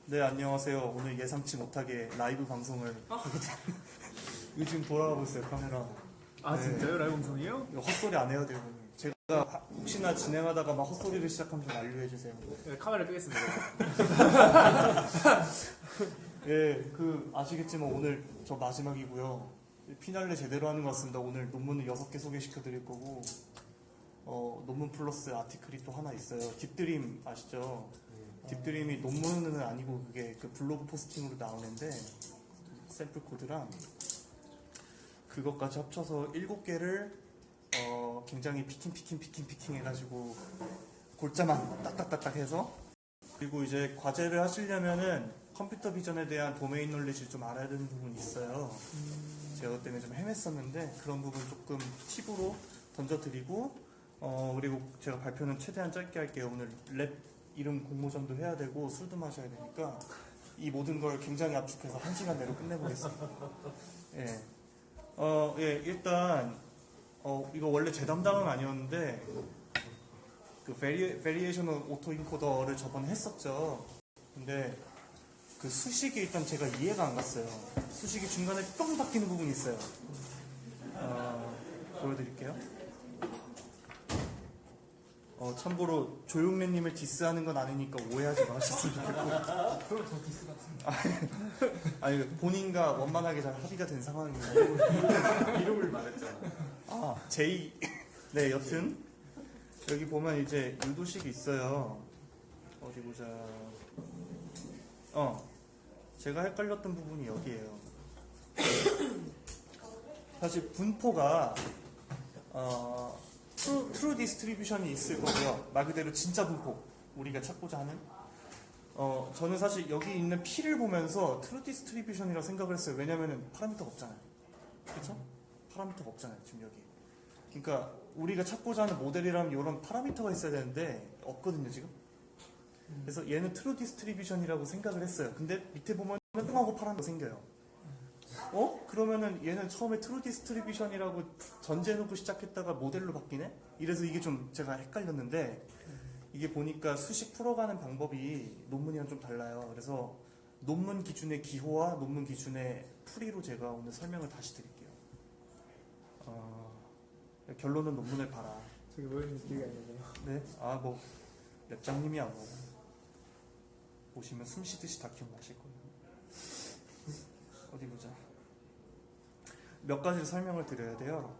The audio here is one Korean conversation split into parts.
네, 안녕하세요. 오늘 예상치 못하게 라이브 방송을 하게 된 이거 지금 돌아가고 있어요, 카메라. 아 네. 진짜요? 라이브 방송이에요? 이거 헛소리 안 해야 돼요, 형님. 제가 혹시나 진행하다가 막 헛소리를 시작하면 좀 알려주세요. 네, 카메라 끄겠습니다. 예, 아시겠지만 오늘 저 마지막이고요. 피날레 제대로 하는 것 같습니다. 오늘 논문을 6개 소개시켜 드릴 거고, 논문 플러스 아티클이 또 하나 있어요. 딥드림 아시죠? 딥드림이 논문은 아니고 그게 그 블로그 포스팅으로 나오는데, 샘플 코드랑 그것까지 합쳐서 7개를 굉장히 피킹 해가지고 골자만 딱딱딱딱 해서, 그리고 이제 과제를 하시려면은 컴퓨터 비전에 대한 도메인 놀리지를 좀 알아야 되는 부분이 있어요. 제가 그것 때문에 좀 헤맸었는데 그런 부분 조금 팁으로 던져드리고, 그리고 제가 발표는 최대한 짧게 할게요. 오늘 랩 이름 공모전도 해야 되고 술도 마셔야 되니까 이 모든 걸 굉장히 압축해서 1시간 내로 끝내보겠습니다. 예. 예, 일단 이거 원래 제 담당은 아니었는데 그 베리에이셔널 오토 인코더를 저번에 했었죠. 근데 그 수식이 일단 제가 이해가 안 갔어요. 수식이 중간에 뿅 바뀌는 부분이 있어요. 보여드릴게요. 참고로 조용래님을 디스하는 건 아니니까 오해하지 마셨으면 좋겠고. 그럼 저 디스 같은데. 아니, 본인과 원만하게 잘 합의가 된 상황이에요. 이름을 말했잖아. 아, 제이. 네, 여튼 여기 보면 이제 유도식이 있어요. 어디 보자. 제가 헷갈렸던 부분이 여기에요. 사실 분포가 트루 디스트리뷰션이 있을 거고요. 말 그대로 진짜 분포, 우리가 찾고자 하는. 저는 사실 여기 있는 P를 보면서 트루 디스트리뷰션이라고 생각을 했어요. 왜냐면은 파라미터가 없잖아요. 그렇죠? 파라미터가 없잖아요, 지금 여기. 그러니까 우리가 찾고자 하는 모델이라면 이런 파라미터가 있어야 되는데 없거든요, 지금. 그래서 얘는 트루 디스트리뷰션이라고 생각을 했어요. 근데 밑에 보면 똥하고 파란 거 생겨요. 그러면은 얘는 처음에 트루 디스트리뷰션이라고 전제해놓고 시작했다가 모델로 바뀌네? 이래서 이게 좀 제가 헷갈렸는데, 이게 보니까 수식 풀어가는 방법이 논문이랑 좀 달라요. 그래서 논문 기준의 기호와 논문 기준의 풀이로 제가 오늘 설명을 다시 드릴게요. 결론은 논문을 봐라. 저기 뭐였는지 기억이 안 나네요. 네? 랩장님이야 뭐. 보시면 숨 쉬듯이 다 기억나실 거예요. 어디 보자. 몇 가지를 설명을 드려야 돼요.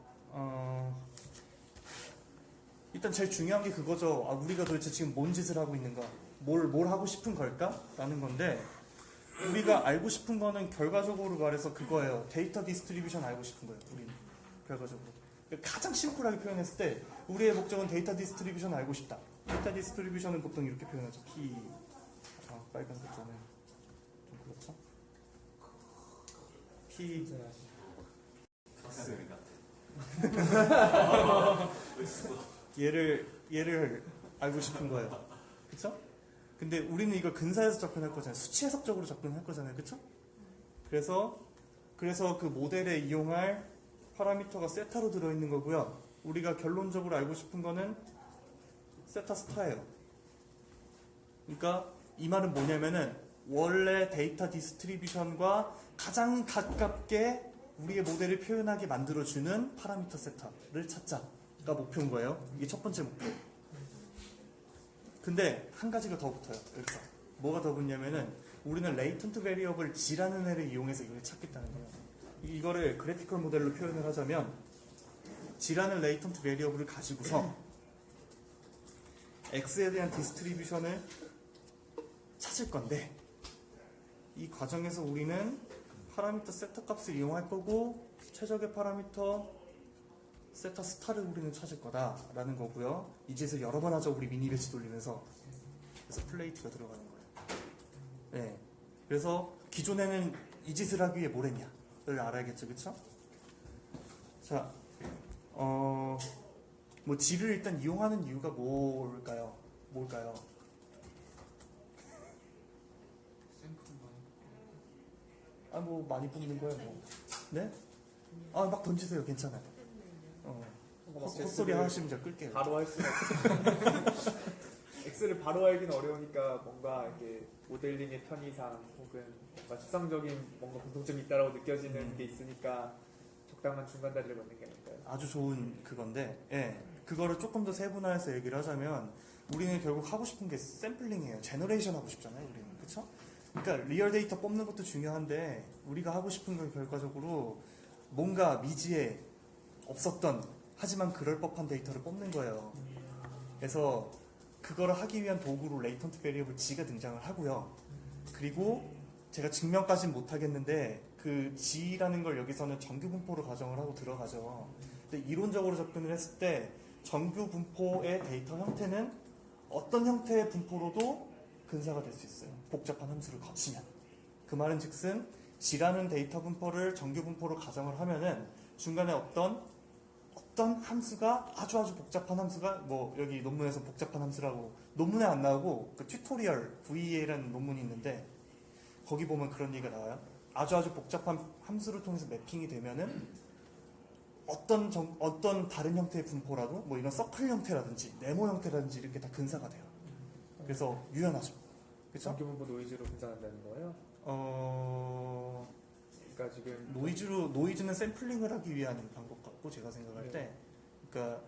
일단 제일 중요한 게 그거죠. 우리가 도대체 지금 뭔 짓을 하고 있는가? 뭘 하고 싶은 걸까? 라는 건데, 우리가 알고 싶은 거는 결과적으로 말해서 그거예요. 데이터 디스트리뷰션 알고 싶은 거예요. 우리는 결과적으로. 가장 심플하게 표현했을 때 우리의 목적은 데이터 디스트리뷰션 알고 싶다. 데이터 디스트리뷰션은 보통 이렇게 표현하죠. P 빨간 글자는 좀 그렇죠? P 얘를 알고 싶은 거예요. 그쵸? 근데 우리는 이걸 근사해서 접근할 거잖아요. 수치 해석적으로 접근할 거잖아요. 그쵸? 그래서 그 모델에 이용할 파라미터가 세타로 들어있는 거고요. 우리가 결론적으로 알고 싶은 거는 세타 스타예요. 그러니까 이 말은 뭐냐면은 원래 데이터 디스트리뷰션과 가장 가깝게 우리의 모델을 표현하게 만들어주는 파라미터 세타를 찾자가 목표인 거예요. 이게 첫 번째 목표. 근데 한 가지가 더 붙어요. 여기서 뭐가 더 붙냐면은 우리는 레이턴트 베리어블 G라는 애를 이용해서 이걸 찾겠다는 거예요. 이거를 그래피컬 모델로 표현을 하자면 G라는 레이턴트 베리어블을 가지고서 X에 대한 디스트리뷰션을 찾을 건데, 이 과정에서 우리는 파라미터 세타 값을 이용할 거고 최적의 파라미터 세타 스타를 우리는 찾을 거다라는 거고요. 이 짓을 여러 번 하죠. 우리 미니 배치 돌리면서. 그래서 플레이트가 들어가는 거예요. 네. 그래서 기존에는 이 짓을 하기 위해 뭘 했냐를 알아야겠죠. 그쵸? 자, G를 일단 이용하는 이유가 뭘까요? 많이 뽑는 거예요, 뭐. 네? 막 던지세요. 괜찮아요. 헛소리 하시면 제가 끌게요. 바로 할 수가 X를 바로 알기는 어려우니까 뭔가 이렇게 모델링의 편의상 혹은 뭔가 추상적인 뭔가 공통점이 있다라고 느껴지는 게 있으니까 적당한 중간 다리를 맞는 게 아닐까요? 아주 좋은 그건데, 예. 그거를 조금 더 세분화해서 얘기를 하자면, 우리는 결국 하고 싶은 게 샘플링이에요. 제너레이션 하고 싶잖아요, 우리는. 그쵸? 그러니까 리얼 데이터 뽑는 것도 중요한데, 우리가 하고 싶은 건 결과적으로 뭔가 미지에 없었던, 하지만 그럴 법한 데이터를 뽑는 거예요. 그래서 그거를 하기 위한 도구로 레이턴트 베리어블 G가 등장을 하고요. 그리고 제가 증명까지는 못하겠는데 그 G라는 걸 여기서는 정규 분포로 가정을 하고 들어가죠. 근데 이론적으로 접근을 했을 때 정규 분포의 데이터 형태는 어떤 형태의 분포로도 근사가 될 수 있어요. 복잡한 함수를 거치면. 그 말은 즉슨 G라는 데이터 분포를 정규 분포로 가정을 하면은 중간에 어떤 함수가 아주 복잡한 함수가 뭐 여기 논문에서 복잡한 함수라고 논문에 안 나오고 그 튜토리얼 VEA라는 논문이 있는데 거기 보면 그런 얘기가 나와요. 아주 복잡한 함수를 통해서 매핑이 되면은 어떤 다른 형태의 분포라도 뭐 이런 서클 형태라든지 네모 형태라든지 이렇게 다 근사가 돼요. 그래서 유연하죠. 그렇죠? 정규 분포 노이즈로 계산한다는 거예요? 그러니까 지금 노이즈는 샘플링을 하기 위한 방법 같고 제가 생각할 때 그러니까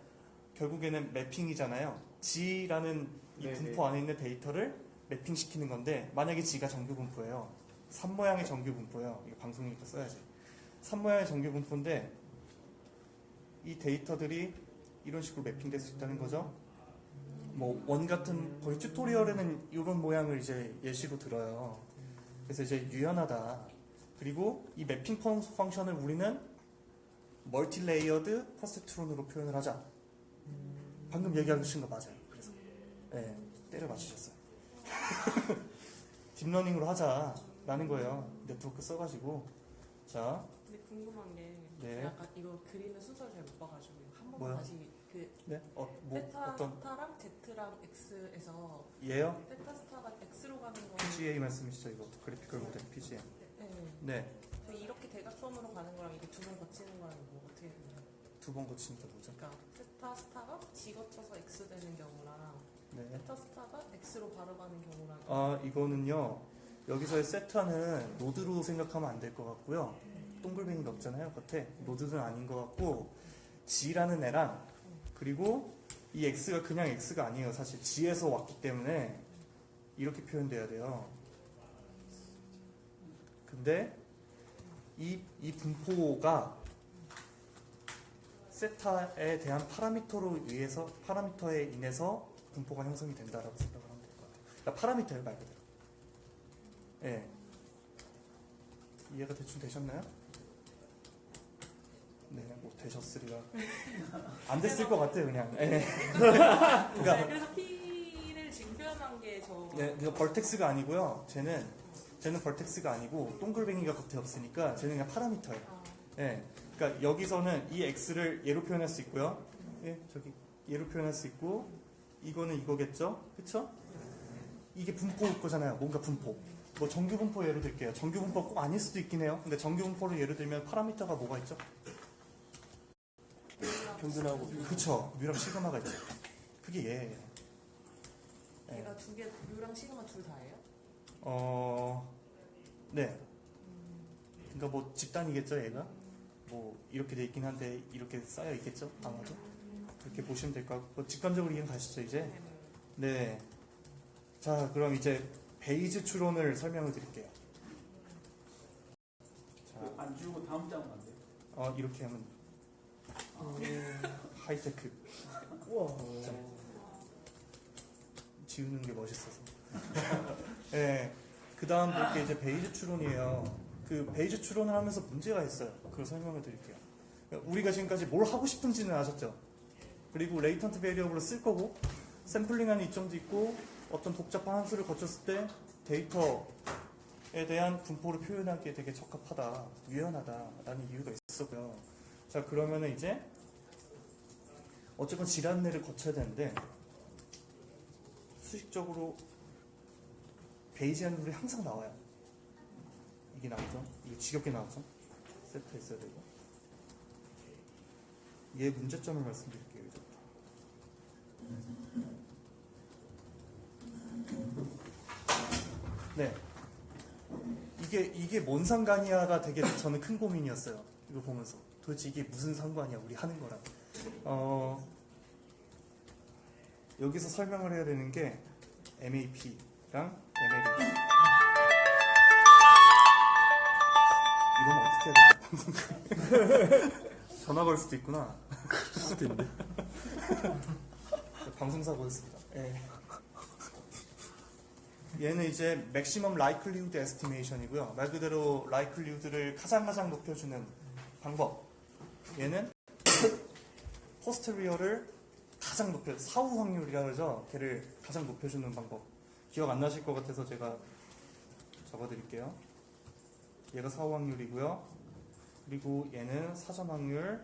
결국에는 매핑이잖아요. G라는 이 네, 분포 안에 있는 데이터를 매핑시키는 건데 만약에 G가 정규 분포예요. 3모양의 정규 분포예요. 이거 방송이니까 써야지. 3모양의 정규 분포인데 이 데이터들이 이런 식으로 매핑될 수 있다는 거죠. 뭐 원 같은 거의 튜토리얼에는 이런 모양을 이제 예시로 들어요. 그래서 이제 유연하다. 그리고 이 매핑 펑션을 우리는 멀티레이어드 퍼셉트론으로 표현을 하자. 방금 얘기하신 거 맞아요. 그래서 네, 때려 맞추셨어요. 딥러닝으로 하자라는 거예요. 네트워크 써가지고. 자, 근데 궁금한 게 네. 약간 이거 그리는 순서를 잘 못 봐가지고 한 번만 뭐요? 다시 그 네, 테타 어떤 스타랑 Z랑 X에서 얘요? 테타 스타가 X로 가는 거 PGA 말씀이시죠? 이거 그래픽컬 모델 PGA. 네. 네, 근데 이렇게 대각선으로 가는 거랑 이게 두 번 거치는 거랑 뭐 어떻게 되나요? 두 번 거치니까 뭐죠? 그러니까 테타 스타가 G 거쳐서 X 되는 경우랑 네. 테타 스타가 X로 바로 가는 경우랑 이거는요. 여기서의 세타는 노드로 생각하면 안 될 것 같고요. 동글뱅이가 없잖아요. 겉에 노드는 아닌 것 같고 G라는 애랑 그리고 이 X가 그냥 X가 아니에요. 사실 G에서 왔기 때문에 이렇게 표현돼야 돼요. 근데 이 분포가 세타에 대한 파라미터에 인해서 분포가 형성이 된다라고 생각을 하면 될 것 같아요. 그러니까 파라미터예요, 말 그대로. 예. 이해가 대충 되셨나요? 네, 뭐 되셨으리라. 안 됐을 것 같아요, 그냥. 예. 그러니까 그래서 P를 지금 표현한 게저 네, 이거 벌텍스가 아니고요. 쟤는 벌텍스가 아니고 동글뱅이가 겉에 없으니까 쟤는 그냥 파라미터예요. 예. 그러니까 여기서는 이 x를 얘로 표현할 수 있고요. 예, 저기 얘로 표현할 수 있고 이거는 이거겠죠? 그쵸? 이게 분포일 거잖아요. 뭔가 분포. 뭐 정규 분포 예로 들게요. 정규 분포 꼭 아닐 수도 있긴 해요. 근데 정규 분포를 예로 들면 파라미터가 뭐가 있죠? 평균하고 그쵸. 뮤랑 시그마가 있죠. 그게 얘예요. 예. 얘가 두 개, 뮤랑 시그마 둘 다예요? 네. 그러니까 뭐 집단이겠죠, 얘가? 뭐 이렇게 돼 있긴 한데 이렇게 쌓여 있겠죠, 아마도. 그렇게 보시면 될 것 같고 뭐 직관적으로 이해 가시죠, 이제? 네. 자, 그럼 이제 베이즈 추론을 설명을 드릴게요. 자, 안 지우고 다음 장은 안 돼요? 이렇게 하면 하이테크. 우와. 지우는 게 멋있어서. 네. 그 다음 볼 게 이제 베이즈 추론이에요. 그 베이즈 추론을 하면서 문제가 있어요. 그걸 설명을 드릴게요. 우리가 지금까지 뭘 하고 싶은지는 아셨죠? 그리고 레이턴트 베리어블을 쓸 거고 샘플링하는 이점도 있고 어떤 복잡한 함수를 거쳤을 때 데이터에 대한 분포를 표현하기에 되게 적합하다, 유연하다라는 이유가 있었고요. 자, 그러면은 이제 어쨌건 G라는 거쳐야 되는데 수식적으로 베이지한 룰이 항상 나와요. 이게 나오죠? 이게 지겹게 나오죠? 세트 했어야 되고. 얘 문제점을 말씀드릴게요, 이제부터. 네. 이게 뭔 상관이야가 되게 저는 큰 고민이었어요. 이거 보면서 도대체 이게 무슨 상관이야 우리 하는 거랑. 여기서 설명을 해야 되는 게 MAP랑 MLE. 이러면 어떻게 해야 되나? 전화 걸 수도 있구나. 그럴 수도 있네. 방송사고였습니다. 예. 얘는 이제 맥시멈 라이클리후드 에스티메이션이고요. 말 그대로 라이클리후드를 가장 높여주는 방법. 얘는 포스테리어를 가장 사후 확률이라 그러죠. 걔를 가장 높여주는 방법. 기억 안 나실 것 같아서 제가 적어드릴게요. 얘가 사후 확률이고요. 그리고 얘는 사전 확률.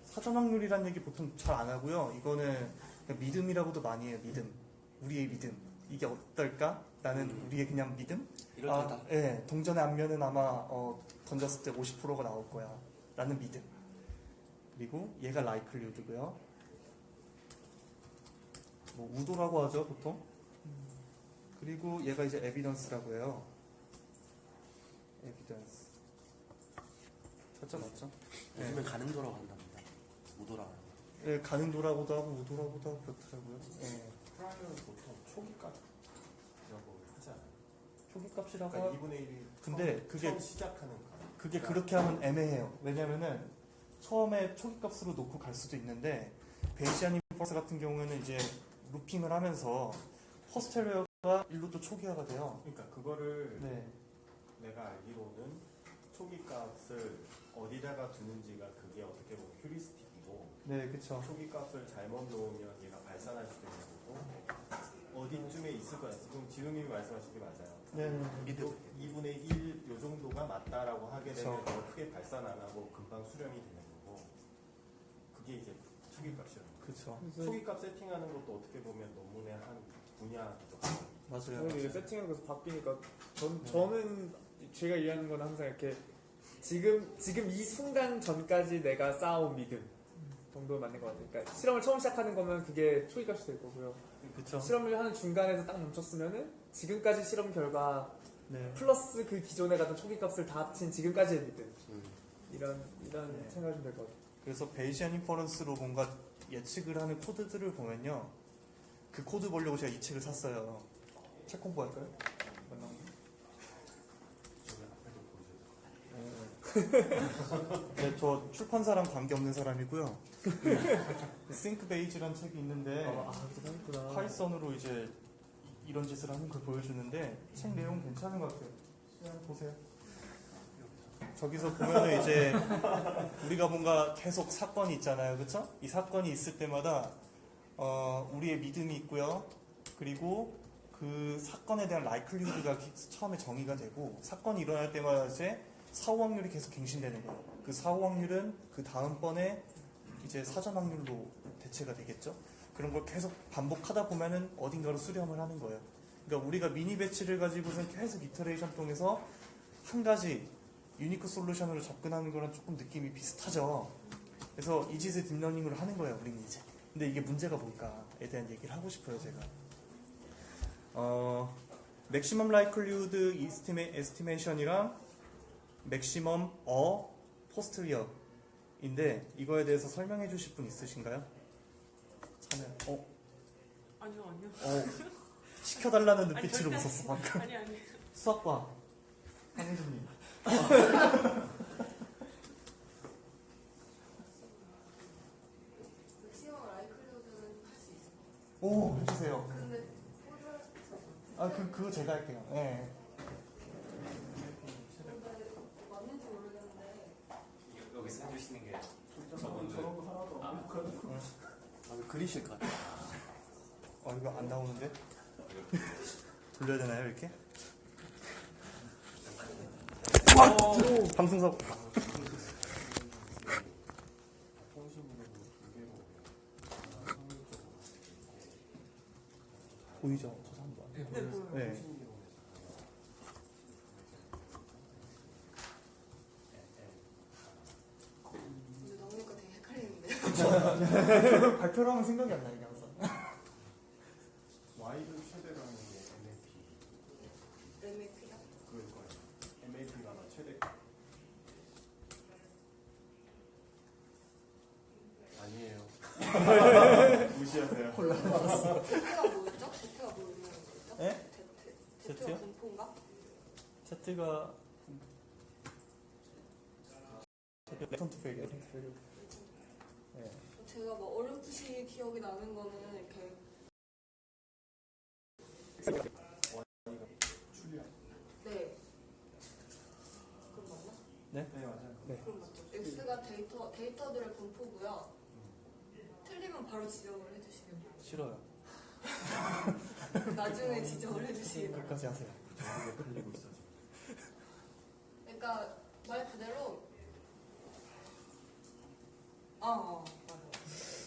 사전 확률이란 얘기 보통 잘 안 하고요. 이거는 그냥 믿음이라고도 많이 해요. 믿음. 우리의 믿음. 이게 어떨까? 나는 우리의 그냥 믿음? 이렇다. 예, 동전의 앞면은 아마 던졌을 때 50%가 나올 거야. 라는 믿음. 그리고 얘가 라이클리후드고요. 뭐 우도라고 하죠, 보통. 그리고 얘가 이제 에비던스라고 해요. 에비던스. 찾죠, 맞죠? 요즘엔 가능도라고 한답니다. 우도라고. 예, 가능도라고도 하고 우도라고도 하고 그렇더라고요. 예. 프라이어는 보통 초기값이라고 하지 않아요? 초기값이라고 그러니까 하... 2분의 1이 근데 처음 시작하는 값. 그게 그렇게 하면 애매해요. 왜냐면은 처음에 초기값으로 놓고 갈 수도 있는데 베이시안 인퍼런스 같은 경우에는 이제 루핑을 하면서 포스테리어가 일로 또 초기화가 돼요. 그러니까 그거를 네. 내가 알기로는 초기값을 어디다가 두는지가 그게 어떻게 보면 휴리스틱이고 네, 그쵸. 초기값을 잘못 놓으면 얘가 발산할 수도 있는 거고 어디쯤에 있을 거야. 지금님이 말씀하신 게 맞아요. 네. 2분의 1 요 정도가 맞다라고 하게 되면 그쵸. 더 크게 발산 안 하고 금방 수렴이 되는 거고 그게 이제 초기값이라는 거예요. 그쵸. 초기값 세팅하는 것도 어떻게 보면 논문의 한 분야죠. 맞아요. 근데 이제 세팅하는 것서 바뀌니까 저는 제가 이해하는 건 항상 이렇게 지금 이 순간 전까지 내가 쌓아온 믿음 정도 맞는 것 같아요. 그러니까 실험을 처음 시작하는 거면 그게 초기값이 될 거고요. 그쵸. 실험을 하는 중간에서 딱 멈췄으면은 지금까지 실험 결과 네. 플러스 그 기존에 갔던 초기값을 다 합친 지금까지의 믿음 이런 네. 생각하시면 될 것 같아요. 그래서 베이시안 인퍼런스로 뭔가 예측을 하는 코드들을 보면요. 그 코드 보려고 제가 이 책을 샀어요. 책 공부할까요? 네, 저 출판사랑 관계없는 사람이고요. 싱크 베이지라는 책이 있는데 그렇구나. 파이썬으로 이제 이런 짓을 하는 걸 보여주는데 책 내용 괜찮은 것 같아요. 그냥 보세요. 저기서 보면은 이제 우리가 뭔가 계속 사건이 있잖아요, 그렇죠? 이 사건이 있을 때마다 우리의 믿음이 있고요. 그리고 그 사건에 대한 라이클리후드가 처음에 정의가 되고 사건이 일어날 때마다 이제 사후 확률이 계속 갱신되는 거예요. 그 사후 확률은 그 다음번에 이제 사전 확률로 대체가 되겠죠. 그런 걸 계속 반복하다 보면은 어딘가로 수렴을 하는 거예요. 그러니까 우리가 미니 배치를 가지고서 계속 이터레이션 통해서 한 가지 유니크 솔루션으로 접근하는 거랑 조금 느낌이 비슷하죠. 그래서 이 짓을 딥러닝으로 하는 거예요, 우리는 이제. 근데 이게 문제가 뭘까에 대한 얘기를 하고 싶어요, 제가. 맥시멈 라이클리후드 에스티메이션이랑 맥시멈 포스테리어인데 이거에 대해서 설명해 주실 분 있으신가요? 참여. 아니요. 시켜달라는 아니, 눈빛으로 절대 웃었어 방금. 아니. 수학과 한혜준님. 맥시멈 라이클리후드는 할 수 있어요. 오, 해주세요. 근데 코드할 수 있어요. 그거 제가 할게요. 네. 근데 맞는지 모르겠는데 여기서 해주시는 게 저런 거 하나도 없고 그리실 것 같아요. 이거 안 나오는데? 돌려야 되나요, 이렇게? 방송사고. 보이죠? 저 사람 봐. 네. 근데 나오니까 되게 헷갈리는데요. 발표를 하면 생각이 안 나요, 항상. Y를 최대로 하는 게 MAP. MAP? 무시하세요. Z가 뭐였죠? Z가 뭐 있는 거였죠? 예? Z가 Z요? 분포인가? Z가 레턴 투 페일이요. 네. 제가 뭐 어렴풋이 기억이 나는 거는 이렇게 네. 그럼 맞나? 네, 맞아요. 그럼 맞죠. X가 데이터들의 분포고요. 틀리면 바로 지적을 해주시면 돼요. 싫어요. 나중에 지적을 해주시기 바랍니다. 끝까지 하세요. 저게 걸리고 있어. 그러니까 말 그대로 맞아요.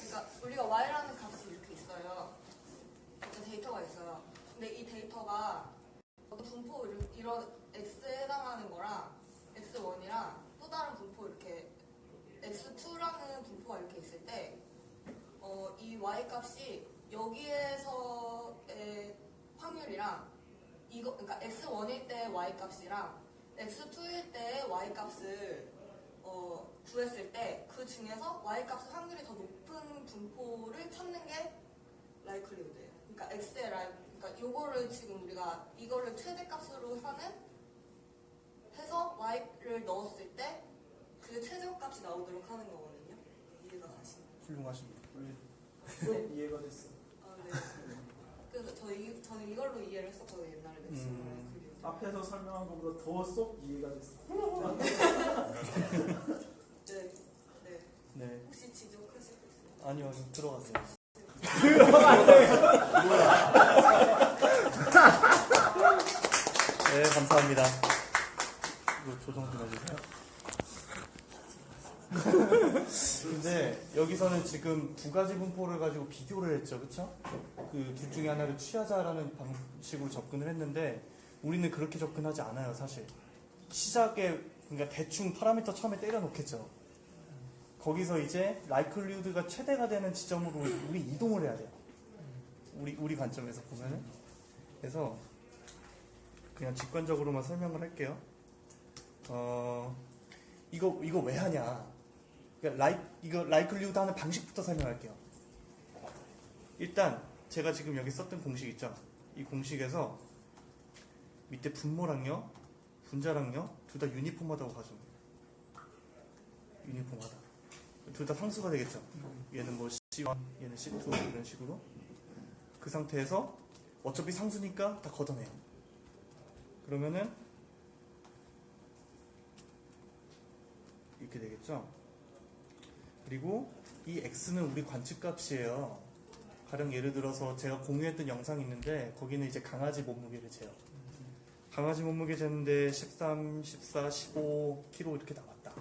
그러니까 우리가 y라는 값이 이렇게 있어요. 어떤 데이터가 있어요. 근데 이 데이터가 어떤 분포 이런 x에 해당하는 거랑 x1이랑 또 다른 분포 이렇게 x2라는 분포가 이렇게 있을 때 이 y 값이 여기에서의 확률이랑 이거 그러니까 x1일 때 y 값이랑 x2일 때 y 값을 구했을 때 그 중에서 y 값의 확률이 더 높은 분포를 찾는 게 likelihood예요. 그러니까 x의 그러니까 요거를 지금 우리가 이거를 최대값으로 해서 y를 넣었을 때 그 최저값이 나오도록 하는 거거든요. 이해가 가시나요? 훌륭하십니다. 좀 이해가 됐어. 아, 네. 그래서 저는 이걸로 이해를 했었거든요. 옛날에 맥스웰의 앞에서 설명한 것보다 더 쏙 이해가 됐어. 네. 네. 네. 혹시 지적하실 수 있어요? 아니요, 좀 들어가세요. 네, 감사합니다. 이거 조정 좀 해주세요. 근데 여기서는 지금 두 가지 분포를 가지고 비교를 했죠, 그쵸? 그 둘 중에 하나를 취하자라는 방식으로 접근을 했는데 우리는 그렇게 접근하지 않아요, 사실. 시작에 그러니까 대충 파라미터 처음에 때려놓겠죠. 거기서 이제 likelihood가 최대가 되는 지점으로 우리 이동을 해야 돼요. 우리 관점에서 보면은. 그래서 그냥 직관적으로만 설명을 할게요. 이거 왜 하냐? 그러니까 이거 likelihood 하는 방식부터 설명할게요. 일단 제가 지금 여기 썼던 공식 있죠? 이 공식에서 밑에 분모랑요, 분자랑요, 둘 다 유니폼하다고 가져옵니다. 유니폼하다. 둘 다 상수가 되겠죠? 얘는 뭐 C1, 얘는 C2 이런 식으로. 그 상태에서 어차피 상수니까 다 걷어내요. 그러면은 이렇게 되겠죠? 그리고 이 x는 우리 관측값이에요. 가령 예를 들어서 제가 공유했던 영상이 있는데 거기는 이제 강아지 몸무게를 재요. 강아지 몸무게 재는데 13, 14, 15kg 이렇게 나왔다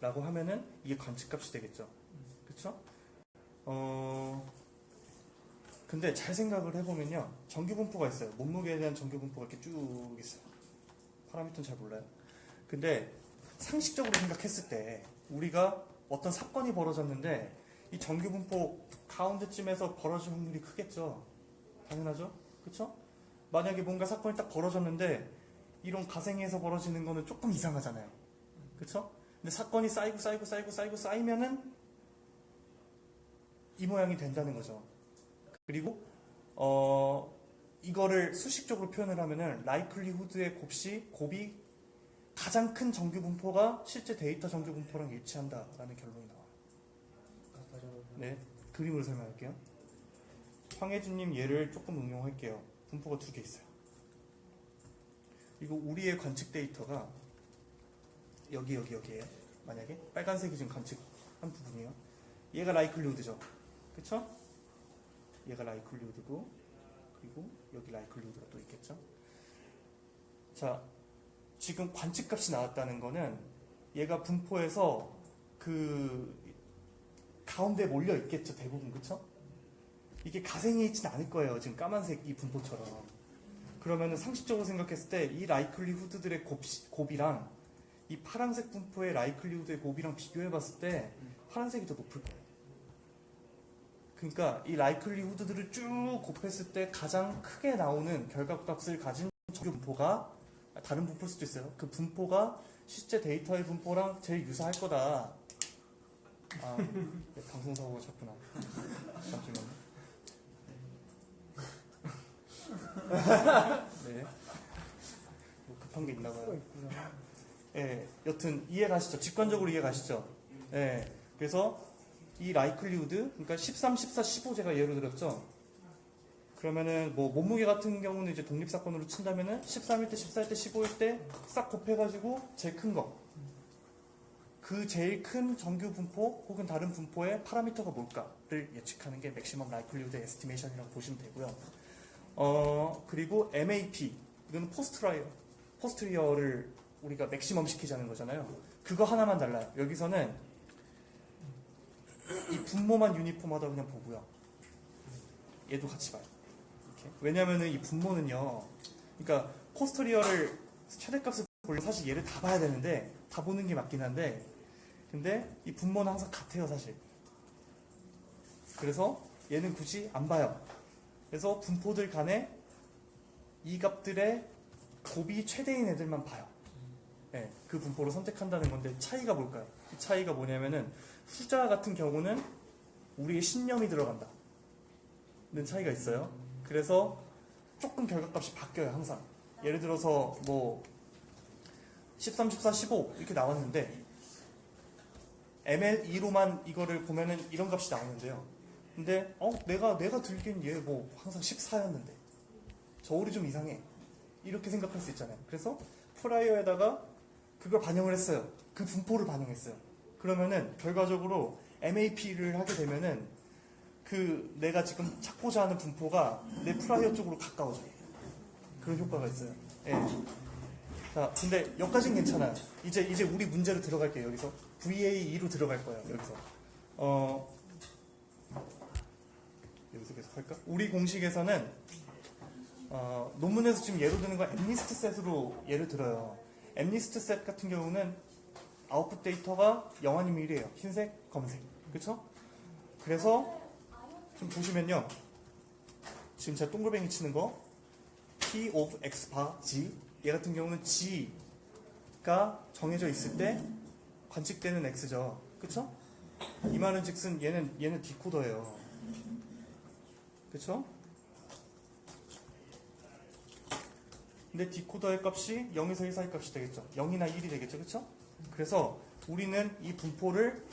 라고 하면은 이게 관측값이 되겠죠. 그쵸? 근데 잘 생각을 해보면요, 정규분포가 있어요. 몸무게에 대한 정규분포가 이렇게 쭉 있어요. 파라미터는 잘 몰라요. 근데 상식적으로 생각했을 때 우리가 어떤 사건이 벌어졌는데 이 정규분포 가운데쯤에서 벌어질 확률이 크겠죠. 당연하죠? 그쵸? 만약에 뭔가 사건이 딱 벌어졌는데 이런 가생에서 벌어지는 거는 조금 이상하잖아요. 그쵸? 근데 사건이 쌓이면은 이 모양이 된다는 거죠. 그리고 이거를 수식적으로 표현을 하면은 likelihood의 곱이 가장 큰 정규 분포가 실제 데이터 정규 분포랑 일치한다라는 결론이 나와요. 네, 그림으로 설명할게요. 황혜진님 예를 조금 응용할게요. 분포가 두 개 있어요. 이거 우리의 관측 데이터가 여기에요. 만약에 빨간색이 지금 관측한 부분이에요. 얘가 likelihood죠. 그쵸? 얘가 likelihood고, 그리고 여기 likelihood가 또 있겠죠. 자, 지금 관측값이 나왔다는 거는 얘가 분포에서 그 가운데 몰려 있겠죠, 대부분. 그쵸? 이게 가생해 있지는 않을 거예요, 지금 까만색 이 분포처럼. 그러면은 상식적으로 생각했을 때 이 likelihood들의 곱이랑 이 파란색 분포의 likelihood의 곱이랑 비교해 봤을 때 파란색이 더 높을 거예요. 그러니까 이 likelihood들을 쭉 곱했을 때 가장 크게 나오는 결과값을 가진 정규 분포가, 다른 분포일 수도 있어요. 그 분포가 실제 데이터의 분포랑 제일 유사할 거다. 아, 방송사고가 쳤구나. 잠시만요. 네. 뭐 급한 게 있나 수가 봐요. 있구나. 예, 여튼 이해가시죠? 직관적으로 이해가시죠? 예, 그래서 이 라이클리우드, 그러니까 13, 14, 15 제가 예로 들었죠? 그러면은 뭐 몸무게 같은 경우는 이제 독립사건으로 친다면은 13일 때, 14일 때, 15일 때 싹 곱해가지고 제일 큰 거. 그 제일 큰 정규 분포 혹은 다른 분포의 파라미터가 뭘까를 예측하는 게 맥시멈 라이클리우드 에스티메이션이라고 보시면 되고요. 그리고 MAP, 이거는 포스트리어를 우리가 맥시멈 시키자는 거잖아요. 그거 하나만 달라요. 여기서는 이 분모만 유니폼하다 그냥 보고요. 얘도 같이 봐요. 이렇게. 왜냐면은 이 분모는요. 그러니까 포스트리어를 최대값을 보려면 사실 얘를 다 봐야 되는데 다 보는 게 맞긴 한데 근데 이 분모는 항상 같아요, 사실. 그래서 얘는 굳이 안 봐요. 그래서 분포들 간에 이 값들의 곱이 최대인 애들만 봐요. 네, 그 분포를 선택한다는 건데 차이가 뭘까요? 이 차이가 뭐냐면은 숫자 같은 경우는 우리의 신념이 들어간다. 는 차이가 있어요. 그래서 조금 결과값이 바뀌어요, 항상. 예를 들어서 뭐 13, 14, 15 이렇게 나왔는데 ML2로만 이거를 보면은 이런 값이 나오는데요. 근데 내가 들기엔 얘 뭐 항상 14였는데 저울이 좀 이상해. 이렇게 생각할 수 있잖아요. 그래서 프라이어에다가 그걸 반영을 했어요. 그 분포를 반영했어요. 그러면은 결과적으로 MAP를 하게 되면은 그 내가 지금 찾고자 하는 분포가 내 프라이어 쪽으로 가까워져요. 그런 효과가 있어요. 예. 자, 근데 여기까지는 괜찮아요. 이제 우리 문제로 들어갈게요. 여기서 VA2로 들어갈 거예요. 여기서 계속 할까? 우리 공식에서는 논문에서 지금 예로 드는 건 엠리스트 셋으로 예를 들어요. 엠리스트 셋 같은 경우는 아웃풋 데이터가 0 아니면 1이에요. 흰색, 검은색. 그쵸? 그래서 좀 보시면요. 지금 제가 동글뱅이 치는 거 P of X 바 G 얘 같은 경우는 G가 정해져 있을 때 관측되는 X죠. 그쵸? 이 말은 즉슨 얘는 디코더예요. 그쵸? 근데 디코더의 값이 0에서 1 사이 값이 되겠죠. 0이나 1이 되겠죠. 그쵸? 그래서 우리는 이 분포를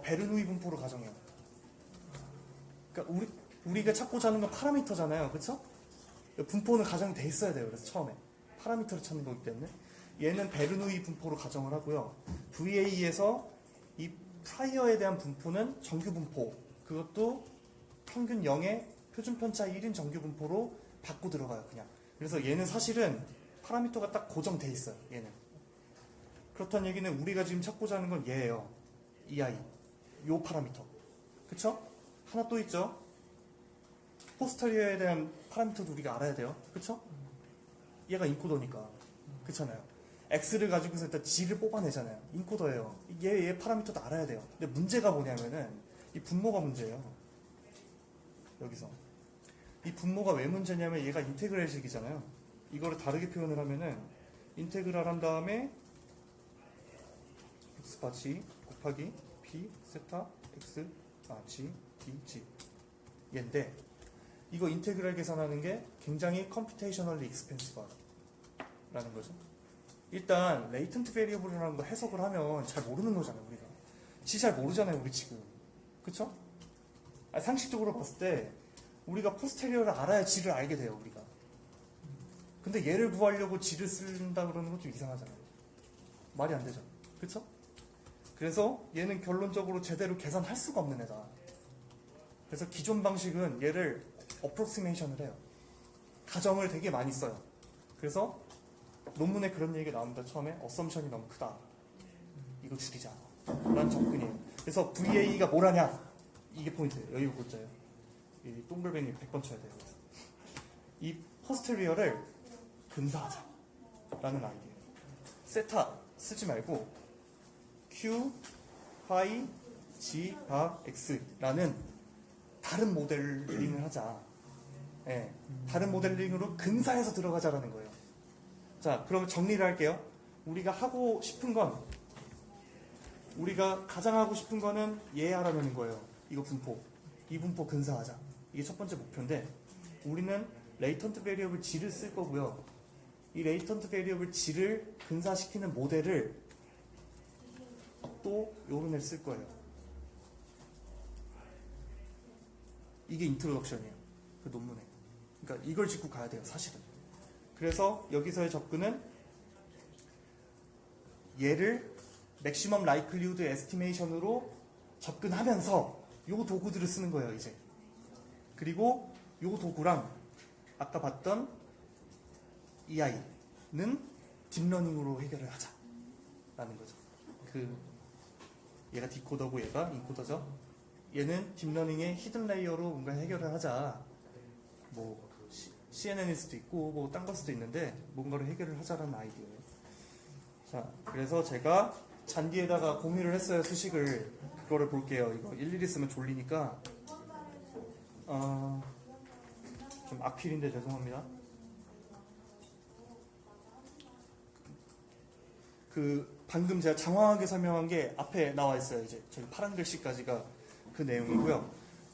베르누이 분포로 가정해요. 그러니까 우리가 찾고자 하는 건 파라미터잖아요. 그쵸? 분포는 가정이 돼 있어야 돼요. 그래서 처음에 파라미터를 찾는 거기 때문에 얘는 베르누이 분포로 가정을 하고요. VA에서 이 프라이어에 대한 분포는 정규 분포, 그것도 평균 0에 표준 편차 1인 정규 분포로 받고 들어가요. 그냥. 그래서 얘는 사실은 파라미터가 딱 고정돼 있어요. 얘는. 그렇다는 얘기는 우리가 지금 찾고자 하는 건 얘예요. 이 아이. 요 파라미터. 그쵸? 하나 또 있죠? 포스터리어에 대한 파라미터도 우리가 알아야 돼요. 그쵸? 얘가 인코더니까. 그렇잖아요. X를 가지고서 일단 G를 뽑아내잖아요. 인코더예요. 얘 파라미터도 알아야 돼요. 근데 문제가 뭐냐면은 이 분모가 문제예요. 여기서. 이 분모가 왜 문제냐면 얘가 인테그랄식이잖아요. 이거를 다르게 표현을 하면은 인테그랄 한 다음에 X바 G 곱하기 P 세타 X G D G 얘인데 이거 인테그랄 계산하는 게 굉장히 컴퓨테이셔널리 익스펜시브하다라는 거죠. 일단 레이턴트 베리어블이라는 거 해석을 하면 잘 모르는 거잖아요. 우리가 G 잘 모르잖아요. 우리 지금. 그쵸? 상식적으로 봤을 때 우리가 포스테리어를 알아야 G를 알게 돼요. 우리가. 근데 얘를 구하려고 G를 쓴다 그러는 건 좀 이상하잖아요. 말이 안 되죠. 그쵸? 그래서 얘는 결론적으로 제대로 계산할 수가 없는 애다. 그래서 기존 방식은 얘를 어프로시메이션을 해요. 가정을 되게 많이 써요. 그래서 논문에 그런 얘기가 나옵니다. 처음에 어썸션이 너무 크다. 이거 줄이자. 라는 접근이에요. 그래서 VA가 뭐라냐? 이게 포인트예요. 여기 골자예요. 이 동글뱅이 100번 쳐야 돼요. 이 포스테리어를 근사하자. 라는 아이디어예요. 세타 쓰지 말고 Q, 파이, G, 바, X라는 다른 모델링을 하자. 네, 다른 모델링으로 근사해서 들어가자라는 거예요. 자, 그럼 정리를 할게요. 우리가 하고 싶은 건 우리가 가장 하고 싶은 거는 얘 알아내는 거예요. 이거 분포. 이 분포 근사하자. 이게 첫 번째 목표인데 우리는 레이턴트 베리어블 G를 쓸 거고요. 이 레이턴트 베리어블 G를 근사시키는 모델을 또 요런 애를 쓸 거예요. 이게 인트로덕션이에요. 그 논문에. 그러니까 이걸 짚고 가야 돼요, 사실은. 그래서 여기서의 접근은 얘를 맥시멈 라이클리후드 에스티메이션으로 접근하면서 요 도구들을 쓰는 거예요, 이제. 그리고 요 도구랑 아까 봤던 EI는 딥러닝으로 해결을 하자라는 거죠. 얘가 디코더고 얘가 인코더죠. 얘는 딥러닝의 히든 레이어로 뭔가 해결을 하자. 뭐 CNN일 수도 있고 뭐 딴 걸 수도 있는데 뭔가를 해결을 하자라는 아이디어예요. 자, 그래서 제가 잔디에다가 공유를 했어요, 수식을. 그거를 볼게요. 이거 일일이 쓰면 졸리니까 좀 악필인데 죄송합니다. 방금 제가 장황하게 설명한 게 앞에 나와 있어요. 이제 저기 파란 글씨까지가 그 내용이고요.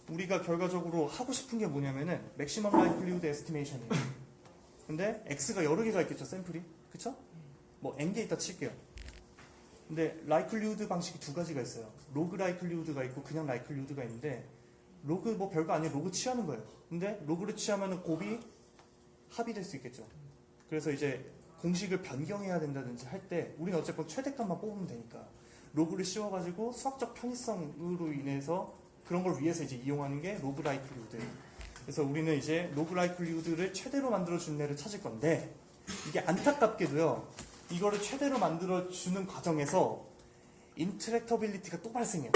우리가 결과적으로 하고 싶은 게 뭐냐면은 맥시멈 라이클리후드 에스티메이션이에요. 근데 x가 여러 개가 있겠죠, 샘플이. 그쵸? 뭐 n개 있다 칠게요. 근데 라이클리후드 방식이 두 가지가 있어요. 로그 라이클리후드가 있고 그냥 라이클리후드가 있는데 로그 뭐 별거 아니에요. 로그 취하는 거예요. 근데 로그를 취하면은 곱이 합이 될 수 있겠죠. 그래서 이제 공식을 변경해야 된다든지 할 때 우리는 어쨌건 최대값만 뽑으면 되니까 로그를 씌워가지고 수학적 편의성으로 인해서 그런 걸 위해서 이제 이용하는 게 로그 라이클리후드예요. 그래서 우리는 이제 로그 라이클리후드를 최대로 만들어주는 애를 찾을 건데 이게 안타깝게도요. 이거를 최대로 만들어주는 과정에서 인트랙터빌리티가 또 발생해요.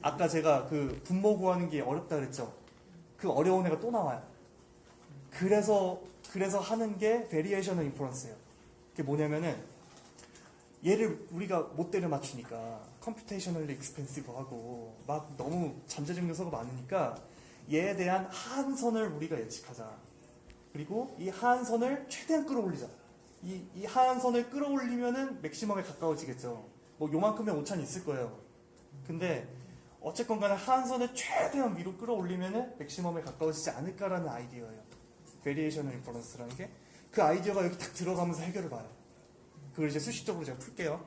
아까 제가 그 분모 구하는 게 어렵다 그랬죠. 그 어려운 애가 또 나와요. 그래서 하는 게 베리에이셔널 인퍼런스예요. 그게 뭐냐면은 얘를 우리가 못대를 맞추니까 컴퓨테이셔널리 익스펜시브하고 막 너무 잠재적 요소가 많으니까 얘에 대한 하한선을 우리가 예측하자. 그리고 이 하한선을 최대한 끌어올리자. 이 하한선을 끌어올리면은 맥시멈에 가까워지겠죠. 뭐 요만큼의 오차는 있을 거예요. 근데 어쨌건 간에 하한선을 최대한 위로 끌어올리면은 맥시멈에 가까워지지 않을까라는 아이디어예요. 베리에이셔널 인퍼런스라는 게. 그 아이디어가 여기 딱 들어가면서 해결을 봐요. 그걸 이제 수식적으로 제가 풀게요.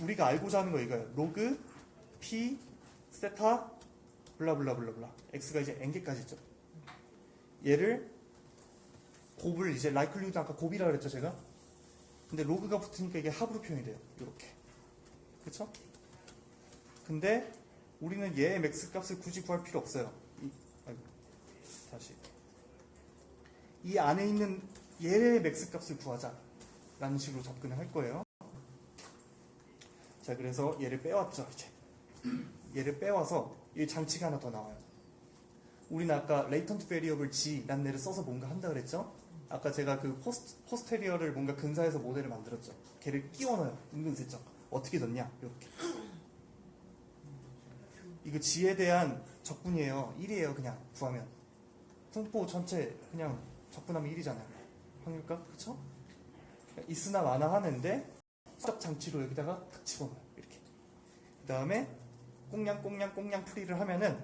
우리가 알고자 하는 거 이거예요. 로그, p, 세타, 블라블라블라블라. x가 이제 n개까지 있죠. 얘를 곱을 이제 라이클리후드 아까 곱이라 그랬죠 제가. 근데 로그가 붙으니까 이게 합으로 표현이 돼요. 이렇게. 그쵸? 근데 우리는 얘의 맥스 값을 굳이 구할 필요 없어요. 다시. 이 안에 있는 얘의 맥스 값을 구하자라는 식으로 접근을 할 거예요. 자, 그래서 얘를 빼왔죠, 이제. 얘를 빼와서 이 장치가 하나 더 나와요. 우리는 아까 레이턴트 베리어블 G라는 애를 써서 뭔가 한다 그랬죠? 아까 제가 그 포스테리어를 뭔가 근사해서 모델을 만들었죠. 걔를 끼워 넣어요. 은근슬쩍. 어떻게 넣냐? 이렇게. 이거 G에 대한 적분이에요. 1이에요, 그냥 구하면. 분포 전체 그냥 적분하면 1이잖아요. 확률값, 그쵸? 있으나 마나 하는데 수적 장치로 여기다가 탁 집어넣어요. 이렇게. 그 다음에 꽁냥꽁냥꽁냥 풀이를 하면은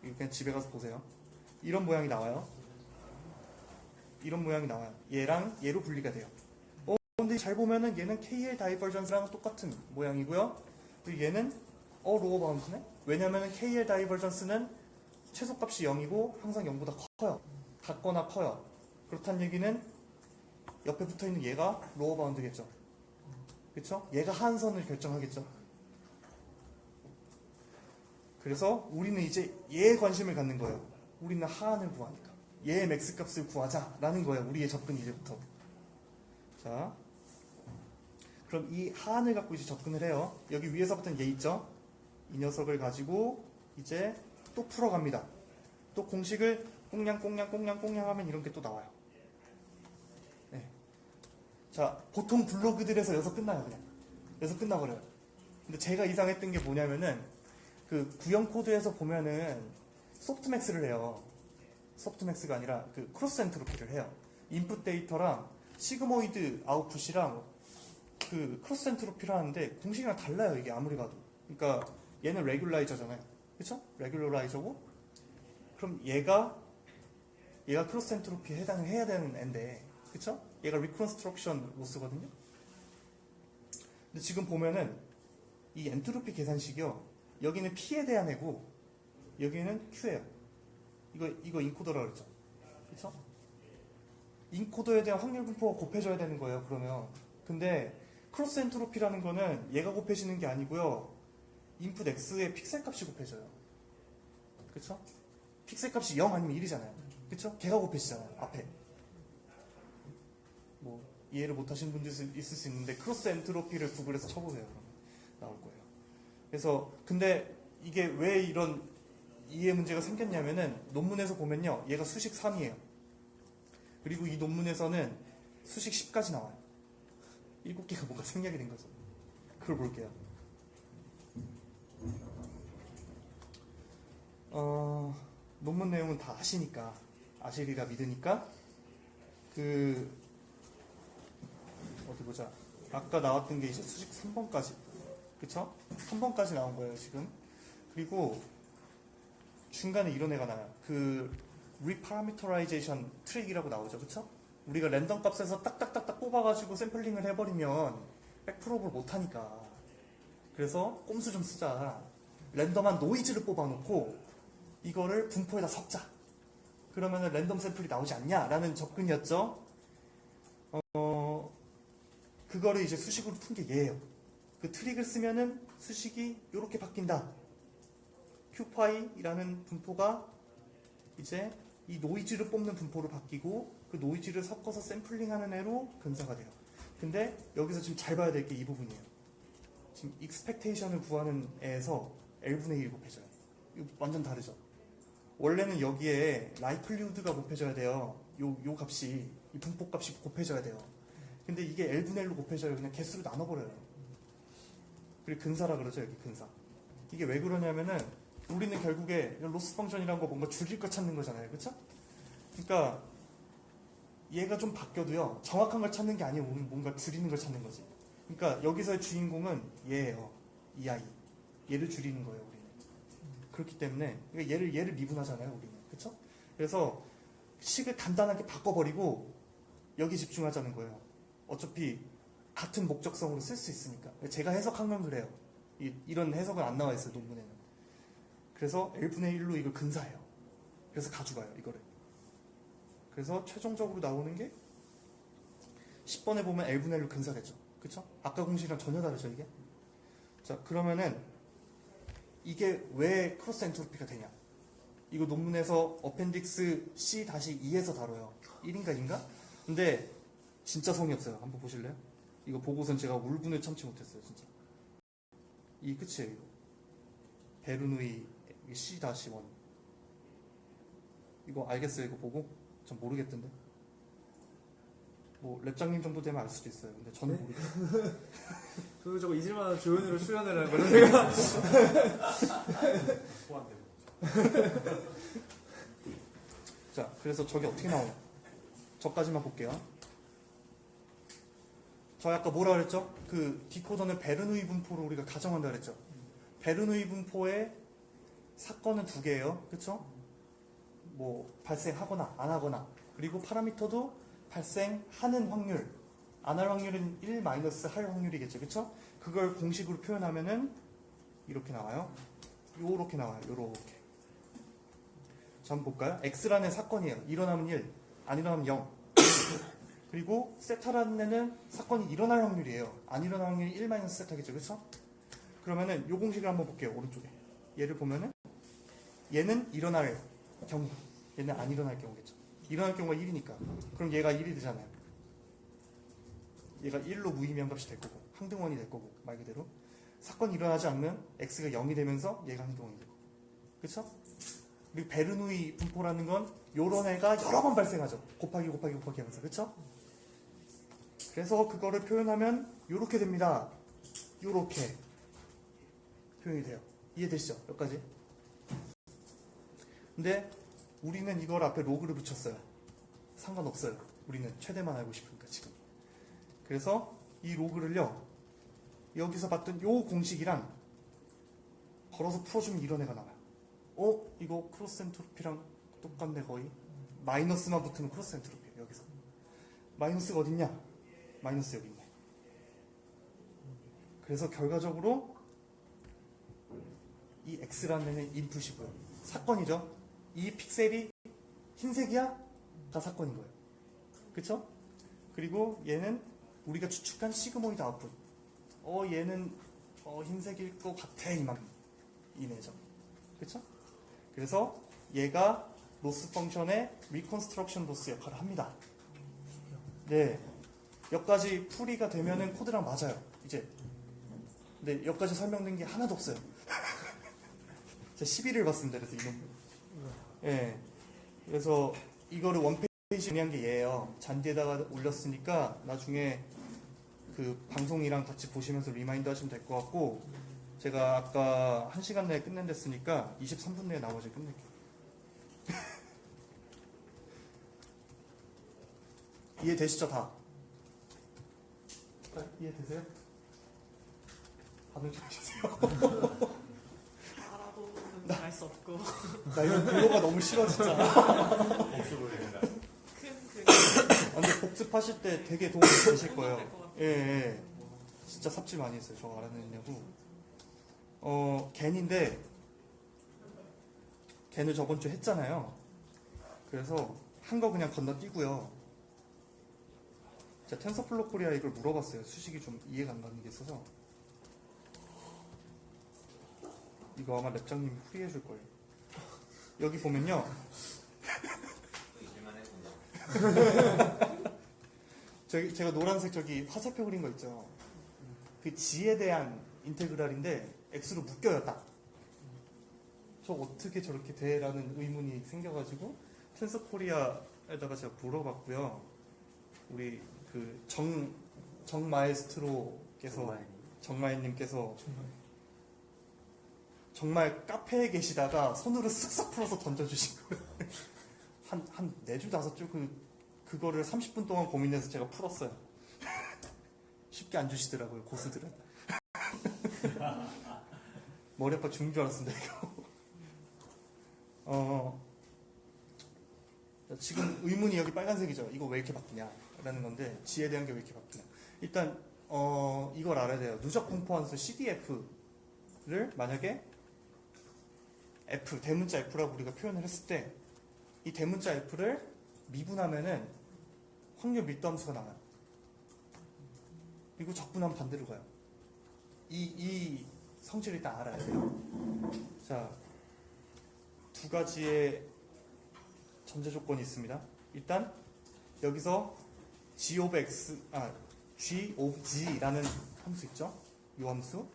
이거 그냥 집에 가서 보세요. 이런 모양이 나와요. 이런 모양이 나와요. 얘랑 얘로 분리가 돼요. 근데 잘 보면은 얘는 KL 다이버전스랑 똑같은 모양이고요. 그리고 얘는 로어 바운드네? 왜냐면은 KL 다이버전스는 최소값이 0이고 항상 0보다 커요. 같거나 커요. 그렇다는 얘기는 옆에 붙어있는 얘가 로어 바운드겠죠. 그쵸? 얘가 하한선을 결정하겠죠. 그래서 우리는 이제 얘에 관심을 갖는 거예요. 우리는 하한을 구하니까. 얘의 맥스 값을 구하자라는 거예요. 우리의 접근 이제부터. 자, 그럼 이 하한을 갖고 이제 접근을 해요. 여기 위에서부터는 얘 있죠? 이 녀석을 가지고 이제 또 풀어갑니다. 또 공식을 꽁냥꽁냥꽁냥꽁냥 하면 이런 게 또 나와요. 네. 자, 보통 블로그들에서 여기서 끝나요, 그냥. 여기서 끝나버려요. 근데 제가 이상했던 게 뭐냐면은 그 구형 코드에서 보면은 소프트맥스를 해요. 소프트맥스가 아니라 그 크로스 엔트로피를 해요. 인풋 데이터랑 시그모이드 아웃풋이랑 그 크로스 엔트로피를 하는데 공식이랑 달라요, 이게 아무리 봐도. 그러니까 얘는 레귤라이저잖아요. 그쵸? 레귤러라이저고. 그럼 얘가 크로스 엔트로피에 해당을 해야 되는 애인데, 그쵸? 얘가 리컨스트럭션 로스거든요. 근데 지금 보면은 이 엔트로피 계산식이요. 여기는 P에 대한 애고 여기는 Q예요. 이거 인코더라 그랬죠. 그쵸? 인코더에 대한 확률 분포가 곱해져야 되는 거예요. 그러면. 근데 크로스 엔트로피라는 거는 얘가 곱해지는 게 아니고요. 인풋 X의 픽셀 값이 곱해져요. 그쵸? 픽셀 값이 0 아니면 1이잖아요. 그쵸? 걔가 곱해지잖아요. 앞에. 뭐 이해를 못 하시는 분들 있을 수 있는데 크로스 엔트로피를 구글에서 쳐보세요. 그러면 나올 거예요. 그래서 근데 이게 왜 이런 이해 문제가 생겼냐면은 논문에서 보면요. 얘가 수식 3이에요. 그리고 이 논문에서는 수식 10까지 나와요. 7개가 뭔가 생략이 된 거죠. 그걸 볼게요. 논문 내용은 다 아시리라 믿으니까 어디 보자. 아까 나왔던 게 이제 수식 3번까지. 그쵸? 3번까지 나온 거예요, 지금. 그리고 중간에 이런 애가 나와요. reparameterization 트릭이라고 나오죠. 그쵸? 우리가 랜덤 값에서 딱딱딱딱 뽑아가지고 샘플링을 해버리면 백프로브를 못하니까. 그래서 꼼수 좀 쓰자. 랜덤한 노이즈를 뽑아놓고 이거를 분포에다 섞자. 그러면은 랜덤 샘플이 나오지 않냐라는 접근이었죠. 그거를 이제 수식으로 푼 게 얘예요. 그 트릭을 쓰면은 수식이 이렇게 바뀐다. q파이라는 분포가 이제 이 노이즈를 뽑는 분포로 바뀌고 그 노이즈를 섞어서 샘플링하는 애로 근사가 돼요. 근데 여기서 지금 잘 봐야 될 게 이 부분이에요. 지금 익스펙테이션을 구하는 애에서 L분의 1 곱해져요. 이거 완전 다르죠. 원래는 여기에 라이클리우드가 곱해져야 돼요. 요 값이, 이 분포 값이 곱해져야 돼요. 근데 이게 L분의 1로 곱해져요. 그냥 개수로 나눠버려요. 그리고 근사라 그러죠, 여기 근사. 이게 왜 그러냐면은 우리는 결국에 로스 펑션이라는 거 뭔가 줄일 거 찾는 거잖아요. 그쵸? 그러니까 얘가 좀 바뀌어도요. 정확한 걸 찾는 게 아니고 우리는 뭔가 줄이는 걸 찾는 거지. 그러니까 여기서의 주인공은 얘예요. 이 아이. 얘를 줄이는 거예요, 우리는. 그렇기 때문에 그러니까 얘를 미분하잖아요, 우리는. 그쵸? 그래서 식을 간단하게 바꿔버리고 여기 집중하자는 거예요. 어차피 같은 목적성으로 쓸 수 있으니까. 제가 해석한 건 그래요. 이런 해석은 안 나와 있어요, 논문에는. 그래서 L분의 1로 이걸 근사해요. 그래서 가져가요, 이거를. 그래서 최종적으로 나오는 게 10번에 보면 L분의 1로 근사되죠. 그쵸? 아까 공식이랑 전혀 다르죠, 이게? 자, 그러면은 이게 왜 크로스 엔트로피가 되냐? 이거 논문에서 어펜딕스 C-2에서 다뤄요. 1인가 2인가? 근데 진짜 성의 없어요. 한번 보실래요? 이거 보고선 제가 울분을 참지 못했어요, 진짜. 이 끝이에요, 이거. 베르누이 C-1. 이거 알겠어요, 이거 보고? 전 모르겠던데. 뭐 랩장님 정도 되면 알 수도 있어요. 근데 저는 네? 모르겠어요. 저도 저거 잊을만한 조연으로 출연을 하는 거죠, 제가. 소환되는 거죠. 자, 그래서 저게 어떻게 나오냐? 저까지만 볼게요. 저 아까 뭐라 그랬죠? 그 디코더는 베르누이 분포로 우리가 가정한다 그랬죠? 베르누이 분포의 사건은 두 개예요. 그쵸? 뭐 발생하거나 안 하거나, 그리고 파라미터도 발생하는 확률, 안 할 확률은 1 마이너스 할 확률이겠죠. 그쵸? 그걸 공식으로 표현하면은 이렇게 나와요. 요렇게 나와요. 요렇게. 자, 한번 볼까요? X라는 사건이에요. 일어나면 1, 안 일어나면 0. 그리고 세타라는 애는 사건이 일어날 확률이에요. 안 일어날 확률이 1 마이너스 세타겠죠. 그쵸? 그러면은 요 공식을 한번 볼게요. 오른쪽에. 얘를 보면은 얘는 일어날 경우, 얘는 안 일어날 경우겠죠. 일어날 경우가 1이니까. 그럼 얘가 1이 되잖아요. 얘가 1로 무의미한 값이 될 거고, 항등원이 될 거고, 말 그대로. 사건이 일어나지 않으면 x가 0이 되면서 얘가 항등원이 되고. 그쵸? 그리고 베르누이 분포라는 건 요런 애가 여러 번 발생하죠. 곱하기 하면서. 그쵸? 그래서 그거를 표현하면 요렇게 됩니다. 요렇게 표현이 돼요. 이해되시죠? 여기까지? 근데 우리는 이걸 앞에 로그를 붙였어요. 상관없어요. 우리는 최대만 알고 싶으니까 지금. 그래서 이 로그를요, 여기서 봤던 요 공식이랑 걸어서 풀어주면 이런 애가 나와요. 이거 크로스 엔트로피랑 똑같네 거의. 마이너스만 붙으면 크로스 엔트로피예요. 여기서 마이너스가 어딨냐? 마이너스 여기 있네. 그래서 결과적으로 이 X라는 인풋이고요. 사건이죠. 이 픽셀이 흰색이야? 다 사건인 거예요. 그쵸? 그리고 얘는 우리가 추측한 시그모이드 아웃풋. 얘는 흰색일 것 같아 이내죠. 그쵸? 그래서 얘가 로스 펑션의 리컨스트럭션 로스 역할을 합니다. 네. 여기까지 풀이가 되면은 코드랑 맞아요. 이제. 근데 여기까지 설명된 게 하나도 없어요. 제가 11을 봤습니다. 그래서 이놈. 예. 그래서 이거를 원페이지 정리한 게 얘예요. 잔디에다가 올렸으니까 나중에 그 방송이랑 같이 보시면서 리마인드 하시면 될 것 같고, 제가 아까 1시간 내에 끝낸댔으니까 23분 내에 나머지 끝낼게요. 이해되시죠, 다? 이해되세요? 반응 좀 해주세요. 알아도 알 수 없고 나 이런 블로가 너무 싫어, 진짜. 없어 보입니다. 큰 근데 복습하실 때 되게 도움이 되실 거예요. 될것 같아요. 예, 예. 진짜 삽질 많이 했어요. 저거 알아냈냐고. 겐인데, 겐을 저번 주에 했잖아요. 그래서 한 거 그냥 건너뛰고요. 제가 텐서플로 코리아 이걸 물어봤어요. 수식이 좀 이해가 안 가는 게 있어서. 이거 아마 랩장님이 풀이해 줄 거예요. 여기 보면요. 제가 노란색 저기 화살표 그린 거 있죠. 그 G에 대한 인테그랄인데 X로 묶여요, 딱. 저 어떻게 저렇게 돼? 라는 의문이 생겨가지고 텐서 코리아에다가 제가 물어봤고요. 우리 그 정마에스트로께서 정마이님께서 정말 카페에 계시다가 손으로 쓱싹 풀어서 던져주신 거예요. 한 4줄 5줄 그거를 30분 동안 고민해서 제가 풀었어요. 쉽게 안 주시더라고요, 고수들은. 머리 아파 죽는 줄 알았습니다, 이거. 지금 의문이 여기 빨간색이죠. 이거 왜 이렇게 바뀌냐? 라는 건데, G에 대한 게 왜 이렇게 바뀌냐? 일단, 이걸 알아야 돼요. 누적 분포함수 CDF를 만약에 F, 대문자 F라고 우리가 표현을 했을 때, 이 대문자 F를 미분하면은 확률 밀도 함수가 나와요. 그리고 적분하면 반대로 가요. 이 성질을 일단 알아야 돼요. 자, 두 가지의 전제 조건이 있습니다. 일단 여기서 G of G라는 함수 있죠? 이 함수.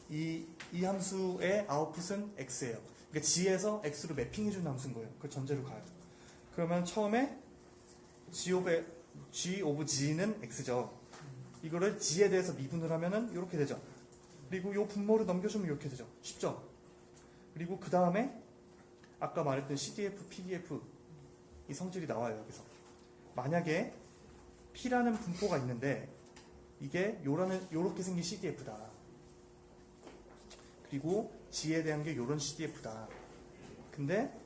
이 함수의 아웃풋은 X예요. 그러니까 G에서 X로 매핑해주는 함수인 거예요. 그 전제로 가요. 그러면 처음에 G of G는 X죠. 이거를 G에 대해서 미분을 하면은 이렇게 되죠. 그리고 이 분모를 넘겨주면 이렇게 되죠. 쉽죠? 그리고 그 다음에 아까 말했던 CDF, PDF 이 성질이 나와요. 여기서 만약에 P라는 분포가 있는데 이게 요렇게 생긴 CDF다. 그리고 G에 대한 게 이런 CDF다. 근데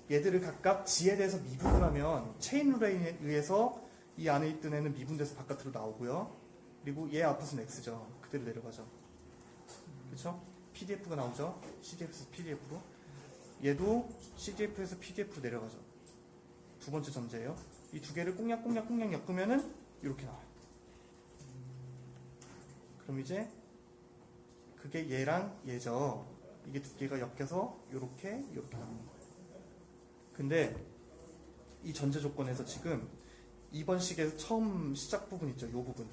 얘들을 각각 G에 대해서 미분을 하면 체인 룰에 의해서 이 안에 있던 애는 미분돼서 바깥으로 나오고요. 그리고 얘 아웃풋은 X죠. 그대로 내려가죠. 그렇죠? PDF가 나오죠. CDF에서 PDF로. 얘도 CDF에서 PDF로 내려가죠. 두 번째 전제예요. 이 두 개를 꽁냥꽁냥 엮으면은 이렇게 나와요. 그럼 이제 그게 얘랑 얘죠. 이게 두 개가 엮여서 이렇게 나오는 거예요. 근데 이 전제 조건에서 지금 2번 식에서 처음 시작 부분 있죠. 이 부분.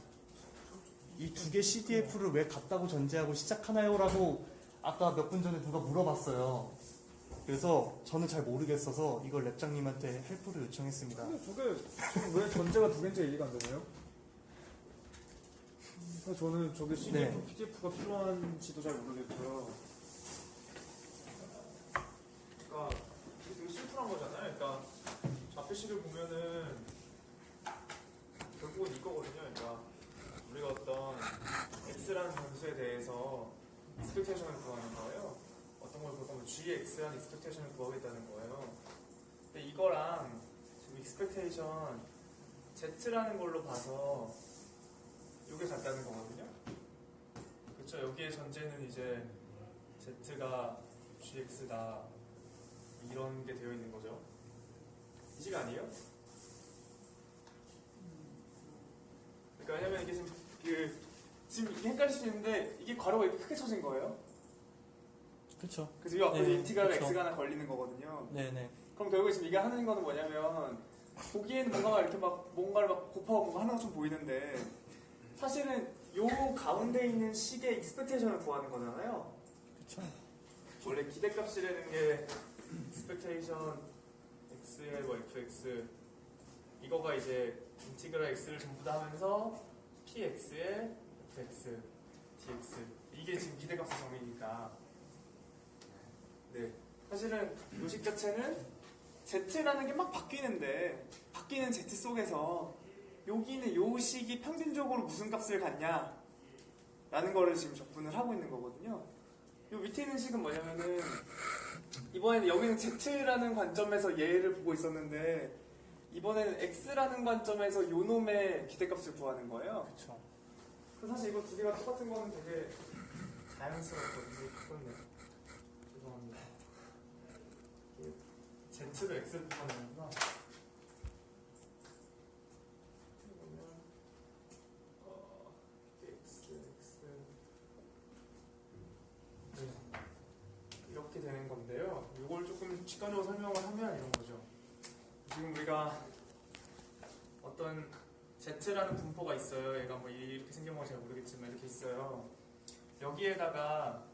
이 두 개 CDF를 왜 같다고 전제하고 시작하나요? 라고 아까 몇 분 전에 누가 물어봤어요. 그래서 저는 잘 모르겠어서 이걸 랩장님한테 헬프를 요청했습니다. 근데 저게 왜 전제가 두 개인지 이해가 안 되네요. 그래서 저는 저게 CDF, 네. PDF가 필요한지도 잘 모르겠고요. 그러니까 이게 되게 심플한 거잖아요. 그러니까 좌표식을 보면은 결국은 이거거든요. 그러니까 우리가 어떤 x라는 변수에 대해서 익스펙테이션을 구하는 거예요. gx라는 익스펙테이션을 구하겠다는 거예요. 근데 이거랑 지금 익스펙테이션 z라는 걸로 봐서 이게 같다는 거거든요. 그렇죠? 여기에 전제는 이제 z가 gx다 이런 게 되어 있는 거죠. 이 시간 아니에요? 그러니까 왜냐면 이게 지금 이게 헷갈릴 수 있는데 이게 괄호가 이렇게 크게 쳐진 거예요. 그렇죠. 그래서 이 앞에 네, 인티그랄 그쵸. x가 하나 걸리는 거거든요. 네네. 그럼 결국에 지금 이게 하는 거는 뭐냐면 보기에는 뭔가가 이렇게 막 뭔가를 막 곱하고 뭔가 하는 것좀 보이는데 사실은 요 가운데 있는 식의 익스펙테이션을 구하는 거잖아요. 그렇죠. 원래 기대값이라는 게 익스펙테이션 x의 뭐 fx 이거가 이제 인티그랄 x를 전부 다 하면서 px의 fx dx 이게 지금 기대값의 정의니까 네 사실은 요식 자체는 z라는 게 막 바뀌는데 바뀌는 z 속에서 여기는 요 식이 평균적으로 무슨 값을 갖냐 라는 거를 지금 적분을 하고 있는 거거든요. 요 밑에 있는 식은 뭐냐면은 이번에는 여기는 z라는 관점에서 얘를 보고 있었는데 이번에는 x라는 관점에서 요 놈의 기대값을 구하는 거예요. 그렇죠. 그래서 사실 이거 두 개가 똑같은 거는 되게 자연스럽거든요. 그렇네. 죄송합니다. z로 x를 구하는구나. 이렇게 되는 건데요. 이걸 조금 직관적으로 설명을 하면 이런 거죠. 지금 우리가 어떤 z라는 분포가 있어요. 얘가 뭐 이렇게 생긴 건 잘 모르겠지만 이렇게 있어요. 여기에다가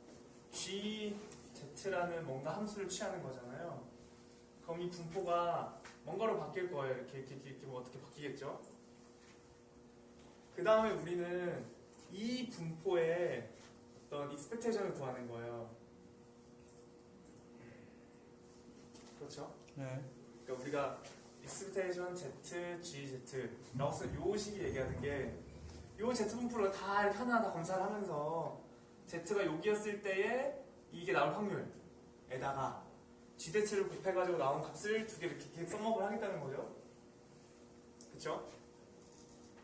gz라는 뭔가 함수를 취하는 거잖아요. 그럼 이 분포가 뭔가로 바뀔 거예요. 이렇게 뭐 어떻게 바뀌겠죠? 그 다음에 우리는 이 분포의 어떤 익스펙테이션을 구하는 거예요. 그렇죠? 네. 그러니까 우리가 익스펙테이션 z, g, z라고 써서 요 식이 얘기하는 게 요 z 분포를 다 이렇게 하나하나 다 검사를 하면서 z가 여기였을 때에 이게 나올 확률에다가 g대치를 곱해가지고 나온 값을 두 개 이렇게 썸업을 하겠다는 거죠. 그쵸?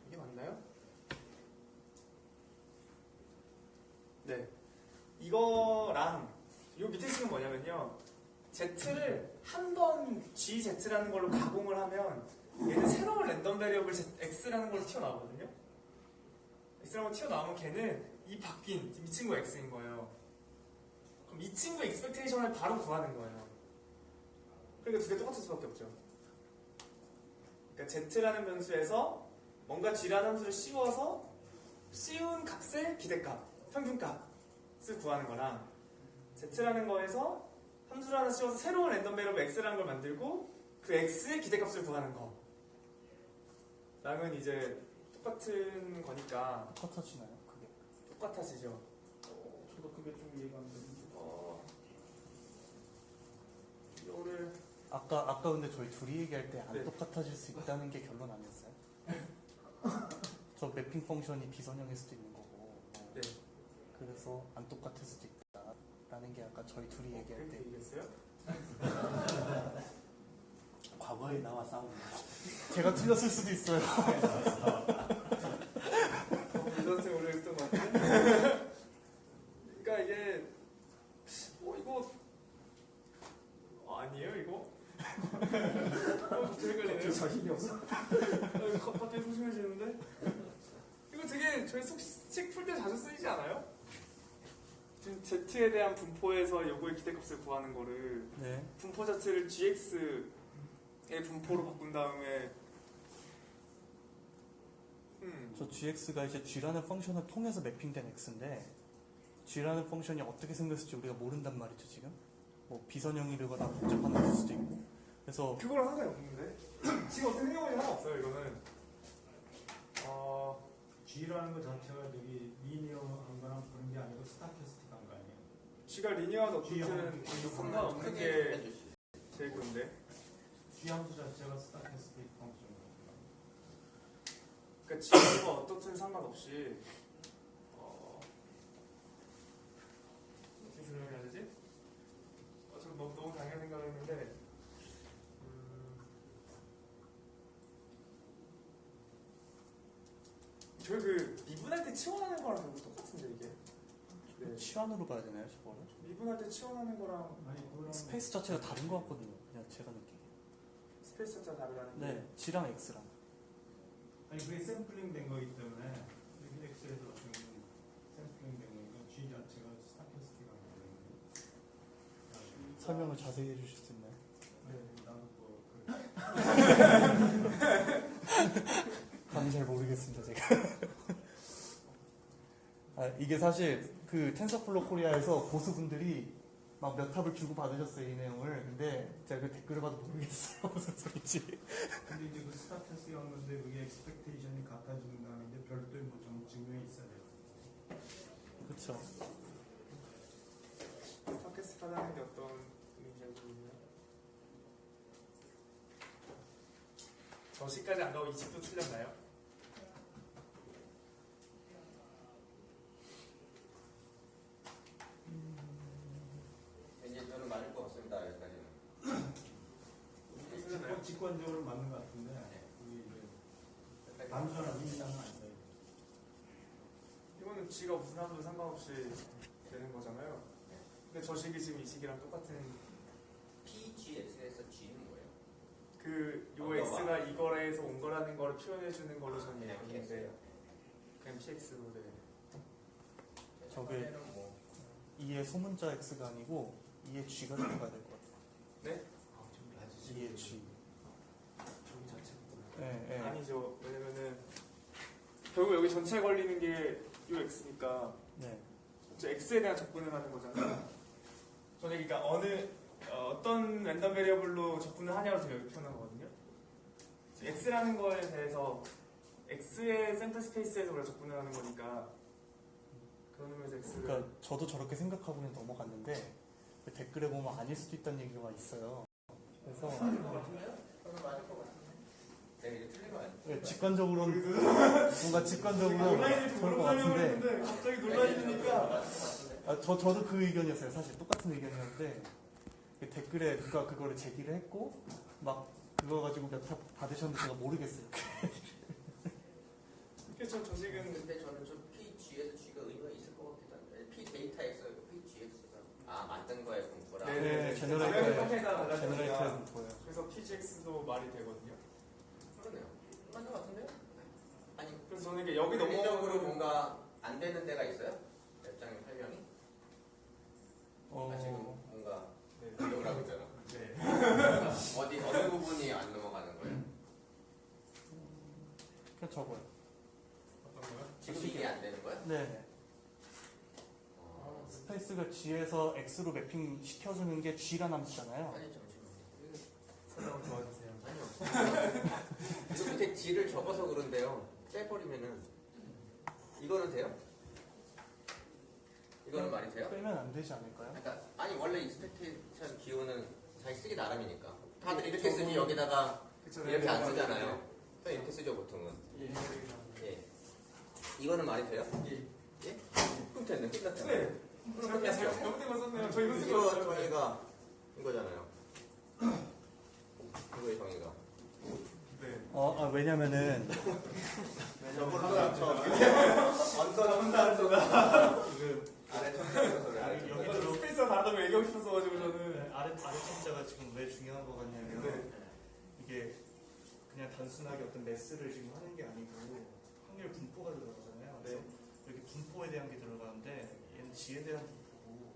이게 맞나요? 네. 이거랑 요 밑에 식은 뭐냐면요. z를 한 번 gz라는 걸로 가공을 하면 얘는 새로운 랜덤 베리어블 x라는 걸로 튀어나오거든요. x라는 걸로 튀어나오면 걔는 이 바뀐 이 친구가 x인 거예요. 그럼 이 친구의 익스펙테이션을 바로 구하는 거예요. 그러니까 두 개 똑같을 수밖에 없죠. 그러니까 z라는 변수에서 뭔가 g라는 함수를 씌워서 씌운 값의 기대값, 평균값을 구하는 거랑 z라는 거에서 함수를 하나 씌워서 새로운 랜덤 베리어블 x라는 걸 만들고 그 x의 기대값을 구하는 거 랑은 이제 똑같은 거니까 똑같아지나요? 그게? 똑같아지죠. 저도 그게 좀 이해가 안 되는데. 이거를 아까 근데 저희 둘이 얘기할 때 안 네. 똑같아질 수 있다는 게 결론 아니었어요? 저 매핑 펑션이 비선형일 수도 있는 거고 네. 그래서 안 똑같을 수도 있다라는 게 아까 저희 둘이 얘기할 그렇게 때 얘기했어요? 과거에 나와 싸우는 제가 틀렸을 수도 있어요. 이런한테 오래했던 것 같은데? 그러니까 이게 이거 아니에요 이거? 되게 헷갈리네요. 자신이 없어. 이거 갑자기 소심해지는데? 이거 되게 저희 식 풀 때 자주 쓰이지 않아요? 지금 z에 대한 분포에서 요거의 기대값을 구하는 거를 네. 분포 자체를 gx의 분포로 바꾼 다음에 저 gx가 이제 g라는 펑션을 통해서 매핑된 x인데 g라는 펑션이 어떻게 생겼을지 우리가 모른단 말이죠 지금. 뭐 비선형이거나 복잡한 것일 수도 있고. 그래서 그거랑 상관이 없는데 지금 어떻게 생각하지 하나 없어요 이거는. G라는 거 자체가 되게 리니어한 거랑 그런 게 아니고 스타캐스틱한 거 아니에요? G가 리니어하다 G 어쨌든 G 상관없는 게 제일 좋은데. G 함수 자체가 스타캐스틱 펑션. 그러니까 G가 어떻든 상관없이 어떻게 설명해야 되지? 저희 그 미분할 때 치환하는 거랑 결국 똑같은데 이게. 네. 치환으로 봐야 되나요, 저거를? 미분할 때 치환하는 거랑 아니 그거랑 스페이스 자체가 다른 것 같거든요. 그냥 제가 느끼기에. 스페이스 자체가 다르다는 게. 네, G랑 X랑. 아니 그게 샘플링 된 거기 때문에 여기 엑셀에서 같은 경우는 샘플링 된 거니까 G 자체가 스타캐스티가 되는 설명을 자세히 해주실 수 있나요? 네, 나도 뭐 감이 잘 모르겠습니다, 제가. 아, 이게 사실 그 텐서플로 코리아에서 고수분들이 막 몇 탑을 주고 받으셨어요, 이 내용을. 근데 제가 그 댓글을 봐도 모르겠어요, 무슨 소리지. 근데 이제 그 스타캐스였는데 그게 엑스펙테이션이 같아진다는 게 별도의 뭐 증명이 있어야 돼요. 그쵸. 스타캐스틱하다는 게 어떤 의미인지 모르겠네요. 저시까지 안 가고 20도 틀렸나요? 이제 저는 맞을 것 같습니다. 여기까지는. 틀렸나요? 직관적으로 맞는 것 같은데 그게 이제 단순한 의미상은 아니다. 이거는 G가 무슨 함도 상관없이 되는 거잖아요. 근데 저식이 지금 이 식이랑 똑같은 PGX에서 G는 뭐예요? 요 X가 이거에서 온 거라는 거를 표현해 주는 걸로 저는 그냥 이해하는데 PX예요. 그냥 PX로 돼. 저게 뭐 2의 소문자 X가 아니고 2의 G가 들어가야 될 것 같아요. 네? 2의 G. 저기 자체가 네, 네. 아니죠. 왜냐면은 결국 여기 전체에 걸리는 게 요 X니까 네. 저 X에 대한 접근을 하는 거잖아요. 저는 그러니까 어떤 랜덤 베리어블로 접근을 하냐로 지금 여기 표현한 거거든요. X라는 거에 대해서 X의 샘플 스페이스에서 우리가 접근을 하는 거니까 그런 의미에서 X를 그러니까 저도 저렇게 생각하고 그냥 넘어갔는데 그 댓글에 보면 아닐 수도 있다는 얘기가 있어요. 그래서 저는 맞을 것 같은데. 내가 이제 틀린 거 아니야? 네, 직관적으로는 뭔가 직관적으로 온라인에서 좋을 것 모르는 설명을 같은데 했는데 갑자기 논란이니까 맞을 것 같은데. 저도 그 의견이었어요. 사실 똑같은 의견이었는데 그 댓글에 누가 그거를 제기를 했고 막 그거 가지고 몇 탑 받으셨는데 제가 모르겠어요. 그래서 저식은 근데 저는 좀 PG에서 G가 의미가 있을 것 같기도 한데 P 데이터 X가 PGX가 만든 거에 공부라. 네, 제너레이터에다 제너레이터에서 보여요. 그래서 PGX도 말이 되거든요. 그러네요. 맞는 것 같은데요? 아니 그래서 저는 이게 여기 논리적으로 넘어가는 뭔가 안 되는 데가 있어요? 웹장의 설명이? 지금 뭔가 네. 부족을 하고 있잖아. 네. 어느 부분이 안 넘어가는 거예요? 그냥 적어요. 어떤 거요? 지금 이게 안 되는 거야? 네. 스페이스가 G에서 X로 매핑 시켜주는 게 G란 함수잖아요. 아니 잠시만요. 설명을 도와주세요. 아니요. 이거 밑에 G를 적어서 그런데요. 빼버리면은 이거는 돼요? 이거는 말이 돼요? 빼면 안 되지 않을까요? 그러니까 아니 원래 익스펙테이션 기호는 자기 쓰기 나름이니까 다들 이렇게 쓰지 여기다가 그쵸, 이렇게 안 네. 쓰잖아요. 그냥 이렇게 쓰죠 보통은. 예. 이거는 말이 돼요? 예? 그럼 됐네. 끝났죠. 네. 그럼 끝났죠. 잘못된 거 썼네요. 저 이거 쓰고 이거 있어요. 정의가 이거잖아요. 이거의 정의가. 네. 왜냐면은 언더 혼자서가 지금 아래 천장에서 여기 스페이스가 다르다고 얘기하고 싶었어가지고 저는 아래 숫자가 지금 왜 중요한 거 같냐면 네. 이게 그냥 단순하게 어떤 매스를 지금 하는 게 아니고 확률 분포가 들어가잖아요. 그래서 여기 분포에 대한 게 들어가는데 얘는 G에 대한 분포고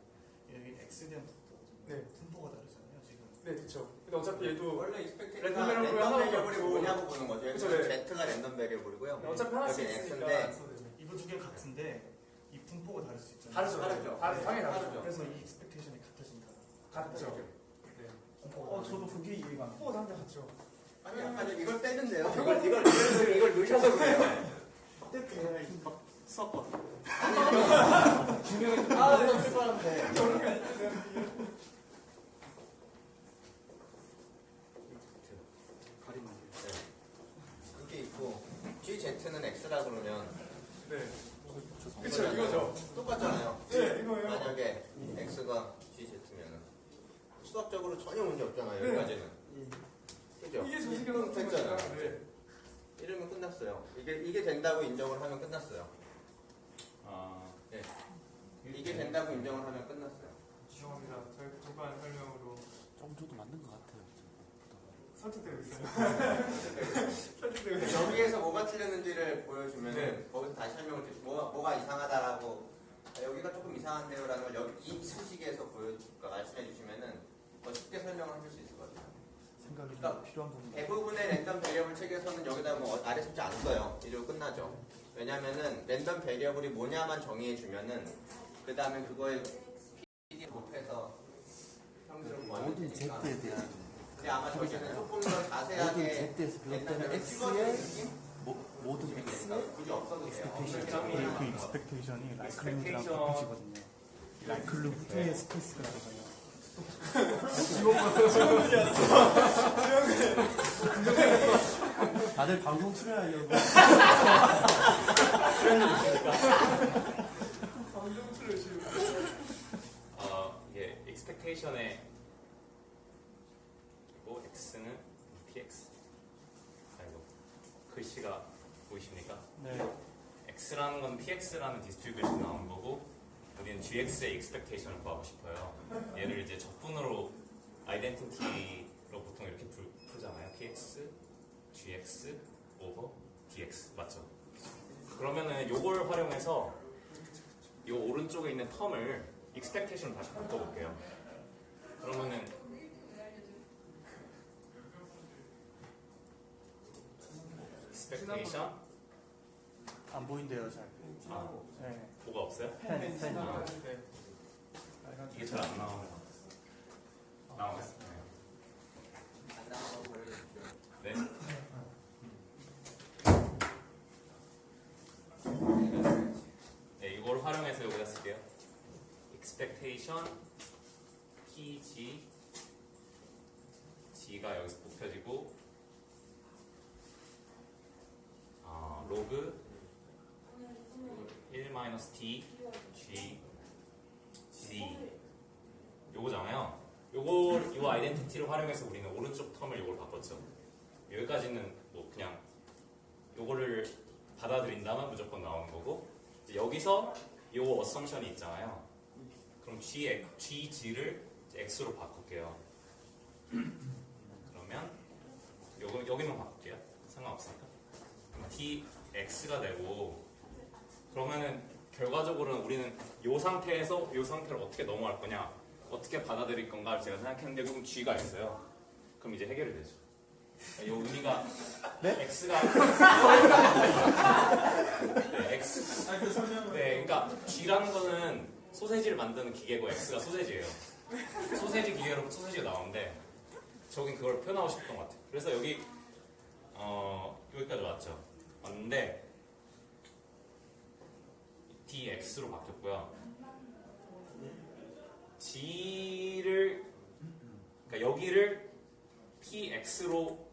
여기 X에 대한 분포거든요. 네. 분포가 다르잖아요 지금. 네, 그쵸. 근데 어차피 얘도 원래 랜덤 익스펙테이션가 베리어블이 랜덤 하나밖에 베리어블이 없고. 뭐냐고 보는 거죠. 그쵸, 여기는 네. Z가 랜덤 베리어블이고요. 어차피 하나씩 여기 있으니까 X인데 이거 두 개 같은데 이 분포가 다를 수 있잖아요. 다르죠. 다르죠. 당연히 다르죠. 다르죠. 그래서 이 익스펙테이션이 같아진다. 같죠. 저도 그게 이해가 안 뭐 당연히 같죠. 아니 아까 이걸 떼는데요. 결국 이걸 넣으셔서 그래요. 돼. 막 썼거든. 아, 출발하는데. 그게 있고 GZ는 X라 그러면 네. 그쵸, 이거죠. 똑같잖아요. 네, 이거예요. 만약에 X가 GZ면 수학적으로 전혀 문제 없잖아요. 네. 여기까지는. 그죠? 이게 조식이 그럼 됐잖아요. 네. 이러면 끝났어요. 이게 된다고 인정을 하면 끝났어요. 네. 이게 된다고 인정을 하면 끝났어요. 죄송합니다. 저희 부족한 설명으로 좀 줘도 맞는 것 같아요. 설득되고 있어요. 설득되고 있어요. 여기에서 뭐가 틀렸는지를 보여주면 네. 거기서 다시 설명을 드리고 뭐가 이상하다라고 여기가 조금 이상한데요라는 걸 여기 이 수식에서 말씀해 주시면은 더 쉽게 설명을 하실 수 있을 것 같아요. 생각이 그러니까 필요한 부분. 대부분의 랜덤 베리어블 책에서는 여기다 뭐 아래 숫자 안 써요. 이러고 끝나죠. 왜냐면은 랜덤 베리어블이 뭐냐만 정의해 주면은 그 다음에 그거에 PD 곱해서 형들을 구하면 모든 되니까. Z에 대한 근데 아마 저희는 조금 더 자세하게 모든 Z에서 비롯되는 랜덤 X의 느낌? 모든 X의 굳이 없어도 돼요. expectation. 그 expectation이 라이클룸이랑 곱해지거든요. 라이클룸 후에 스페이스가 들어가요. 다들 방송 출연하려고. 이게 expectation의 그리고 x는 px. 아이고 글씨가 보이십니까? 네. x라는 건 px라는 디스트리뷰션이 나오는 거고 우리는 gx의 expectation을 구하고 싶어요. 얘를 이제 적분으로 아이덴티티로 보통 이렇게 풀잖아요. px, gx, over dx 맞죠? 그러면은 요걸 활용해서 요 오른쪽에 있는 텀을 expectation을 다시 바꿔볼게요. 그러면은 expectation 안 보인대요, 잘. 네. 뭐가 없어요? 펜. 이게 잘 안 나오네요. 나오겠어요. 안 나와서 보여주십시오. 네. 네, 이걸 활용해서 여기다 쓸게요. expectation pg g가 여기서 곱혀지고 로그 1-d g d 요거잖아요. 요 아이덴티티를 활용해서 우리는 오른쪽 텀을 요걸 바꿨죠. 여기까지는 뭐 그냥 요거를 받아들인다면 무조건 나오는 거고 이제 여기서 요 어썸션이 있잖아요. 그럼 g를 x로 바꿀게요. 그러면 여기만 바꿀게요. 상관없으니까. 그럼 dx가 되고 그러면은 결과적으로는 우리는 요 상태에서 요 상태로 어떻게 넘어갈 거냐 어떻게 받아들일 건가를 제가 생각했는데 그럼 g가 있어요. 그럼 이제 해결이 되죠. 요 의미가 네? x가 네, x 아니 그 설명을. 네, 그러니까 G라는 거는 소세지를 만드는 기계고 X가 소세지예요. 소세지 기계로 소세지가 나오는데 저긴 그걸 표현하고 싶었던 것 같아요. 그래서 여기까지 왔죠. 왔는데 dx로 바뀌었고요. G를 그러니까 여기를 px로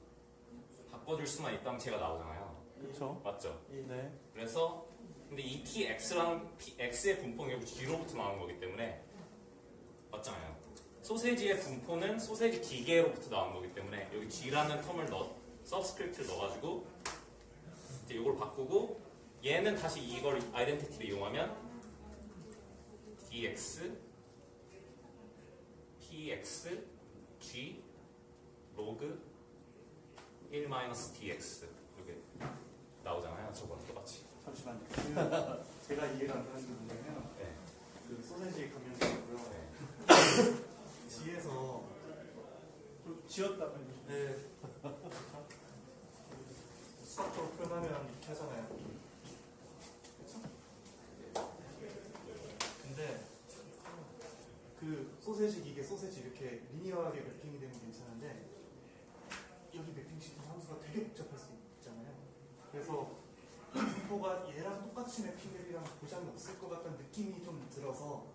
바꿔줄 수만 있다면 제가 나오잖아요. 그렇죠. 맞죠? 네. 그래서 근데 이 tx랑 x의 분포는 결국 g로부터 나온 거기 때문에 맞잖아요. 소세지의 분포는 소세지 기계로부터 나온 거기 때문에 여기 g라는 텀을 서브스크립트를 넣어가지고 이제 이걸 바꾸고 얘는 다시 이걸 아이덴티티를 이용하면 dx px g 로그 1-dx 이렇게 나오잖아요. 저거랑 똑같이. 잠시만요. 제가 이해가 안 가는 게 뭐냐면 네. 그 소세지 감면이고요. 네. 지에서 좀 지었다고 해주시면 네. 수학적으로 표현하면 이렇게 하잖아요. 그렇죠? 근데 그 소세지 기계 소세지 이렇게 리니어하게 매핑이 되면 괜찮은데 여기 매핑 시키는 함수가 되게 복잡할 수 있잖아요. 그래서 분포가 얘랑 똑같이 매핑되리랑 보장이 없을 것 같다는 느낌이 좀 들어서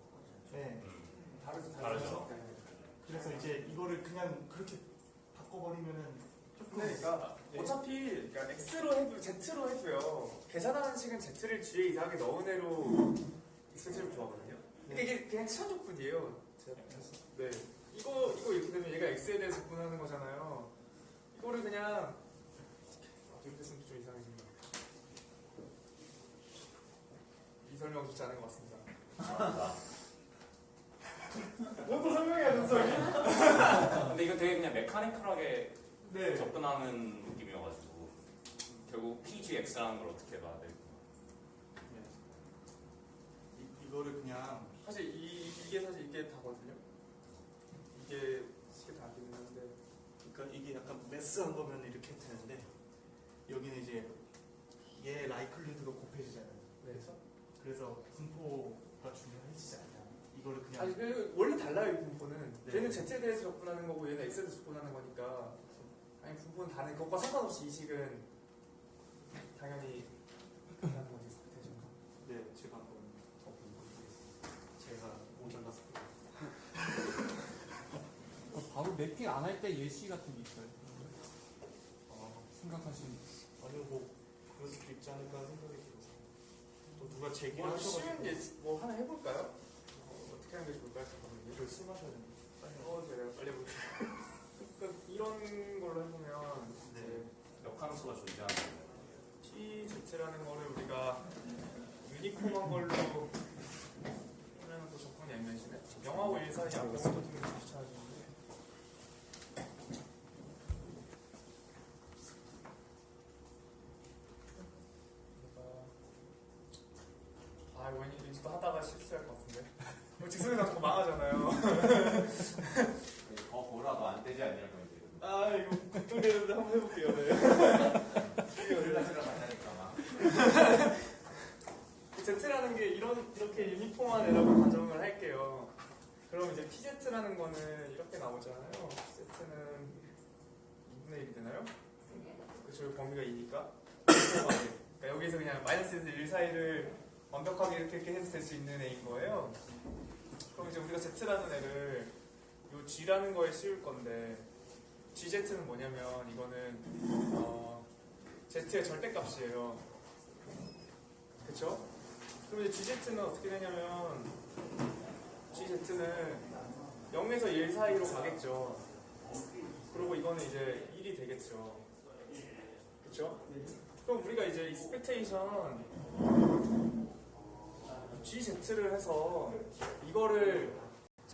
네. 다르죠. 그래서 이제 이거를 그냥 그렇게 바꿔버리면은 조금 그러니까 어차피 그러니까 X로 해도 Z로 해도요. 계산하는 식은 Z를 G에 이상하게 넣은 애로 익스펜션을 구하거든요. 그러니까 이게 그냥 시간적분이에요. 네. 이거 이렇게 되면 얘가 X에 대해서 구분하는 거잖아요. 이거를 그냥 이렇게 쓰면 좀 이상해집니다. 이 설명 좋지 않은 것 같습니다. 뭐또 설명해야 된다니? 근데 이거 되게 그냥 메카니컬하게 네. 접근하는 느낌이어가지고 결국 PGX라는 걸 어떻게 봐야 될까? 이거를 그냥 사실 이게 사실 이게 다거든요. 이게 다 되긴 하는데 그러니까 이게 약간 메스한 거면 이렇게 되는데 여기는 이제 얘 라이클리드가 곱해지잖아요. 네. 그래서 분포가 중요해지지 않냐. 이거를 그냥 아니 원래 달라요 이 분포는. 네. 얘는 Z에 대해서 접근하는 거고 얘는 X에 대해서 접근하는 거니까. 아니 분포는 다른 것과 상관없이 이 식은 당연히 끝나는 거지 expectation. 네, 제가 한번 더 보여드리겠습니다. 제가 모자라서 바로 매핑 안 할 때 예시 같은 게 있어요. 생각하시는. 아니요 뭐 그럴 수도 있지 않을까 생각이 들어서 또 누가 제기를 뭐 하셔가지고 쉬운 예시 뭐 하나 해볼까요? 어떻게 하는 게 좋을까요? 잠깐만요. 이걸 술 마셔야 됩니다. 제가 빨리 해볼게요. 그러니까 이런 걸로 해보면 네. 역함수가 존재하는 PZ라는 거를 우리가 유니폼한 걸로 하면 또 접근이 애매해지네. 0하고 1 사이 앞에서 좀 추천하시는데 왠지 또 하다가 실수할 것 같은데. 직선에서 자꾸 망하잖아요. 더 보라도 안 되지 않냐고 이제. 아 이거 국도리는데 한번 해볼게요. 네. 올라가서 만나니까 막. Z라는 게 이렇게 유니폼한 애라고 가정을 할게요. 그럼 이제 PZ라는 거는 이렇게 나오잖아요. Z는 2분의 1이 되나요? 그쵸, 범위가 2니까. 그러니까 여기서 그냥 마이너스에서 1 사이를 완벽하게 이렇게 해서 될 수 있는 애인 거예요. 그럼 이제 우리가 Z라는 애를 요 G라는 거에 씌울 건데 GZ는 뭐냐면 이거는 Z의 절대값이에요. 그쵸? 그럼 이제 GZ는 어떻게 되냐면 GZ는 0에서 1 사이로 가겠죠. 그리고 이거는 이제 1이 되겠죠. 그쵸? 그럼 우리가 이제 expectation GZ를 해서 이거를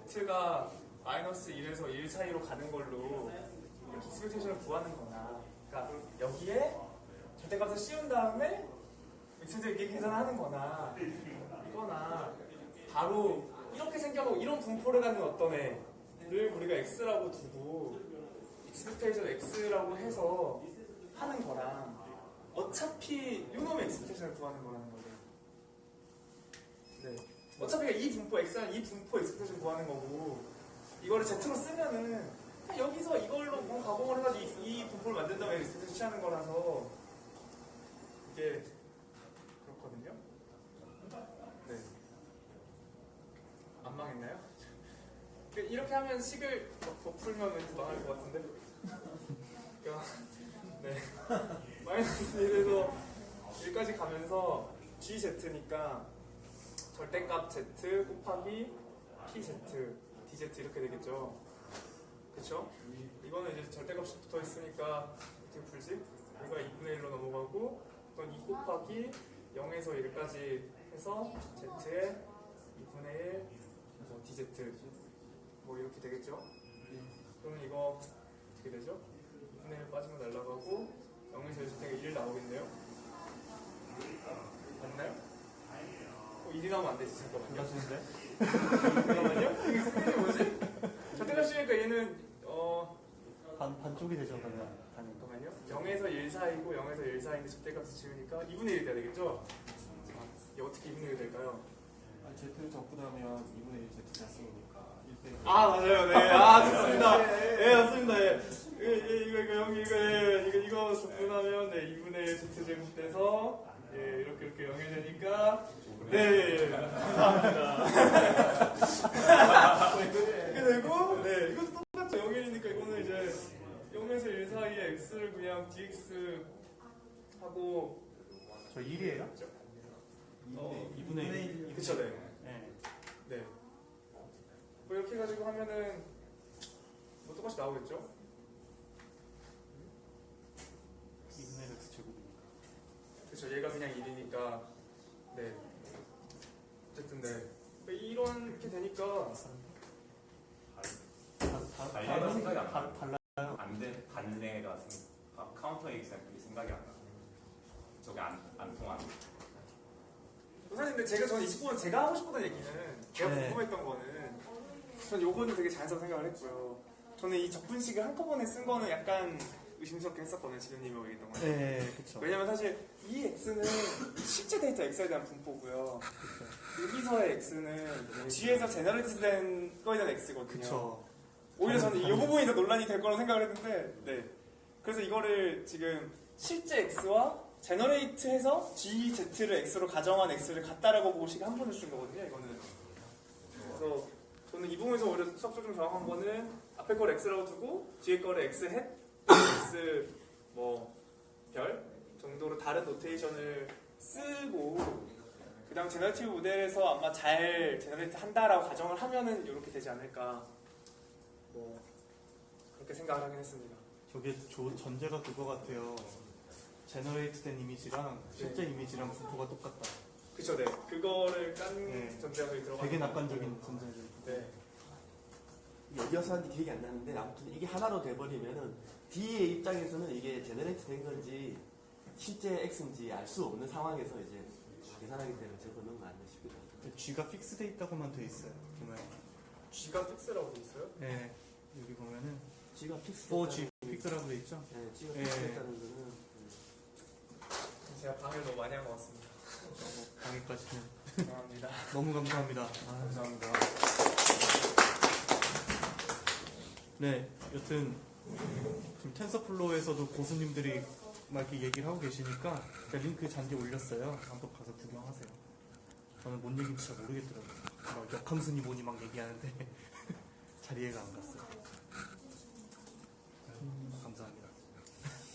Z가 마이너스 1에서 1 사이로 가는 걸로 이렇게 expectation을 구하는 거나, 그러니까 여기에 절대값을 씌운 다음에 익스펜트 이렇게 계산하는 거나, 이거나 바로 이렇게 생겨서 이런 분포를 갖는 어떤 애를 우리가 X라고 두고 expectation X라고 해서 하는 거랑 어차피 요놈의 expectation을 구하는 거라는 거죠. 네. 어차피 이 분포 X는 이 분포 expectation 구하는 거고, 이거를 Z로 쓰면은 그냥 여기서 이걸로 뭐 가공을 해가지고 이 분포를 만든 다음에 expectation 취하는 거라서 이게 그렇거든요. 네. 안 망했나요? 이렇게 하면 식을 더 풀면 왠지 망할 것 같은데. 그러니까 네. 마이너스 1에서 1까지 가면서 GZ니까 절대값 Z 곱하기 PZ, DZ 이렇게 되겠죠. 그쵸? 이거는 이제 절대값이 붙어 있으니까 어떻게 풀지? 얘가 2분의 1로 넘어가고, 이건 2 곱하기 0에서 1까지 해서 Z에 2분의 1, 뭐 DZ 뭐 이렇게 되겠죠? 그러면 이거 어떻게 되죠? 2분의 1 빠지면 날라가고 0에서 1 때가 1 나오겠네요? 맞나요? 1이 나오면 안 되지. 잠깐만요. 잠깐만요? 이게 스페인이 뭐지? 절대값이니까 얘는 반쪽이 되죠 그러면. 잠깐만요. 0에서 1 사이고 0에서 1 사이인데 절대값을 지우니까 2분의 1이 돼야 되겠죠? 자, 이게 어떻게 2분의 1이 될까요? Z를 접근하면 2분의 1 Z 잤으니까 1대1. 아 맞아요. 네. 아 좋습니다. 예 맞습니다. 이거 접근하면 네 2분의 1 Z 제곱돼서 예 이렇게 0이 되니까 네 감사합니다. 이렇게 되고 네 이것도 똑같죠. 0일이니까 이거는 이제 0에서 1 사이에 x를 그냥 dx 하고 저 1이에요? 2분의 1. 그쵸 네. 네. 네. 뭐 이렇게 해가지고 하면은 뭐 똑같이 나오겠죠? 2분의 X 제곱. 그쵸, 얘가 그냥 1이니까. 네. 어쨌든, 네. 이렇게 되니까. 발레가 생각이 안 나. 달라요. 발레가 카운터 익sem플이 생각이 안 나. 저게 안 통하는. 사실 근데 저는 20번은 제가 하고 싶었던 얘기는, 제가 네. 궁금했던 거는, 전 요거는 되게 자연스럽게 생각을 했고요. 저는 이 적분식을 한꺼번에 쓴 거는 약간 의심스럽게 했었거든요, 지도님이 얘기했던 거는. 네, 그쵸. 왜냐면 사실 이 x는 실제 데이터 x에 대한 분포고요. 여기서의 x는 G에서 제너레이트된 거에 대한 x거든요. 그쵸. 오히려 저는 이 부분이 더 논란이 될 거라고 생각을 했는데, 네. 그래서 이거를 지금 실제 x와 제너레이트해서 GZ를 x로 가정한 x를 같다라고 보시고 한 번을 쓴 거거든요, 이거는. 그래서 저는 이 부분에서 오히려 수학적 좀 정확한 거는 앞에 걸 x라고 두고 뒤에 거를 x 헷, x 별 정도로 다른 노테이션을 쓰고 그 다음 제너레이티브 모델에서 아마 잘 제너레이트 한다라고 가정을 하면은 이렇게 되지 않을까 그렇게 생각을 하긴 했습니다. 저게 전제가 그거 같아요. 제너레이트 된 이미지랑 실제 이미지랑 분포가 똑같다. 그쵸, 네. 그거를 깐 네. 전제가 거기 들어가. 되게 낙관적인 전제를. 네. 어디서 하는지 기억이 안 나는데 아무튼 이게 하나로 돼버리면은 D의 입장에서는 이게 제너레이트 된 건지 실제 X인지 알 수 없는 상황에서 이제 계산하기 때문에 적어놓은 거 아니야 싶기도 하고. G가 픽스돼 있다고만 돼 있어요. 보면. G가 픽스라고 돼 있어요? 네, 여기 보면은 G가 픽스. 4G 픽스라고 돼 있죠. 네, G가 네. 픽스했다는 거는 제가 방해를 너무 많이 한 것 같습니다. 방해까지는 감사합니다. 너무 감사합니다. 감사합니다. 네, 여튼 지금 텐서플로우에서도 고수님들이 막 이렇게 얘기를 하고 계시니까 제가 링크 잔디 올렸어요. 한번 가서 구경하세요. 저는 뭔 얘기인지 잘 모르겠더라고요. 막 역함순이 뭐니 막 얘기하는데 잘 이해가 안 갔어요. 감사합니다.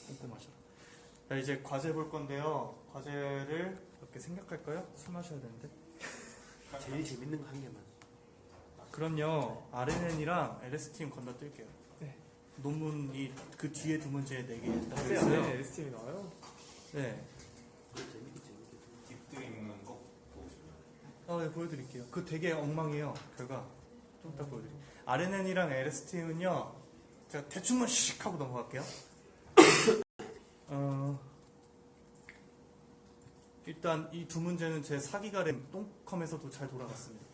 꼼꼼하셔라. 자, 이제 과제 볼 건데요. 과제를 이렇게 생각할까요? 술 마셔야 되는데. 제일 재밌는 거 한 개만. 그럼요. RNN이랑 LSTM 건너뛸게요. 네. 논문이 그 뒤에 두 문제에 4개 딱 네, 있어요. 네, STM이 나와요? 네. 재밌게. 딥드 읽는 거 보고 싶어요. 네, 보여드릴게요. 그 되게 엉망이에요. 결과. 좀 이따 보여드릴게요. RNN이랑 LSTM은요. 제가 대충만 씩 하고 넘어갈게요. 일단 이 두 문제는 제 4기가 램 똥컴에서도 잘 돌아갔습니다.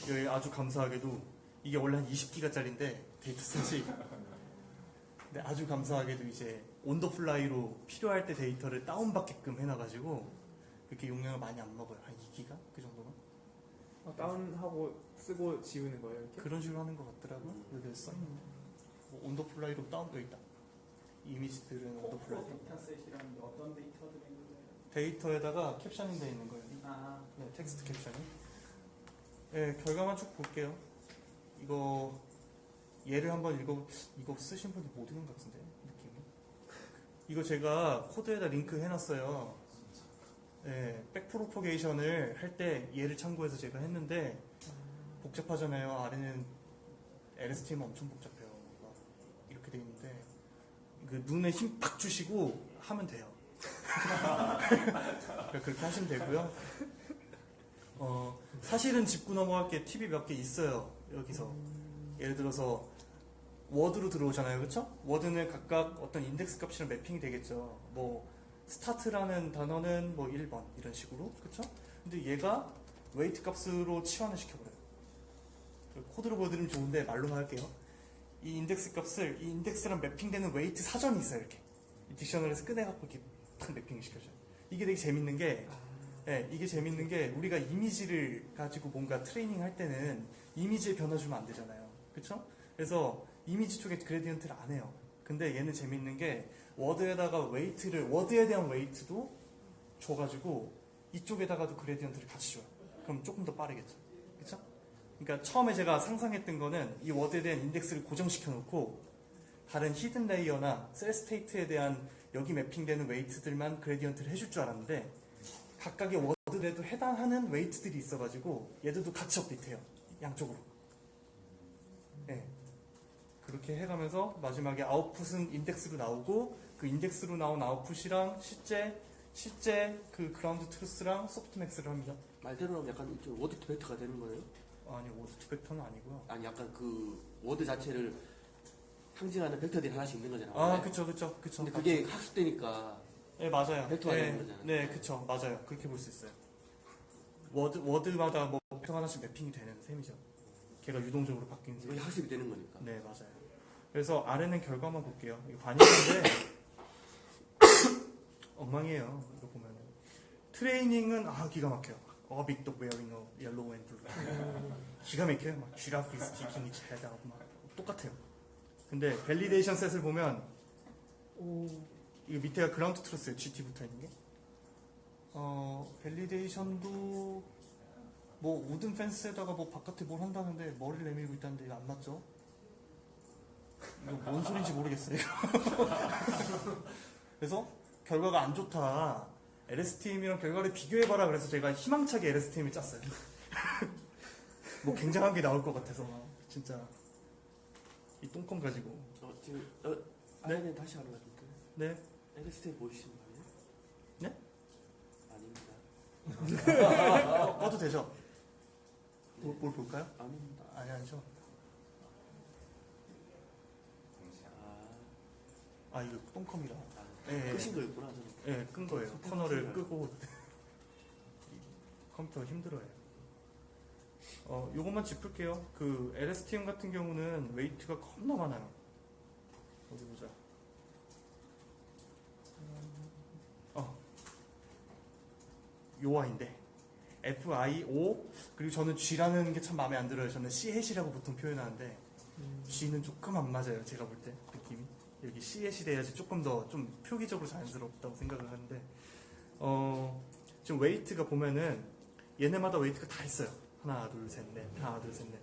여기 아주 감사하게도 이게 원래 한 20기가짜리인데 데이터 셋이 근데 아주 감사하게도 이제 온더플라이로 필요할 때 데이터를 다운받게끔 해놔가지고 그렇게 용량을 많이 안 먹어요. 한 2기가? 그 정도는? 다운하고 쓰고 지우는 거예요, 이렇게? 그런 식으로 하는 것 같더라고요. 여기 써있는데 뭐 온더플라이로 다운 여기 있다. 이미지들은 온더플라이 데이터셋이라는 게 어떤 데이터들이 있는 거예요? 데이터에다가 캡션이 되어 있는 거예요. 아, 네, 텍스트 캡션이. 네, 결과만 쭉 볼게요. 이거 얘를 한번 이거 쓰신 분이 못 읽은 것 같은데 느낌이. 이거 제가 코드에다 링크 해놨어요. 네, 백프로포게이션을 할 때 얘를 참고해서 제가 했는데 복잡하잖아요. 아래는 LSTM 엄청 복잡해요. 막 이렇게 돼 있는데 그 눈에 힘 팍 주시고 하면 돼요. 그렇게 하시면 되고요. 사실은 짚고 넘어갈 게 팁이 몇 개 있어요. 여기서 예를 들어서 워드로 들어오잖아요, 그렇죠? 워드는 각각 어떤 인덱스 값이랑 매핑이 되겠죠. 뭐 스타트라는 단어는 뭐 1번 이런 식으로, 그렇죠? 근데 얘가 웨이트 값으로 치환을 시켜버려요. 코드로 보여드리면 좋은데 말로만 할게요. 이 인덱스 값을 이 인덱스랑 매핑되는 웨이트 사전이 있어요. 이렇게 딕셔너리에서 꺼내갖고 이렇게 탁 매핑을 시켜줘요. 이게 되게 재밌는 게 이게 재밌는 게 우리가 이미지를 가지고 뭔가 트레이닝 할 때는 이미지에 변화 주면 안 되잖아요. 그쵸? 그래서 이미지 쪽에 그레디언트를 안 해요. 근데 얘는 재밌는 게 워드에다가 워드에 대한 웨이트도 줘가지고 이쪽에다가도 그레디언트를 같이 줘요. 그럼 조금 더 빠르겠죠. 그쵸? 그러니까 처음에 제가 상상했던 거는 이 워드에 대한 인덱스를 고정시켜 놓고 다른 히든 레이어나 셀 스테이트에 대한 여기 매핑되는 웨이트들만 그레디언트를 해줄 줄 알았는데 각각의 워드에도 해당하는 웨이트들이 있어가지고 얘들도 같이 업데이트해요. 양쪽으로. 네. 그렇게 해가면서 마지막에 아웃풋은 인덱스로 나오고 그 인덱스로 나온 아웃풋이랑 실제 실제 그 그라운드 트루스랑 소프트맥스를 합니다. 말대로 약간 좀 워드 투 벡터가 되는 거예요? 아니 워드 투 벡터는 아니고요. 아니 약간 그 워드 자체를 상징하는 벡터들이 하나씩 있는 거잖아요. 아 그쵸 그쵸 그쵸. 근데 그게 학습되니까 네 맞아요. 벡터가 네, 되는 거잖아요. 네 그쵸 맞아요. 그렇게 볼 수 있어요. 워드마다 뭐 벡터 하나씩 매핑이 되는 셈이죠. 걔가 유동적으로 바뀌는 셈. 이게 학습이 되는 거니까. 네 맞아요. 그래서 아래는 결과만 볼게요. 이거 반영인데 엉망이에요. 이거 보면은 트레이닝은 기가 막혀요. 빅독 웨어링 옐로우 앤 블루 기가 막혀요. 막 쥐라프 is taking its head out 막 똑같아요. 근데 밸리데이션 셋을 보면 이거 밑에가 그라운드 트루스예요. GT 붙어 있는 게. 밸리데이션도 뭐 우든 펜스에다가 뭐 바깥에 뭘 한다는데 머리를 내밀고 있다는데 이거 안 맞죠? 이거 뭔 소리인지 모르겠어요. 그래서 결과가 안 좋다. LSTM이랑 결과를 비교해봐라. 그래서 제가 희망차게 LSTM을 짰어요. 뭐 굉장한 게 나올 것 같아서 진짜 이 똥컴 가지고. 지금 아이는 다시 하는 것 같은데. 네. LSTM 보이시는 거예요? 네? 아닙니다. 꺼도 되죠? 뭘 볼까요? 아닙니다. 아니죠. 이거 똥컴이라. 네. 끄신 거였구나 저는. 네, 끈 거예요. 커널을 끄고 컴퓨터가 힘들어요. 요것만 짚을게요. 그 LSTM 같은 경우는 웨이트가 겁나 많아요. 어디 보자. 요아인데 FIO 그리고 저는 G라는 게 참 마음에 안 들어요. 저는 C-이라고 보통 표현하는데 G는 조금 안 맞아요. 제가 볼 때 느낌이. 여기 C-이 돼야지 조금 더 좀 표기적으로 자연스럽다고 생각을 하는데 지금 웨이트가 보면은 얘네마다 웨이트가 다 있어요. 하나 둘셋넷 하나 둘셋넷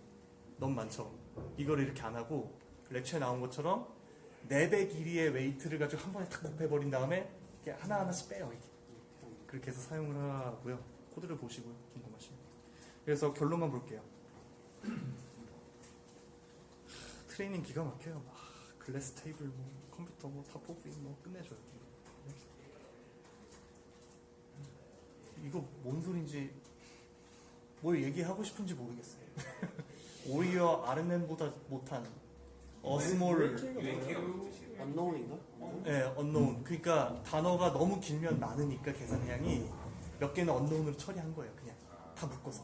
너무 많죠. 이거를 이렇게 안 하고 렉처에 나온 것처럼 4배 길이의 웨이트를 가지고 한 번에 탁 곱해버린 다음에 이렇게 하나하나씩 빼요. 이게. 그렇게 해서 사용을 하고요. 코드를 보시고요. 궁금하시면. 그래서 결론만 볼게요. 트레이닝 기가 막혀요. 막 글래스 테이블, 뭐 컴퓨터, 뭐 탑오빙, 뭐 끝내줘요. 이거 뭔 소린지 뭘 얘기하고 싶은지 모르겠어요. 오히려 RNN보다 못한 어스몰 언노운인가? 네, 언노운. 그러니까 단어가 너무 길면 많으니까 계산량이 몇 개는 언노운으로 처리한 거예요. 그냥 다 묶어서.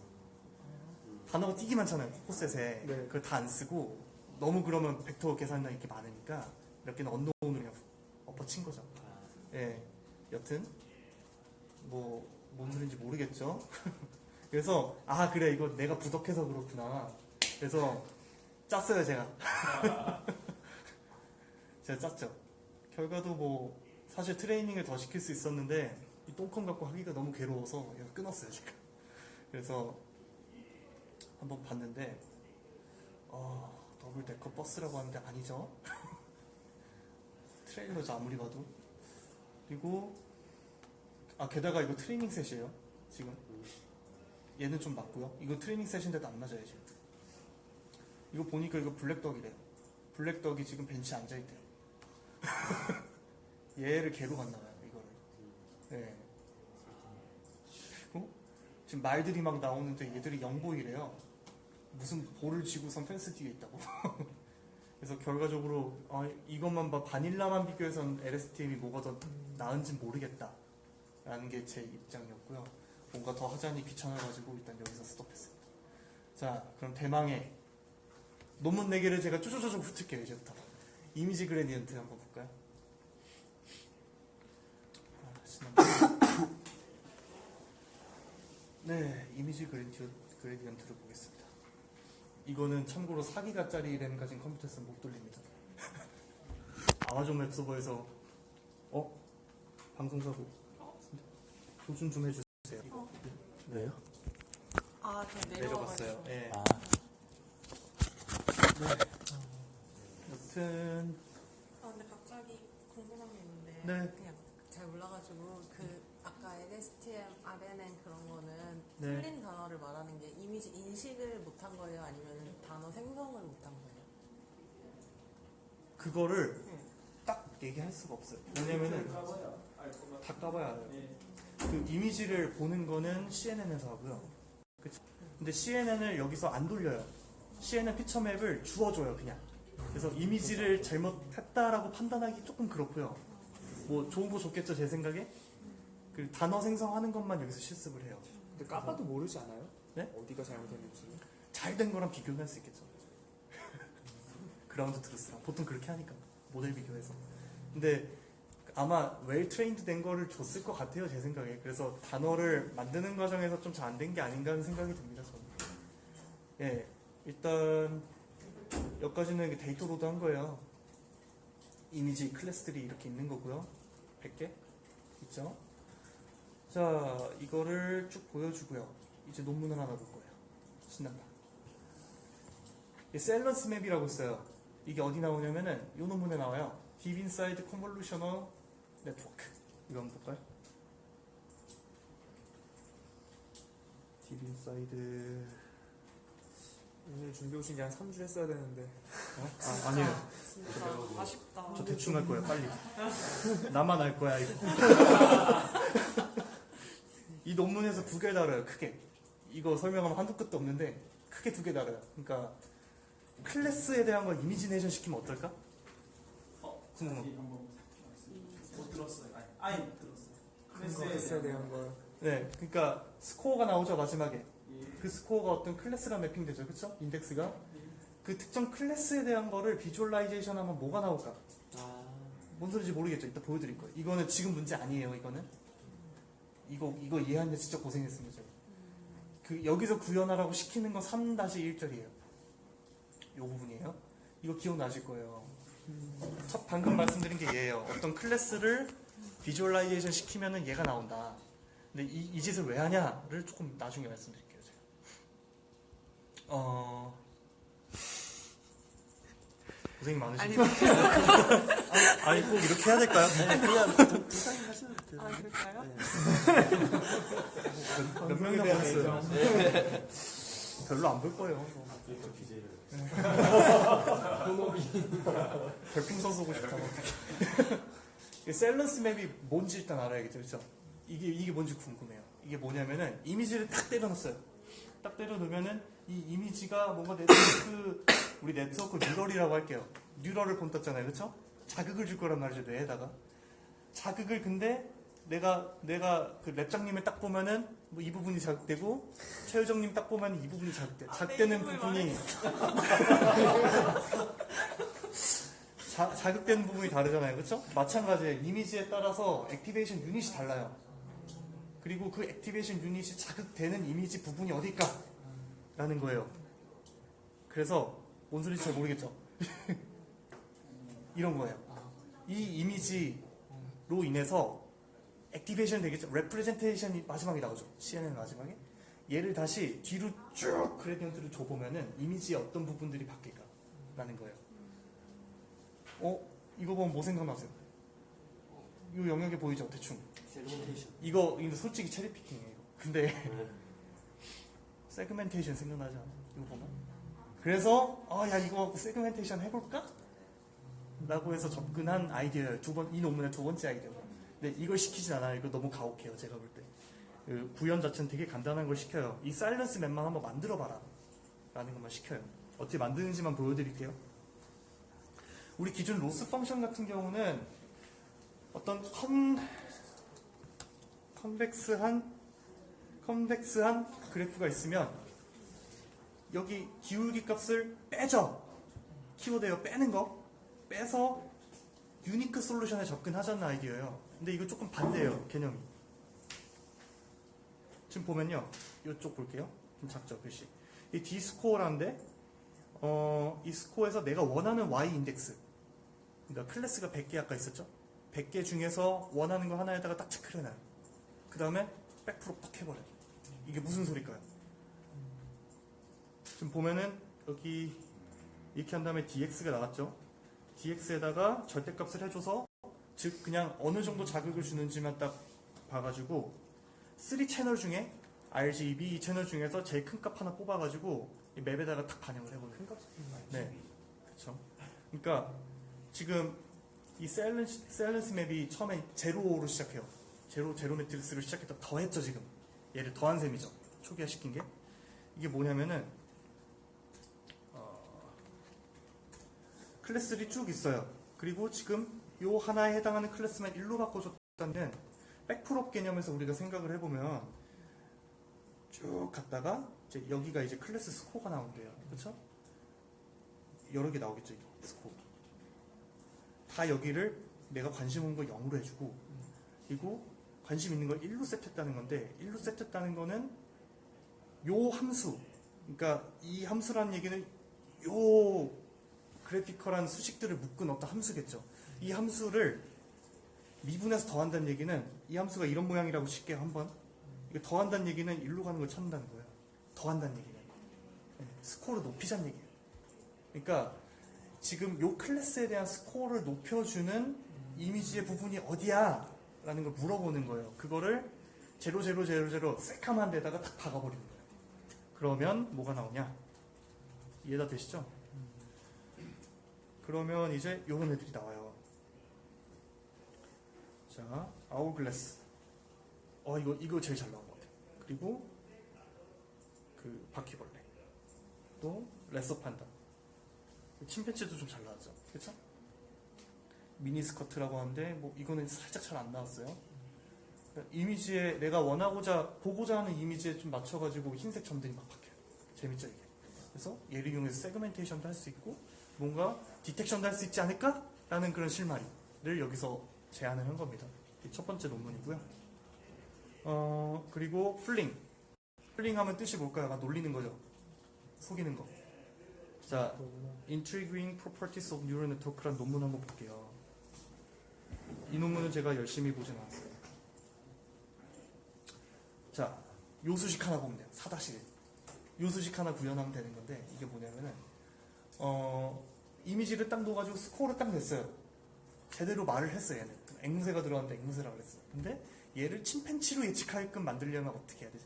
단어가 되게 많잖아요. 코셋에. 네. 그걸 다 안 쓰고 너무 그러면 벡터 계산량이 이렇게 많으니까 몇 개는 언노운으로 그냥 엎어친 거죠. 예. 여튼 뭐 뭔 소리인지 모르겠죠. 그래서 그래 이거 내가 부덕해서 그렇구나. 그래서 짰어요 제가. 제가 짰죠. 결과도 뭐 사실 트레이닝을 더 시킬 수 있었는데 이 똥컴 갖고 하기가 너무 괴로워서 그냥 끊었어요 제가. 그래서 한번 봤는데 더블 데커 버스라고 하는데 아니죠. 트레일러죠 아무리 봐도. 그리고 게다가 이거 트레이닝 셋이에요 지금. 얘는 좀 맞고요. 이거 트레이닝 셋인데도 안 맞아요 지금. 이거 보니까 이거 블랙덕이래요. 블랙덕이 지금 벤치에 앉아있대요. 얘를 개로 갔나봐요 이거를. 네. 그리고 지금 말들이 막 나오는데 얘들이 영보이래요. 무슨 볼을 쥐고선 펜스 뒤에 있다고. 그래서 결과적으로 이것만 봐 바닐라만 비교해서는 LSTM이 뭐가 더 나은지 모르겠다 라는 게 제 입장이었고요. 뭔가 더 하자니 귀찮아가지고 일단 여기서 스톱했습니다. 자 그럼 대망의 논문 4개를 제가 쪼쪼쪼쪼 훑을게요. 이제부터 이미지 그레디언트 한번 볼까요? 네, 이미지 그레디언트를 보겠습니다. 이거는 참고로 4기가짜리 램 가진 컴퓨터에서 못 돌립니다. 아마존 웹서버에서 방송사고 조준 좀 해주세요. 왜요? 저 내려갔어요. 네. 여튼 근데 갑자기 궁금한 게 있는데 네. 그냥 잘 몰라가지고 아까 LSTM, RNN 그런 거는 네. 틀린 단어를 말하는 게 이미지 인식을 못한 거예요? 아니면 단어 생성을 못한 거예요? 그거를 딱 얘기할 수가 없어요. 왜냐면은 다 까봐야 알아요. 그 이미지를 보는 거는 CNN에서 하고요. 그쵸? 근데 CNN을 여기서 안 돌려요. CNN 피처 맵을 주어줘요, 그냥. 그래서 이미지를 잘못했다라고 판단하기 조금 그렇고요. 뭐 좋은 거 좋겠죠, 제 생각에. 그 단어 생성하는 것만 여기서 실습을 해요. 근데 까봐도 모르지 않아요? 네? 어디가 잘못했는지. 잘 된 거랑 비교를 할 수 있겠죠. 그라운드 트루스랑 보통 그렇게 하니까 모델 비교해서. 근데 아마 웰 트레인드 된 거를 줬을 것 같아요, 제 생각에. 그래서 단어를 만드는 과정에서 좀 잘 안 된 게 아닌가 하는 생각이 듭니다, 저는. 예, 일단 여기까지는 데이터 로드 한 거예요. 이미지 클래스들이 이렇게 있는 거고요. 100개 있죠. 자, 이거를 쭉 보여주고요. 이제 논문을 하나 볼 거예요. 신난다. 셀런스 맵이라고 있어요. 이게 어디 나오냐면은 이 논문에 나와요. Deep Inside Convolutional Network. 이거 한번 볼까요? Deep Inside. 오늘 준비 오신 게 한 3주 했어야 되는데. 아, 아니에요. 진짜 아쉽다. 저 대충 할 거예요, 빨리. 나만 할 거야, 이거. 이 논문에서 두 개 다뤄요, 크게. 이거 설명하면 한두 끝도 없는데, 크게 두 개 다뤄요. 그러니까, 클래스에 대한 걸 이미지네이션 시키면 어떨까? 궁금해. 못 들었어요. 아니 들었어요. 클래스에 대한 걸. 네, 그러니까, 스코어가 나오죠, 마지막에. 그 스코어가 어떤 클래스가 매핑되죠, 그쵸? 인덱스가. 그 특정 클래스에 대한 거를 비주얼라이제이션 하면 뭐가 나올까? 뭔 소리인지 모르겠죠. 이따 보여드릴 거예요. 이거는 지금 문제 아니에요, 이거는. 이거 이해하는데 진짜 고생했습니다, 제가. 그, 여기서 구현하라고 시키는 건 3-1절이에요. 요 부분이에요. 이거 기억나실 거예요. 첫 방금 말씀드린 게 얘예요. 어떤 클래스를 비주얼라이제이션 시키면은 얘가 나온다. 근데 이 짓을 왜 하냐를 조금 나중에 말씀드릴게요, 제가. 고생 많으시네요. 아니, 꼭 이렇게 해야 될까요? 그냥 불쌍히 하시면 돼요. 아, 그럴까요? 몇 명이나 보냈어요? 별로 안 볼 거예요. 별풍선 쏘고 싶다고. 셀런스 맵이 뭔지 일단 알아야겠죠, 그렇죠? 이게 뭔지 궁금해요. 이게 뭐냐면은 이미지를 딱 때려놨어요. 딱 때려놓으면은 이 이미지가 뭔가 우리 네트워크 뉴럴이라고 할게요. 뉴럴을 본떴잖아요, 그렇죠? 자극을 줄 거란 말이죠, 뇌에다가. 자극을 근데 내가 그 랩장님을 딱 보면은 뭐 이 부분이 자극되고 최효정님 딱 보면 이 부분이 자극돼. 자극되는 부분이 자극되는 부분이 다르잖아요, 그렇죠? 마찬가지예요. 이미지에 따라서 액티베이션 유닛이 달라요. 그리고 그 액티베이션 유닛이 자극되는 이미지 부분이 어딜까? 라는 거예요. 그래서 뭔 소리인지 잘 모르겠죠? 이런 거예요. 이 이미지로 인해서 액티베이션 되겠죠? 레프레젠테이션이 마지막에 나오죠. CNN 마지막에. 얘를 다시 뒤로 쭉 그레디언트를 줘보면은 이미지의 어떤 부분들이 바뀔까? 라는 거예요. 이거 보면 뭐 생각나세요? 이 영역에 보이죠? 대충. 세그멘테이션. 이거 솔직히 체리피킹이에요. 근데 세그멘테이션 생각나지 않아요? 이거 보면. 그래서 야 이거 세그멘테이션 해볼까? 라고 해서 접근한 아이디어예요. 이 논문의 두 번째 아이디어가. 근데 이걸 시키진 않아요. 이거 너무 가혹해요. 제가 볼 때. 그 구현 자체는 되게 간단한 걸 시켜요. 이 사일런스 맵만 한번 만들어봐라. 라는 것만 시켜요. 어떻게 만드는지만 보여드릴게요. 우리 기존 로스 펑션 같은 경우는 어떤 컨벡스한 그래프가 있으면 여기 기울기 값을 빼죠. 키워드예요. 빼는 거. 빼서 유니크 솔루션에 접근하자는 아이디어예요. 근데 이거 조금 반대예요. 개념이. 지금 보면요. 이쪽 볼게요. 좀 작죠, 글씨. 이 D스코어라는데 이 스코어에서 내가 원하는 Y 인덱스, 그러니까 클래스가 100개 아까 있었죠? 100개 중에서 원하는 거 하나에다가 딱 체크를 해놔요. 그 다음에 백프로 딱 해버려요. 이게 무슨 소릴까요? 지금 보면은 여기 이렇게 한 다음에 dx가 나왔죠? dx에다가 절대값을 해줘서 즉 그냥 어느 정도 자극을 주는지만 딱 봐가지고 3채널 중에 RGB 채널 중에서 제일 큰 값 하나 뽑아가지고 이 맵에다가 딱 반영을 해버려요. 네, 그렇죠. 그러니까 지금 이 셀렌스 맵이 처음에 제로로 시작해요. 제로 매트릭스로 시작했다 더했죠 지금. 얘를 더한 셈이죠. 초기화 시킨 게. 이게 뭐냐면은 클래스들이 쭉 있어요. 그리고 지금 요 하나에 해당하는 클래스만 1로 바꿔줬다는 백프롭 개념에서 우리가 생각을 해보면 쭉 갔다가 이제 여기가 이제 클래스 스코어가 나온대요. 그렇죠? 여러 개 나오겠죠. 이게 스코어. 다 여기를 내가 관심 있는 거 0으로 해주고 그리고 관심 있는 걸 1로 세트했다는 건데 1로 세트했다는 거는 요 함수 그러니까 이 함수라는 얘기는 요 그래피컬한 수식들을 묶은 어떤 함수겠죠. 이 함수를 미분해서 더한다는 얘기는 이 함수가 이런 모양이라고 쉽게 한번 이거 더한다는 얘기는 1로 가는 걸 찾는다는 거예요. 더한다는 얘기는 스코어를 높이자는 얘기예요. 그러니까 지금 요 클래스에 대한 스코어를 높여주는 이미지의 부분이 어디야? 라는 걸 물어보는 거예요. 그거를 0000 새카만 데다가 탁 박아버리는 거예요. 그러면 뭐가 나오냐? 이해가 되시죠? 그러면 이제 요런 애들이 나와요. 자, 아울글래스. 이거 제일 잘 나온 것 같아요. 그리고 그 바퀴벌레. 또 레서 판다. 침팬지도 좀 잘 나왔죠. 그쵸? 미니스커트라고 하는데 뭐 이거는 살짝 잘 안 나왔어요. 그러니까 이미지에 내가 보고자 하는 이미지에 좀 맞춰가지고 흰색 점들이 막 바뀌어요. 재밌죠 이게. 그래서 얘를 이용해서 세그멘테이션도 할 수 있고 뭔가 디텍션도 할 수 있지 않을까? 라는 그런 실마리를 여기서 제안을 한 겁니다. 이게 첫 번째 논문이고요. 그리고 플링. 플링 하면 뜻이 뭘까요? 막 놀리는 거죠. 속이는 거. 자, Intriguing Properties of Neural Network라는 논문 한번 볼게요. 이 논문은 제가 열심히 보진 않았어요. 자, 요수식 하나 보면 돼요. 4-1. 요수식 하나 구현하면 되는 건데 이게 뭐냐면은 이미지를 딱 넣어가지고 스코어를 딱 냈어요. 제대로 말을 했어요. 얘는 앵무새가 들어왔는데 앵무새라고 그랬어요. 근데 얘를 침팬치로 예측하게끔 만들려면 어떻게 해야 되지?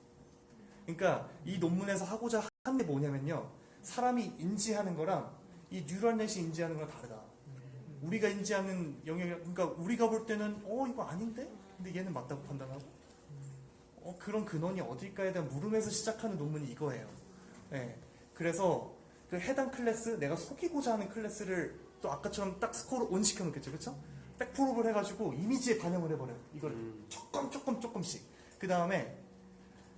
그러니까 이 논문에서 하고자 한 게 뭐냐면요. 사람이 인지하는 거랑 이 뉴럴넷이 인지하는 거랑 다르다. 우리가 인지하는 영역이 그러니까 우리가 볼 때는 이거 아닌데? 근데 얘는 맞다고 판단하고 그런 근원이 어딜까에 대한 물음에서 시작하는 논문이 이거예요. 네. 그래서 그 해당 클래스 내가 속이고자 하는 클래스를 또 아까처럼 딱 스코어를 온 시켜놓겠죠. 그렇죠? 백프롭을 해가지고 이미지에 반영을 해버려요. 이걸 조금씩. 그 다음에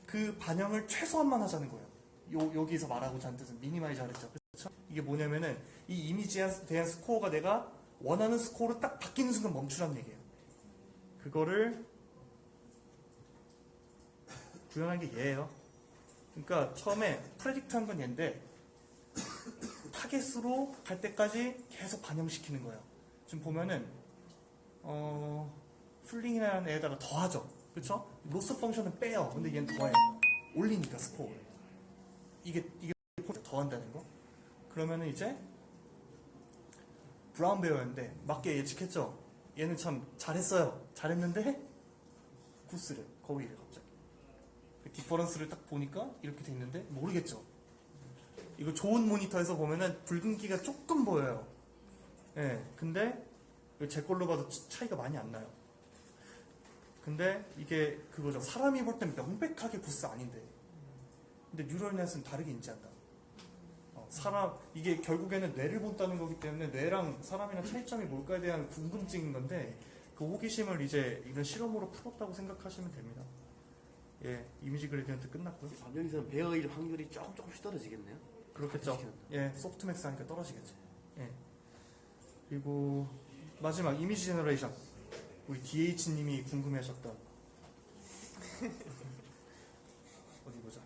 그 반영을 최소한만 하자는 거예요. 여기서 말하고자 하는 뜻은 미니마이즈 하랬죠. 그렇죠? 이게 뭐냐면은 이 이미지에 대한 스코어가 내가 원하는 스코어로 딱 바뀌는 순간 멈추라는 얘기예요. 그거를 구현한 게 얘예요. 그러니까 처음에 프레딕트 한 건 얘인데 타겟으로 갈 때까지 계속 반영시키는 거예요. 지금 보면은 플링이라는 애에다가 더하죠. 그렇죠? 로스 펑션은 빼요. 근데 얘는 더해요. 올리니까 스코어를. 이게 더한다는 거. 그러면은 이제 브라운 베어였는데 맞게 예측했죠. 얘는 참 잘했어요. 잘했는데 구스를 거위를 갑자기 디퍼런스를 딱 보니까 이렇게 돼 있는데 모르겠죠. 이거 좋은 모니터에서 보면은 붉은기가 조금 보여요. 예, 근데 제 걸로 봐도 차이가 많이 안 나요. 근데 이게 그거죠. 사람이 볼 땐 명백하게 구스 아닌데 근데 뉴럴넷은 다르게 인지한다. 이게 결국에는 뇌를 본다는 거기 때문에 뇌랑 사람이랑 차이점이 뭘까에 대한 궁금증인 건데 그 호기심을 이제 이런 실험으로 풀었다고 생각하시면 됩니다. 예, 이미지 그래디언트 끝났고요. 반면에서는 베어일 확률이 조금씩 떨어지겠네요. 그렇겠죠. 예, 소프트맥스 하니까 떨어지겠죠. 예. 그리고 마지막 이미지 제너레이션. 우리 DH님이 궁금해하셨던 어디 보자.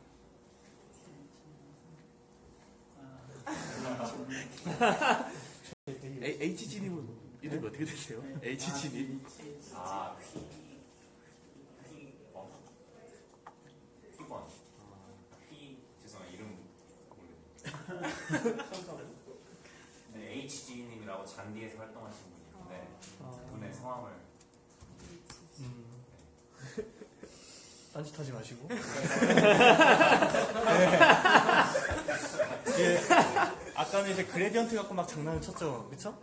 HG님은 이름이 어떻게 되세요? HG님? P1. 죄송해요. 이름 모르겠네요. 네, HG님이라고 잔디에서 활동하신 분인데 그분의 성함을 딴짓하지 마시고. 예, 아까는 이제 그레디언트 갖고 막 장난을 쳤죠, 그렇죠?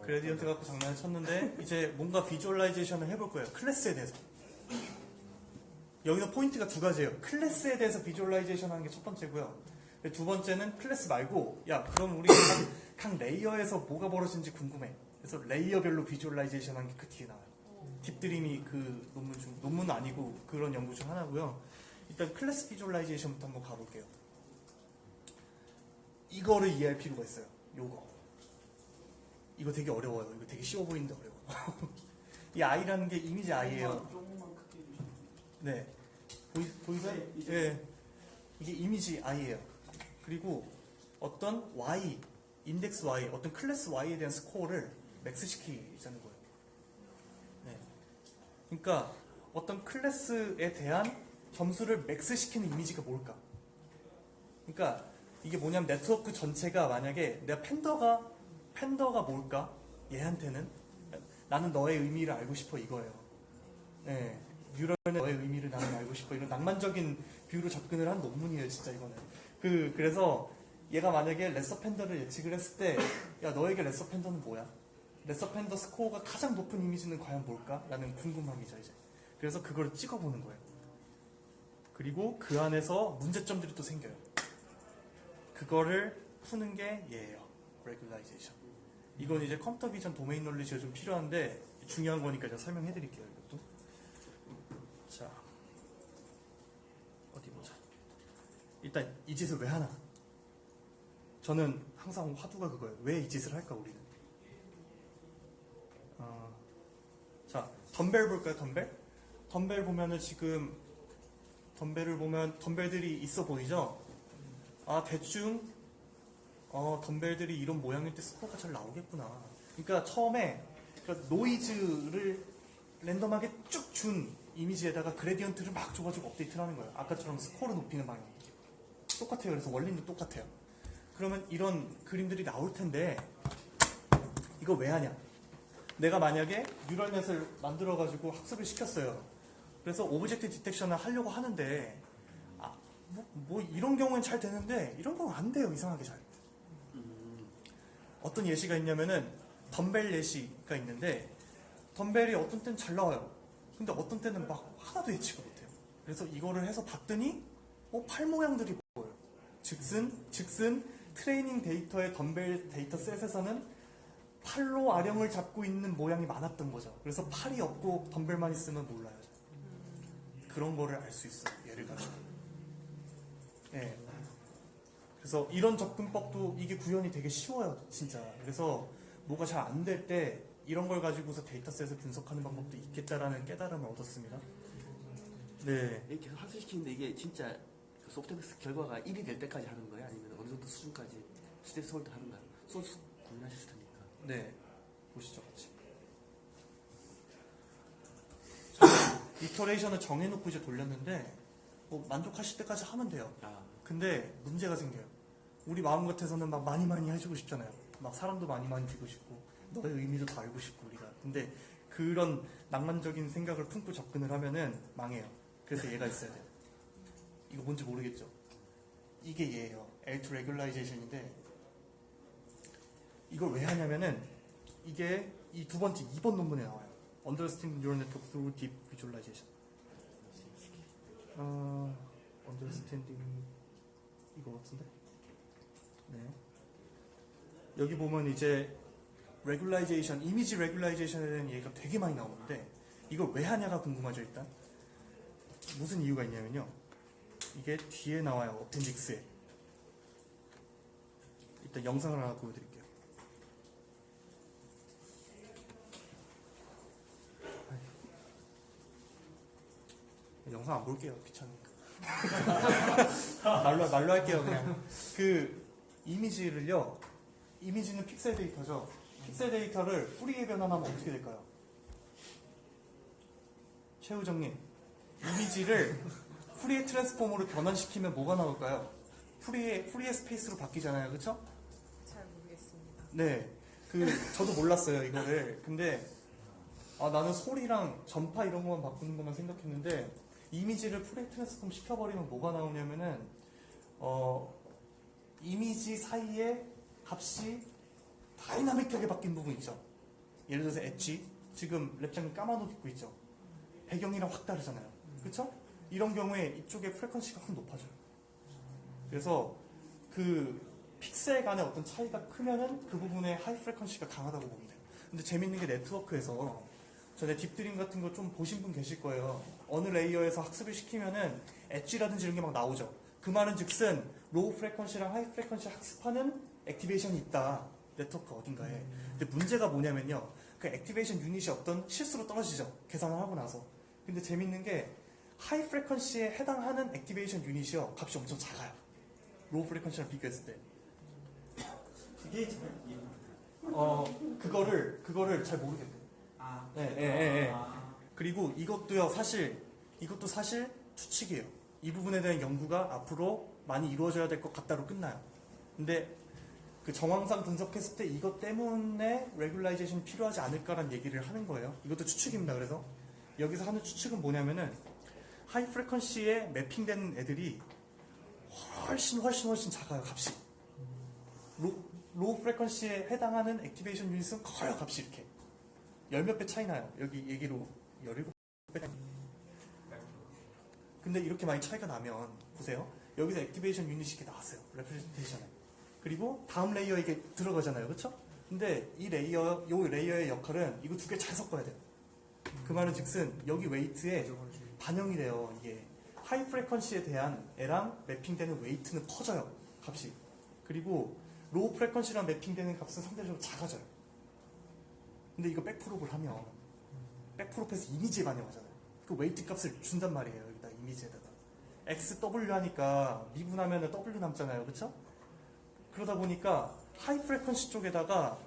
그레디언트 갖고 장난을 쳤는데 이제 뭔가 비주얼라이제이션을 해볼 거예요. 클래스에 대해서. 여기서 포인트가 두 가지예요. 클래스에 대해서 비주얼라이제이션 하는 게 첫 번째고요. 두 번째는 클래스 말고 야 그럼 우리 각 레이어에서 뭐가 벌어지는지 궁금해. 그래서 레이어별로 비주얼라이제이션 하는 게 그 뒤에 나와요. 딥드림이 그 논문 아니고 그런 연구 중 하나고요. 일단 클래스 비주얼라이제이션부터 한번 가볼게요. 이거를 이해할 필요가 있어요. 요거. 이거 되게 어려워요. 이거 되게 쉬워 보이는데 어려워. 이 I라는 게 이미지 I예요. 조금만 크게 해주시면. 네. 보이세요? 예. 이게 이미지 I예요. 그리고 어떤 Y, 인덱스 Y, 어떤 클래스 Y에 대한 스코어를 맥스 시키자는 거예요. 네. 그러니까 어떤 클래스에 대한 점수를 맥스 시키는 이미지가 뭘까? 그러니까 이게 뭐냐면 네트워크 전체가 만약에 내가 팬더가 뭘까? 얘한테는 나는 너의 의미를 알고 싶어 이거예요. 네. 뉴럴의 너의 의미를 나는 알고 싶어. 이런 낭만적인 뷰로 접근을 한 논문이에요, 진짜 이거는. 그래서 얘가 만약에 레서 팬더를 예측을 했을 때, 야 너에게 레서 팬더는 뭐야? 레서 팬더 스코어가 가장 높은 이미지는 과연 뭘까? 라는 궁금함이죠 이제. 그래서 그걸 찍어보는 거예요. 그리고 그 안에서 문제점들이 또 생겨요. 그거를 푸는 게 얘예요. 레귤라이제이션. 이건 이제 컴퓨터 비전 도메인 논리지가 좀 필요한데 중요한 거니까 제가 설명해 드릴게요. 이것도. 자, 어디 보자. 일단 이 짓을 왜 하나? 저는 항상 화두가 그거예요. 왜 이 짓을 할까 우리는? 자, 덤벨 볼까요? 덤벨 보면은 지금 덤벨을 보면 덤벨들이 있어 보이죠? 아 대충 덤벨들이 이런 모양일 때 스코어가 잘 나오겠구나. 그러니까 처음에 노이즈를 랜덤하게 쭉 준 이미지에다가 그레디언트를 막 줘가지고 업데이트를 하는 거예요. 아까처럼 스코어를 높이는 방향. 똑같아요. 그래서 원리도 똑같아요. 그러면 이런 그림들이 나올 텐데 이거 왜 하냐? 내가 만약에 뉴럴넷을 만들어가지고 학습을 시켰어요. 그래서 오브젝트 디텍션을 하려고 하는데 뭐 이런 경우엔 잘 되는데 이런 경우는 안 돼요. 이상하게 잘. 어떤 예시가 있냐면은 덤벨 예시가 있는데 덤벨이 어떤 때는 잘 나와요. 근데 어떤 때는 막 하나도 예측을 못해요. 그래서 이거를 해서 봤더니 팔 모양들이 보여요. 즉슨 트레이닝 데이터의 덤벨 데이터 셋에서는 팔로 아령을 잡고 있는 모양이 많았던 거죠. 그래서 팔이 없고 덤벨만 있으면 몰라요. 그런 거를 알 수 있어요. 얘를 가지고. 네. 그래서 이런 접근법도 이게 구현이 되게 쉬워요. 진짜. 그래서 뭐가 잘 안 될 때 이런 걸 가지고서 데이터셋을 분석하는 방법도 있겠다라는 깨달음을 얻었습니다. 네. 이렇게 계속 학습시키는데 이게 진짜 소프트웨어 결과가 1이 될 때까지 하는 거야? 아니면 어느 정도 수준까지 스텝 솔드 하는 거야? 소스 고민하셨을 테니까. 네. 보시죠. 같이. 이터레이션을 정해놓고 이제 돌렸는데 만족하실 때까지 하면 돼요. 근데 문제가 생겨요. 우리 마음 같아서는 막 많이 해주고 싶잖아요. 막 사람도 많이 주고 싶고 너의 의미도 다 알고 싶고 우리가. 근데 그런 낭만적인 생각을 품고 접근을 하면은 망해요. 그래서 얘가 있어야 돼요. 이거 뭔지 모르겠죠? 이게 얘예요. L2 regularization 인데 이걸 왜 하냐면은 이게 이 두 번째 2번 논문에 나와요. Understanding Neural Network Through Deep Visualization. Understanding 이거 같은데? 네. 여기 보면 이제 Regularization, 이미지 Regularization에 대한 얘기가 되게 많이 나오는데 이걸 왜 하냐가 궁금하죠 일단. 무슨 이유가 있냐면요. 이게 뒤에 나와요. 어펜딕스에. 일단 영상을 하나 보여드릴게요. 영상 안 볼게요. 귀찮으니까. 말로 할게요. 그냥. 그 이미지를요. 이미지는 픽셀 데이터죠. 픽셀 데이터를 프리에 변환하면 어떻게 될까요? 최우정님. 이미지를 프리의 트랜스폼으로 변환시키면 뭐가 나올까요? 프리의 스페이스로 바뀌잖아요. 그쵸? 잘 모르겠습니다. 네. 저도 몰랐어요. 이거를. 근데 나는 소리랑 전파 이런 것만 바꾸는 것만 생각했는데 이미지를 프리 트랜스폼 시켜버리면 뭐가 나오냐면은 이미지 사이에 값이 다이나믹하게 바뀐 부분이 있죠. 예를 들어서 엣지 지금 랩장님 까만 옷 입고 있죠. 배경이랑 확 다르잖아요. 그쵸? 이런 경우에 이쪽에 프레퀀시가 확 높아져요. 그래서 그 픽셀 간의 어떤 차이가 크면은 그 부분에 하이 프레퀀시가 강하다고 보면 돼요. 근데 재밌는 게 네트워크에서 전에 딥드림 같은 거 좀 보신 분 계실 거예요. 어느 레이어에서 학습을 시키면은 엣지라든지 이런 게 막 나오죠. 그 말은 즉슨 로우 프레퀀시랑 하이 프레퀀시 학습하는 액티베이션이 있다. 네트워크 어딘가에. 근데 문제가 뭐냐면요. 그 액티베이션 유닛이 어떤 실수로 떨어지죠. 계산을 하고 나서. 근데 재밌는 게 하이 프레퀀시에 해당하는 액티베이션 유닛이요. 값이 엄청 작아요. 로우 프레퀀시랑 비교했을 때. 그게 잘 이해 그거를 잘 모르겠대요. 아, 네. 그리고 이것도 사실 추측이에요. 이 부분에 대한 연구가 앞으로 많이 이루어져야 될 것 같다로 끝나요. 근데 그 정황상 분석했을 때 이것 때문에 레귤라이제이션이 필요하지 않을까라는 얘기를 하는 거예요. 이것도 추측입니다. 그래서 여기서 하는 추측은 뭐냐면은 하이 프레퀀시에 매핑되는 애들이 훨씬 작아요. 값이. 로우 프레퀀시에 해당하는 액티베이션 유닛은 커요. 값이 이렇게. 열 몇 배 차이 나요. 여기 얘기로 17배. 근데 이렇게 많이 차이가 나면 보세요. 여기서 액티베이션 유닛이 이렇게 나왔어요. 레프레젠테이션에. 그리고 다음 레이어에 이게 들어가잖아요. 그렇죠? 근데 이 레이어의 역할은 이거 두 개 잘 섞어야 돼요. 그 말은 즉슨 여기 웨이트에 반영이 돼요. 이게 하이 프레퀀시에 대한 애랑 매핑되는 웨이트는 커져요. 값이. 그리고 로우 프레퀀시랑 매핑되는 값은 상대적으로 작아져요. 근데 이거 백프롭을 하면 백프롭에서 이미지에 반영하잖아요. 그 웨이트 값을 준단 말이에요. 여기다 이미지에다가 XW 하니까 미분하면 W 남잖아요. 그쵸? 그러다 보니까 하이 프레퀀시 쪽에다가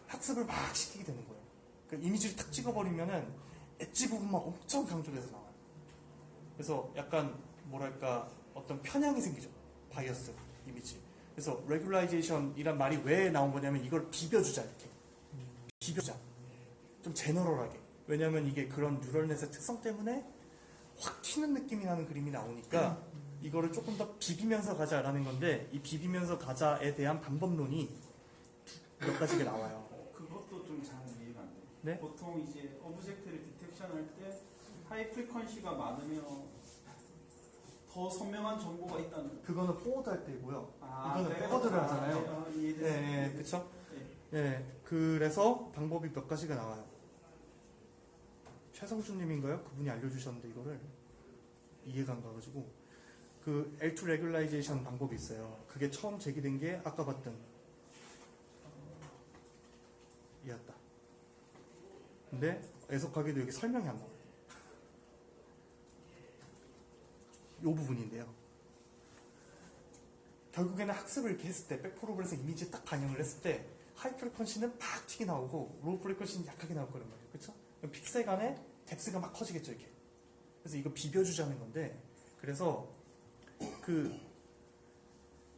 학습을 막 시키게 되는 거예요. 그 이미지를 탁 찍어버리면은 엣지 부분만 엄청 강조돼서 나와요. 그래서 약간 뭐랄까 어떤 편향이 생기죠. 바이어스 이미지. 그래서 레귤라이제이션이란 말이 왜 나온 거냐면 이걸 비벼주자 이렇게. 비벼주자. 좀 제너럴하게. 왜냐면 이게 그런 뉴럴넷의 특성 때문에 확 튀는 느낌이 나는 그림이 나오니까 이거를 조금 더 비비면서 가자라는 건데 이 비비면서 가자에 대한 방법론이 몇 가지가 나와요. 그것도 좀 잘 이해가 안 돼요. 네? 보통 이제 오브젝트를 디텍션할 때 하이 프리퀀시가 많으면 더 선명한 정보가 있다는. 그거는 포워드 할 때고요. 아, 이거는 백워드를 하잖아요. 이해됐어요. 네, 그쵸? 네, 그래서 방법이 몇 가지가 나와요. 최성준님인가요? 그분이 알려주셨는데 이거를 이해가 안 가가지고 그 L2 레귤라이제이션 방법이 있어요. 그게 처음 제기된 게 아까 봤던 이었다. 근데 애석하게도 여기 설명이 안 나와요. 이 부분인데요. 결국에는 학습을 이렇게 했을 때 백프로브를 해서 이미지에 딱 반영을 했을 때 하이 프리퀀시는 팍 튀게 나오고 로우 프리퀀시는 약하게 나올 거란 말이에요. 그렇죠? 픽셀 간에 뎁스가 막 커지겠죠, 이렇게. 그래서 이거 비벼주자는 건데, 그래서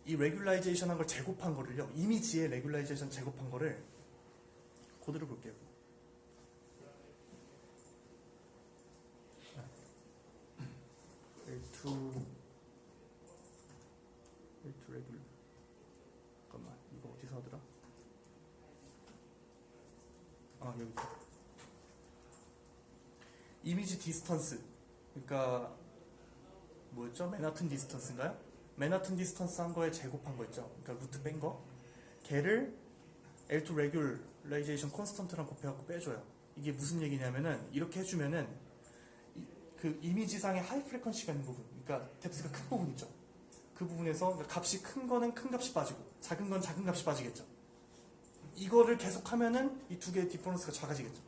이 레귤라이제이션 한 걸 제곱한 거를요, 이미지에 레귤라이제이션 제곱한 거를 그대로 볼게요. L2 레귤. 잠깐만, 이거 어디서 하더라? 아, 여기 있다. 이미지 디스턴스. 그러니까 뭐였죠? 맨하튼 디스턴스인가요? 맨하튼 디스턴스 한 거에 제곱한 거 있죠. 그러니까 루트 뺀 거. 걔를 L2 레귤레이제이션 콘스턴트랑 곱해갖고 빼줘요. 이게 무슨 얘기냐면은 이렇게 해주면은 그 이미지상의 하이 프리퀀시가 있는 부분, 그러니까 뎁스가 큰 부분 있죠. 그 부분에서 그러니까 값이 큰 거는 큰 값이 빠지고 작은 건 작은 값이 빠지겠죠. 이거를 계속하면은 이 두 개의 디퍼런스가 작아지겠죠.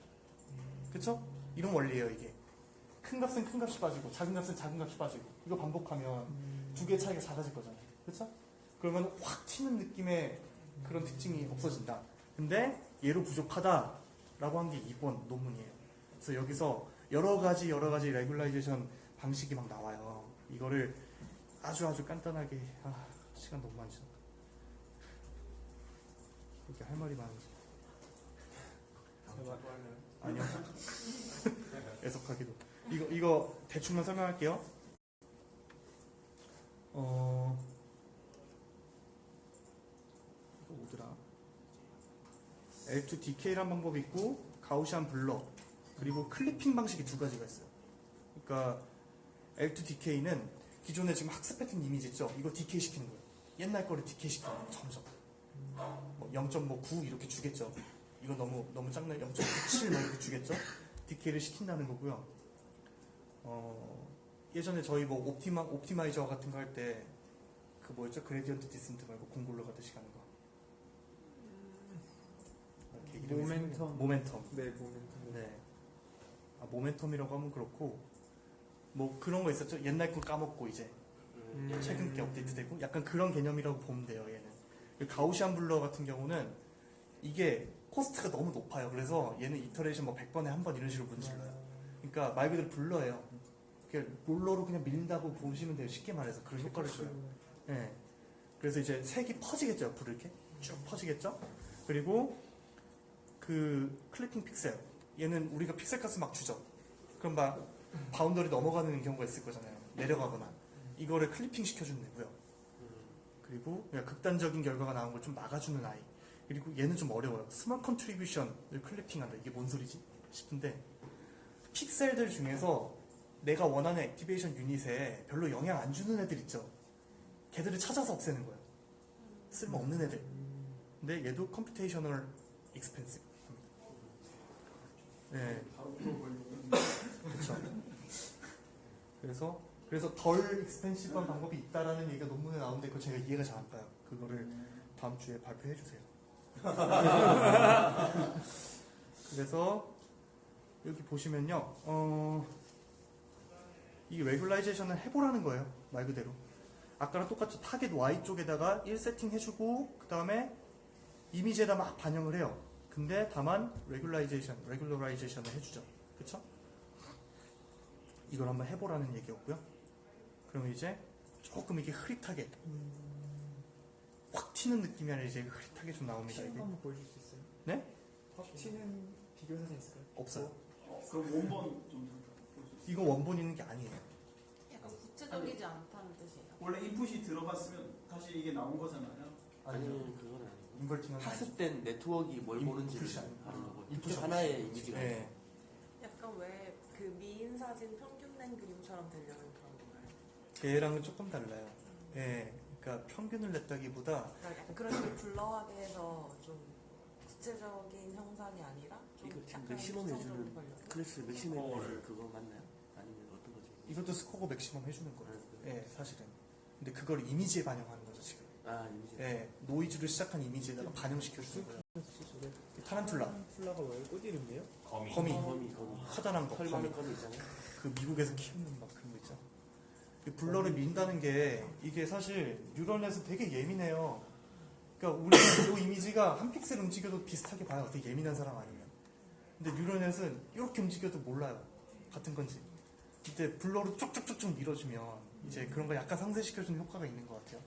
그쵸? 이런 원리예요, 이게. 큰 값은 큰 값이 빠지고 작은 값은 작은 값이 빠지고 이거 반복하면 두 개의 차이가 작아질 거잖아요. 그쵸? 그러면 확 튀는 느낌의 그런 특징이 없어진다. 근데 얘로 부족하다라고 한 게 이번 논문이에요. 그래서 여기서 여러 가지 레귤라이제이션 방식이 막 나와요. 이거를 아주 간단하게 시간 너무 많이 지났다. 이렇게 할 말이 많은지. 아니요. 애석하기도. 이거 대충만 설명할게요. 이거 뭐더라? L2DK라는 방법이 있고 가우시안 블러 그리고 클리핑 방식이 두 가지가 있어요. 그러니까 L2DK는 기존에 지금 학습했던 이미지 있죠? 이거 DK 시키는 거예요. 옛날 거를 DK 시키는 거예요. 점점 뭐 0.9 이렇게 주겠죠. 이거 너무 작나 0.97 이렇게 주겠죠. DK를 시킨다는 거고요. 예전에 저희 뭐 옵티마이저 같은 거 할 때 그 뭐였죠? 그레디언트 디센트 말고 공골로 가듯이 가는 거. 이렇게 이름이 모멘텀. 모멘텀. 네, 모멘텀. 네. 모멘텀이라고 하면 그렇고 뭐 그런 거 있었죠. 옛날 거 까먹고 이제 최근 게 업데이트되고 약간 그런 개념이라고 보면 돼요. 얘는. 가우시안 블러 같은 경우는 이게 코스트가 너무 높아요. 그래서 얘는 이터레이션 뭐 100번에 한 번 이런 식으로 문질러요. 그러니까 말 그대로 블러예요. 롤러로 그냥 밀린다고 보시면 돼요. 쉽게 말해서 그런 효과를 줘요. 네. 그래서 이제 색이 퍼지겠죠. 불을 이렇게 쭉 퍼지겠죠. 그리고 그 클리핑 픽셀 얘는 우리가 픽셀 값을 막 주죠. 그럼 막 바운더리 넘어가는 경우가 있을 거잖아요. 내려가거나 이거를 클리핑 시켜주는 애고요. 그리고 그냥 극단적인 결과가 나온 걸 좀 막아주는 아이. 그리고 얘는 좀 어려워요. 스몰 컨트리뷰션을 클리핑한다. 이게 뭔 소리지? 싶은데 픽셀들 중에서 내가 원하는 액티베이션 유닛에 별로 영향 안 주는 애들 있죠. 걔들을 찾아서 없애는 거예요. 쓸모없는 애들. 근데 얘도 컴퓨테이셔널 익스펜시브. 네. 그렇죠. 그래서 덜 익스펜시브한 방법이 있다라는 얘기가 논문에 나오는데 그거 제가 이해가 잘 안 가요. 그거를 다음 주에 발표해 주세요. 그래서 여기 보시면요, 이 레귤라이제이션을 해보라는 거예요. 말 그대로. 아까랑 똑같이 타겟 Y 쪽에다가 1 세팅 해주고 그 다음에 이미지에다 막 반영을 해요. 근데 다만 레귤라이제이션을 해주죠. 그쵸? 이걸 한번 해보라는 얘기였고요. 그러면 이제 조금 이게 흐릿하게 확 튀는 느낌이 아니라 이제 흐릿하게 좀 나옵니다. 튀는 이게. 거 한번 보여줄 수 있어요? 네? 확 튀는 비교 사진 있을까요? 없어요. 그럼 원본 좀 이거 원본 있는 게 아니에요. 약간 구체적이지 않다는 뜻이에요. 원래 인풋이 들어갔으면 다시 이게 나온 거잖아요. 아니면 그건 아니고 인버팅은 학습된 네트워크가 뭘 모른지를 인풋이 하는 거고 인풋이 하나의 이미지가 네. 약간 왜 그 미인 사진 평균낸 그림처럼 되려는 그런 건가요? 얘랑은 조금 달라요. 예. 그러니까 평균을 냈다기보다 그러니까 약간 그런 식으로 블러하게 해서 좀 구체적인 형상이 아니라 좀 이거 지금 약간 맥시멈 추상적으로 해주는 보려고. 클래스 맥시멈 해주는 그거 맞나요? 아니면 어떤 거죠? 이것도 스코어 맥시멈 해주는 거예요. 예, 사실은. 근데 그걸 이미지에 반영하는 거죠 지금. 아 이미지. 예, 노이즈로 시작한 이미지에다가 반영시켜주는 거예요. 저게 타란툴라, 타란툴라가 뭐예요? 꽃 이름이에요? 거미. 거미. 커다란 거, 털 거미. 많은 거미 있잖아요. 그 미국에서 키우는 막 그런 거 있죠. 이 블러를 민다는 게 이게 사실 뉴럴넷은 되게 예민해요. 그러니까 우리 이 이미지가 한 픽셀 움직여도 비슷하게 봐요. 되게 예민한 사람 아니면. 근데 뉴럴넷은 이렇게 움직여도 몰라요. 같은 건지. 이때 블러로 쭉쭉쭉쭉 밀어주면 이제 그런 거 약간 상쇄시켜주는 효과가 있는 것 같아요.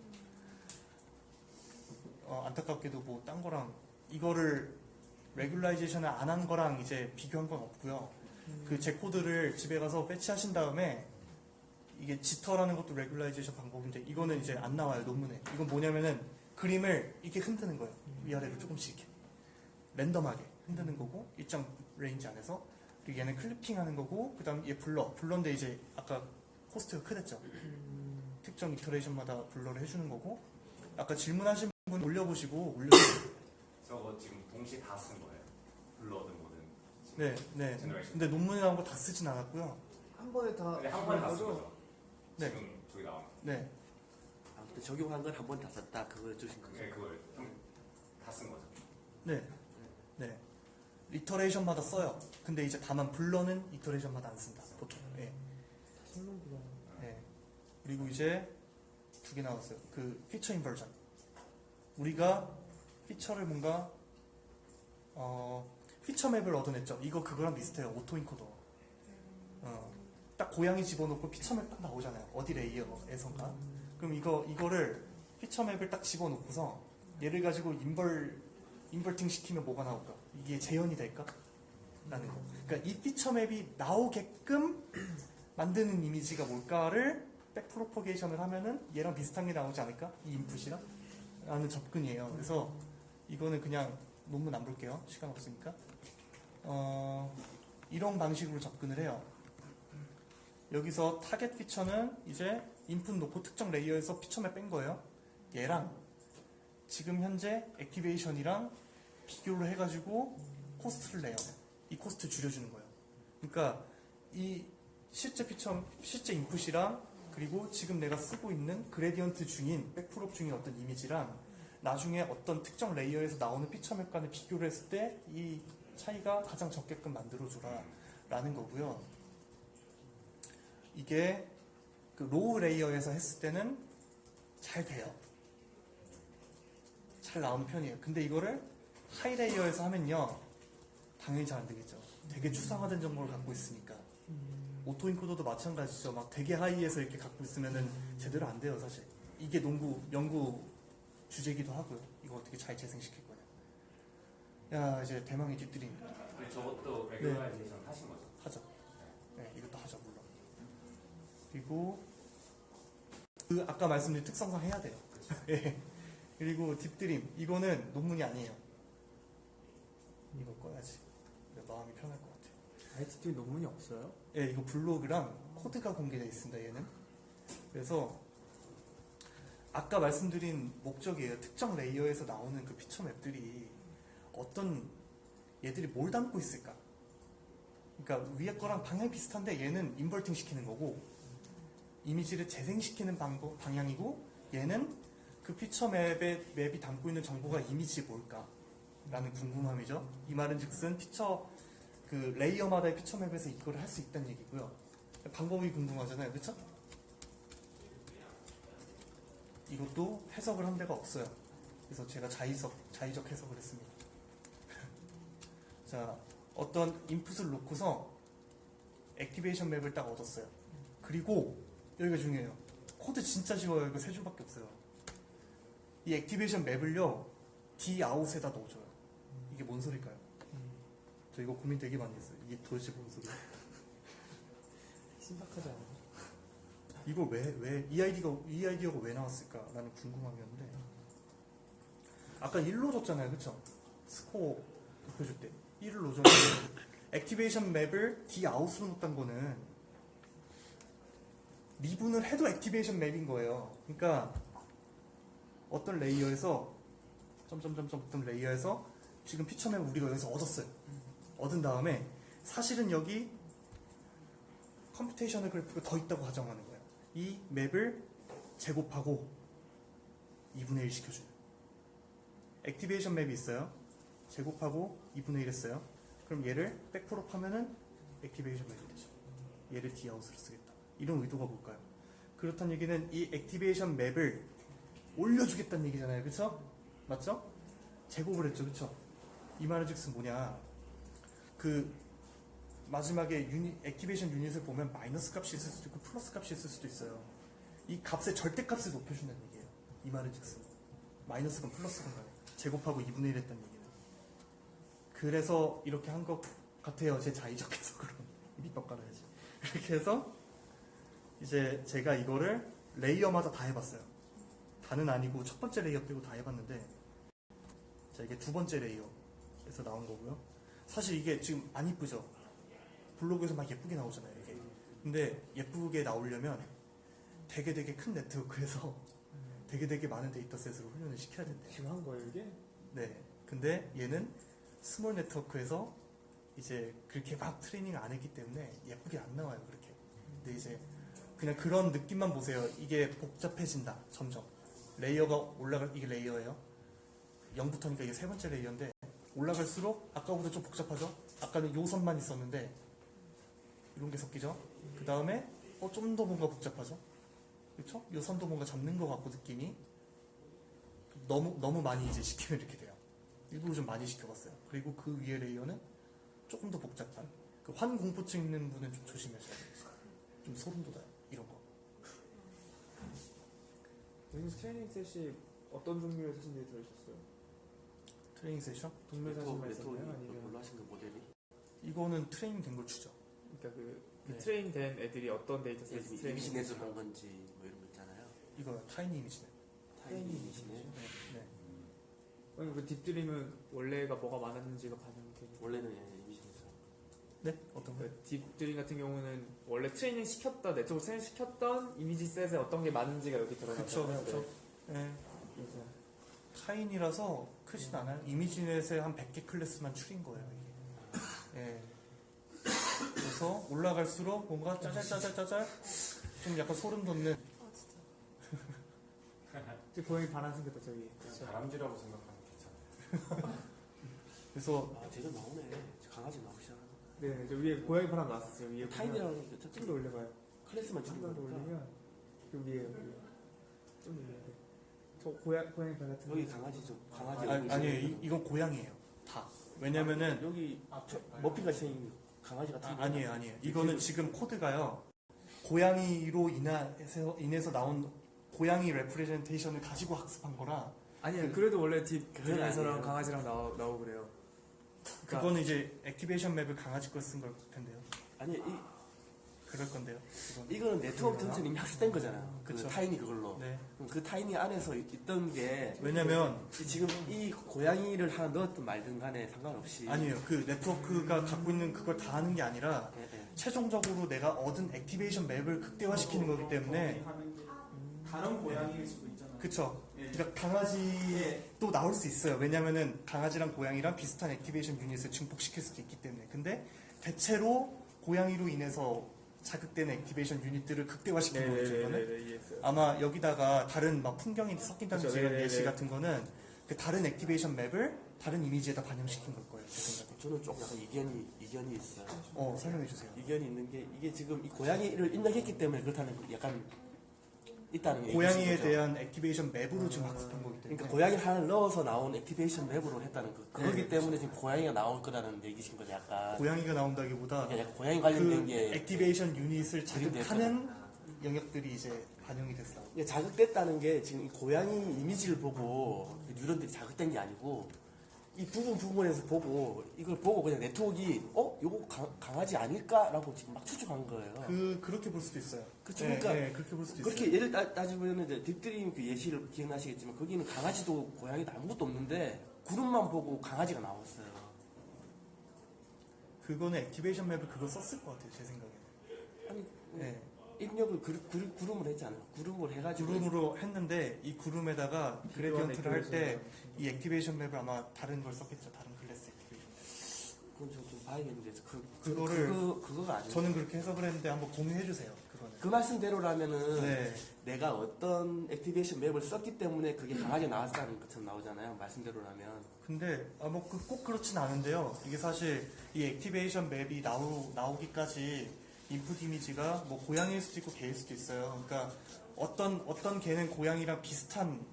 안타깝게도 뭐 딴 거랑 이거를 레귤라이제이션을 안 한 거랑 이제 비교한 건 없고요. 그 제 코드를 집에 가서 패치하신 다음에 이게 지터라는 것도 레귤라이제이션 방법인데 이거는 이제 안 나와요 논문에. 이건 뭐냐면은 그림을 이렇게 흔드는 거예요. 위아래로 조금씩 이렇게 랜덤하게 흔드는 거고 일정 레인지 안에서. 그리고 얘는 클리핑하는 거고 그다음 얘 블러인데 이제 아까 코스트가 크댔죠. 특정 이터레이션마다 블러를 해주는 거고. 아까 질문하신 분 올려보시고 저거 지금 동시에 다 쓴 거예요. 블러든 뭐든. 네. 제너레이션. 근데 논문에 나온 거 다 쓰진 않았고요. 한 번에 다 근데 한 번에 다 쓴 거죠? 거죠. 네. 지금 저기 나온 거. 네. 아무튼 적용한 걸 한 번 다 썼다. 그거 주신 거죠. 네, 그걸 다 쓴 거죠. 네. 이터레이션마다 써요. 근데 이제 다만 블러는 이터레이션마다 안 쓴다. 보통. 예. 설명구나. 예. 그리고 이제 두 개 나왔어요. 그 피처 인버전. 우리가 피처를 뭔가 피처 맵을 얻어냈죠. 이거 그거랑 비슷해요. 오토인코더. 딱 고양이 집어넣고 피처 맵 딱 나오잖아요. 어디 레이어에선가. 그럼 이거를 피처 맵을 딱 집어넣고서 얘를 가지고 인버팅 시키면 뭐가 나올까? 이게 재현이 될까? 라는 거. 그러니까 이 피처 맵이 나오게끔 만드는 이미지가 뭘까를 백프로퍼게이션을 하면은 얘랑 비슷한 게 나오지 않을까? 이 인풋이랑? 라는 접근이에요. 그래서 이거는 그냥 논문 안 볼게요. 시간 없으니까. 이런 방식으로 접근을 해요. 여기서 타겟 피처는 이제 인풋 놓고 특정 레이어에서 피처맵 뺀 거예요. 얘랑 지금 현재 액티베이션이랑 비교를 해가지고 코스트를 내요. 이 코스트 줄여주는 거예요. 그러니까 이 실제 피처, 실제 인풋이랑 그리고 지금 내가 쓰고 있는 그레디언트 중인 백프롭 중인 어떤 이미지랑 나중에 어떤 특정 레이어에서 나오는 피처맵 간을 비교를 했을 때 이 차이가 가장 적게끔 만들어줘라 라는 거고요. 이게 그 로우 레이어에서 했을 때는 잘 돼요. 잘 나오는 편이에요. 근데 이거를 하이 레이어에서 하면요 당연히 잘 안 되겠죠. 되게 추상화된 정보를 갖고 있으니까. 오토인코더도 마찬가지죠. 막 되게 하이에서 이렇게 갖고 있으면은 제대로 안 돼요, 사실. 이게 연구 주제기도 하고요. 이거 어떻게 잘 재생시킬 거냐. 야, 이제 대망의 뒷들입니다. 저것도 레귤라이제이션 하신 거죠? 하죠. 네, 이것도 하죠, 물론. 그리고 그 아까 말씀드린 특성상 해야 돼요. 예. 그리고 딥드림 이거는 논문이 아니에요. 이거 꺼야지. 마음이 편할 것 같아요. ITT 논문이 없어요? 예, 이거 블로그랑 코드가 공개되어 있습니다. 얘는. 그래서 아까 말씀드린 목적이에요. 특정 레이어에서 나오는 그 피처 맵들이 어떤 얘들이 뭘 담고 있을까? 그러니까 위에 거랑 방향이 비슷한데 얘는 인버팅 시키는 거고 이미지를 재생시키는 방향이고 얘는 그 피처 맵이 담고 있는 정보가 이미지에 뭘까? 라는 궁금함이죠. 이 말은 즉슨 그 레이어마다의 피처 맵에서 이걸 할 수 있다는 얘기고요. 방법이 궁금하잖아요. 그쵸? 이것도 해석을 한 데가 없어요. 그래서 제가 자의적 해석을 했습니다. 자, 어떤 인풋을 놓고서 액티베이션 맵을 딱 얻었어요. 그리고 여기가 중요해요. 코드 진짜 쉬워요. 이거 세 줄밖에 없어요. 이 액티베이션 맵을요 D-out에다 넣어줘요. 이게 뭔 소릴까요? 저 이거 고민 되게 많이 했어요. 이게 도대체 뭔 소리야? 신박하지 않아요? 이거 이 아이디어가 왜 나왔을까라는 궁금함이었는데 아까 1로 줬잖아요. 그쵸? 스코어 높여줄 때 1을 넣어줬는데 액티베이션 맵을 D-out으로 넣었던 거는 리분을 해도 액티베이션 맵인 거예요. 그러니까 어떤 레이어에서 어떤 레이어에서 지금 피처맵을 우리가 여기서 얻었어요. 얻은 다음에 사실은 여기 컴퓨테이셔널 그래프가 더 있다고 가정하는 거예요. 이 맵을 제곱하고 2분의 1 시켜줘요. 액티베이션 맵이 있어요. 제곱하고 2분의 1 했어요. 그럼 얘를 백프롭 하면은 액티베이션 맵이 되죠. 얘를 D-out으로 쓰겠다. 이런 의도가 뭘까요? 그렇다는 얘기는 이 액티베이션 맵을 올려주겠다는 얘기잖아요. 그쵸? 맞죠? 제곱을 했죠. 그쵸? 이 말은 즉슨 뭐냐. 그 마지막에 액티베이션 유닛을 보면 마이너스 값이 있을 수도 있고 플러스 값이 있을 수도 있어요. 이 값의 절대값을 높여준다는 얘기예요. 이 말은 즉슨 마이너스건 플러스건 간에 제곱하고 2분의 1 했다는 얘기는. 그래서 이렇게 한 것 같아요. 제 자의적 해석으로. 밑밥 깔아야지. 이렇게 해서 이제 제가 이거를 레이어마다 다 해봤어요. 다는 아니고 첫 번째 레이어 빼고 다 해봤는데 자, 이게 두 번째 레이어에서 나온 거고요. 사실 이게 지금 안 이쁘죠? 블로그에서 막 예쁘게 나오잖아요. 이게. 근데 예쁘게 나오려면 되게 큰 네트워크에서 되게 많은 데이터셋으로 훈련을 시켜야 된대요. 지금 한 거예요 이게? 네. 근데 얘는 스몰 네트워크에서 이제 그렇게 막 트레이닝을 안 했기 때문에 예쁘게 안 나와요. 그렇게. 근데 이제 그냥 그런 느낌만 보세요. 이게 복잡해진다. 점점. 레이어가 이게 레이어예요. 0부터니까 이게 세 번째 레이어인데 올라갈수록 아까보다 좀 복잡하죠? 아까는 요 선만 있었는데 이런 게 섞이죠? 그 다음에 좀 더 뭔가 복잡하죠? 그렇죠? 요 선도 뭔가 잡는 것 같고 느낌이 너무 많이 이제 시키면 이렇게 돼요. 일부러 좀 많이 시켜봤어요. 그리고 그 위에 레이어는 조금 더 복잡한 그 환공포증 있는 분은 좀 조심하셔야 돼요. 좀 소름 돋아요. 이런 거. 여기 트레이닝 셋이 어떤 종류의 세션들이 들어있었어요? 트레이닝 세션? 동물 사진만 네트워크 있었나요? 아니면 뭘로 하신 그 모델이? 이거는 트레이닝 된 걸 주죠. 그러니까 그 네. 트레인된 애들이 어떤 데이터셋 트레이닝 이미지넷을 한 건지 뭐 이런 거 있잖아요. 이거 타이니 이미지네. 타이니 이미지넷. 네. 아니, 그 딥드림은 원래가 뭐가 많았는지가 반영이 되는. 원래는 이미지에서 네? 어떤 거요? 딥드림 같은 경우는 원래 트레이닝 시켰던 네트워크 트레이닝 시켰던 이미지 셋에 어떤 게 많은지가 여기 그쵸, 들어가잖아요. 그쵸. 예. 그래서 타인이라서 크진 않아요. 이미지넷에 한 100개 클래스만 추린 거예요, 이게. 예. 그래서 올라갈수록 뭔가 짜잘짜잘짜잘 좀 약간 소름 돋는. 아 진짜. 저 고양이 바람 생겼다 저기. 다람쥐라고 생각하면 괜찮아요. 그래서 아 제대로 나오네. 강아지 나오기 시작하네. 네, 저 위에 고양이 바람 나왔었어요. 위에 타인이라고 하니까 좀 더 올려봐요. 클래스만 주는 좀 더 거니까. 올리면 좀 위에 좀 올려야 돼. 저 고양이 발 같은 여기 거. 강아지 좀 강아지 아니에요. 이건 고양이에요. 다. 왜냐면은 여기 머피가 생긴 강아지 같은 거. 아니에요. 이거는 지금 코드가요. 고양이로 인해서 나온 고양이 레프레젠테이션을 가지고 학습한 거라 아니요, 그래도 원래 그건 딥드림에서랑 아니에요. 강아지랑 나오고 그래요. 그러니까 그거는 이제 액티베이션 맵을 강아지 거 쓴 걸 텐데요. 아니 그럴 건데요. 이거는 네트워크 전체는 이미 학습된 거잖아요. 그 그쵸. 타이니 그걸로. 네. 그럼 그 타이니 안에서 있던 게 왜냐면 지금 이 고양이를 하나 넣었든 말든 간에 상관없이 아니에요. 그 네트워크가 갖고 있는 그걸 다 하는 게 아니라 예, 예. 최종적으로 내가 얻은 액티베이션 맵을 극대화시키는 거기 때문에 하는 게 다른 고양이일 수도 있잖아요. 그쵸. 예. 그러니까 강아지도 나올 수 있어요. 왜냐면은 강아지랑 고양이랑 비슷한 액티베이션 유닛을 증폭시킬 수도 있기 때문에. 근데 대체로 고양이로 인해서 자극되는 액티베이션 유닛들을 극대화시키는 거죠. 이거는. 이해했어요. 아마 여기다가 다른 막 풍경이 섞인다는 그쵸, 이런 네네네. 예시 같은 거는 그 다른 액티베이션 맵을 다른 이미지에다 반영시킨 걸 거예요. 제 생각에. 저는 조금 약간 이견이 있어요. 설명해 주세요. 이견이 있는 게 이게 지금 이 고양이를 입력했기 때문에 그렇다는 거 약간 있다는 게 고양이에 거죠. 대한 액티베이션 맵으로 지금 학습한 거기 때문에. 그러니까 고양이 하나를 넣어서 나온 액티베이션 맵으로 했다는 거. 그거기 네. 때문에 지금 고양이가 나올 거라는 얘기신 거죠, 약간. 고양이가 나온다기보다 그러니까 약간 고양이 관련된 그 게 액티베이션 유닛을 자극하는 그림됐잖아. 영역들이 이제 반영이 됐어. 이게 자극됐다는 게 지금 이 고양이 이미지를 보고 뉴런들이 자극된 게 아니고 이 부분에서 보고 이걸 보고 그냥 네트워크가 요거 강아지 아닐까라고 지금 막 추측한 거예요. 그렇게 볼 수도 있어요. 그쵸, 네, 그러니까 네, 그렇게 볼 수도 그렇게 있어요. 예를 따지면 이제 딥드림 그 예시를 기억나시겠지만 거기는 강아지도 고양이도 아무것도 없는데 구름만 보고 강아지가 나왔어요. 그거는 액티베이션 맵을 그거 썼을 것 같아요. 제 생각에. 아니 네. 입력을 구름을 했잖아요. 구름을 해가지고 구름으로 했는데 이 구름에다가 그레디언트를 할 때 이 액티베이션 맵을 아마 다른 걸 썼겠죠. 다른 클래스 액티베이션. 그건 좀 봐야겠는데 그거가 아니에요. 저는 그렇게 해석을 했는데 한번 공유해 주세요. 그거는. 그 말씀대로라면은 네. 내가 어떤 액티베이션 맵을 썼기 때문에 그게 강하게 나왔다는 것처럼 나오잖아요. 말씀대로라면. 근데 꼭 그렇진 않은데요. 이게 사실 이 액티베이션 맵이 나오기까지 인풋 이미지가 뭐 고양이일 수도 있고 개일 수도 있어요. 그러니까 어떤 개는 고양이랑 비슷한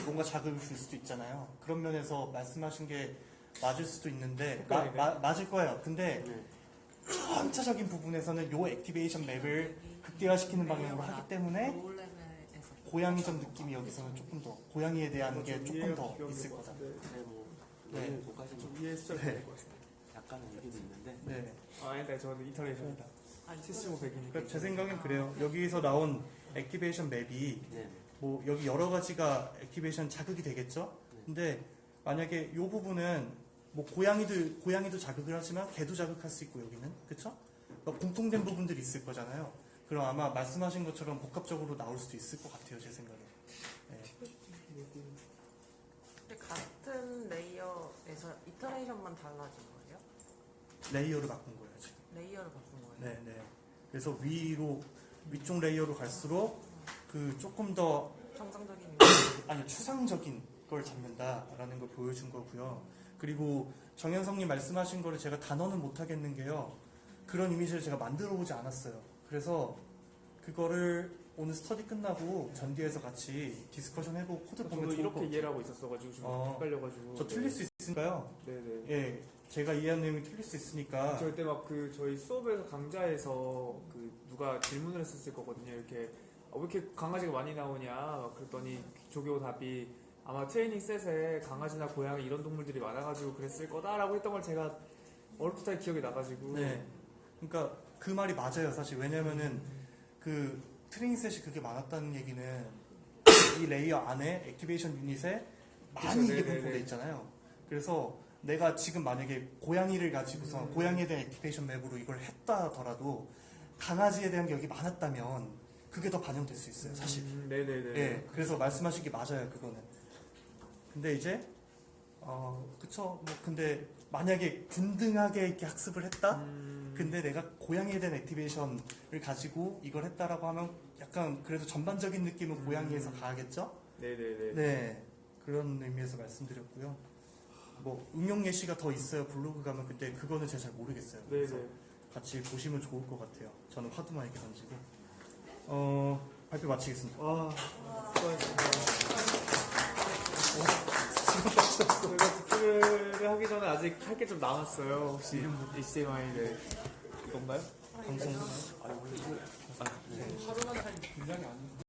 뭔가 자극을 줄 수도 있잖아요. 그런 면에서 말씀하신 게 맞을 수도 있는데 맞을 거예요. 근데 네. 전체적인 부분에서는 요 액티베이션 맵을 극대화시키는 방향으로 하기 때문에 로우레벨에서 고양이적 느낌이 여기서는 조금 더 고양이에 대한 게 조금 더 있을 거다. 그래 뭐 네. 뭐까지 좀 위에 숫자를 네. 될것 같습니다. 약간은 얘기도 있는데 네. 아니다, 저는 이터레이션이다. 7500이니까. 그러니까 제 생각엔 그래요. 여기서 나온 액티베이션 맵이 네. 뭐 여기 여러 가지가 액티베이션 자극이 되겠죠. 근데 만약에 이 부분은 뭐 고양이도 자극을 하지만 개도 자극할 수 있고 여기는 그렇죠? 공통된 부분들이 있을 거잖아요. 그럼 아마 말씀하신 것처럼 복합적으로 나올 수도 있을 것 같아요, 제 생각에. 네. 근데 같은 레이어에서 이터레이션만 달라진 거예요? 레이어를 바꾼 거예요, 지금. 레이어를 바꾼 거예요? 네. 그래서 위쪽 레이어로 갈수록 그 조금 더 정상적인 추상적인 걸 잡는다라는 걸 보여준 거고요. 그리고 정현성님 말씀하신 거를 제가 단어는 못 하겠는 게요. 그런 이미지를 제가 만들어 보지 않았어요. 그래서 그거를 오늘 스터디 끝나고 전기에서 같이 디스커션 해보고 코드 보면 저도 좋을 것 이렇게 같아요. 이해를 하고 있었어가지고 좀 헷갈려가지고. 저 틀릴 수 있으니까요. 네네. 예, 제가 이해한 내용이 틀릴 수 있으니까. 저때 막 저희 수업에서 강좌에서 누가 질문을 했었을 거거든요. 이렇게 왜 이렇게 강아지가 많이 나오냐 그랬더니 조교 답이 아마 트레이닝 셋에 강아지나 고양이 이런 동물들이 많아가지고 그랬을 거다라고 했던 걸 제가 어렵게 기억이 나가지고. 네. 그러니까 그 말이 맞아요, 사실. 왜냐면은 그 트레이닝 셋이 그렇게 많았다는 얘기는 이 레이어 안에 액티베이션 유닛에 많이 그쵸, 이게 네네네. 분포돼 있잖아요. 그래서 내가 지금 만약에 고양이를 가지고서 고양이에 대한 액티베이션 맵으로 이걸 했다더라도 강아지에 대한 게 여기 많았다면 그게 더 반영될 수 있어요, 사실. 네네네. 예, 그래서 말씀하신 게 맞아요, 그거는. 근데 이제, 그쵸. 뭐, 근데 만약에 균등하게 이렇게 학습을 했다? 근데 내가 고양이에 대한 액티베이션을 가지고 이걸 했다라고 하면 약간 그래도 전반적인 느낌은 고양이에서 가겠죠? 네네네. 네. 그런 의미에서 말씀드렸고요. 뭐, 응용 예시가 더 있어요, 블로그 가면. 근데 그거는 제가 잘 모르겠어요. 그래서 네네. 같이 보시면 좋을 것 같아요. 저는 화두만 이렇게 던지고. 발표 마치겠습니다. 와, 수고하셨습니다. 저희가 득표를 하기 전에 아직 할 게 좀 남았어요. 혹시 HDMI를 이건가요? 방송. 아, 원래 이거 네. 하루만 할 분량이 아닌데.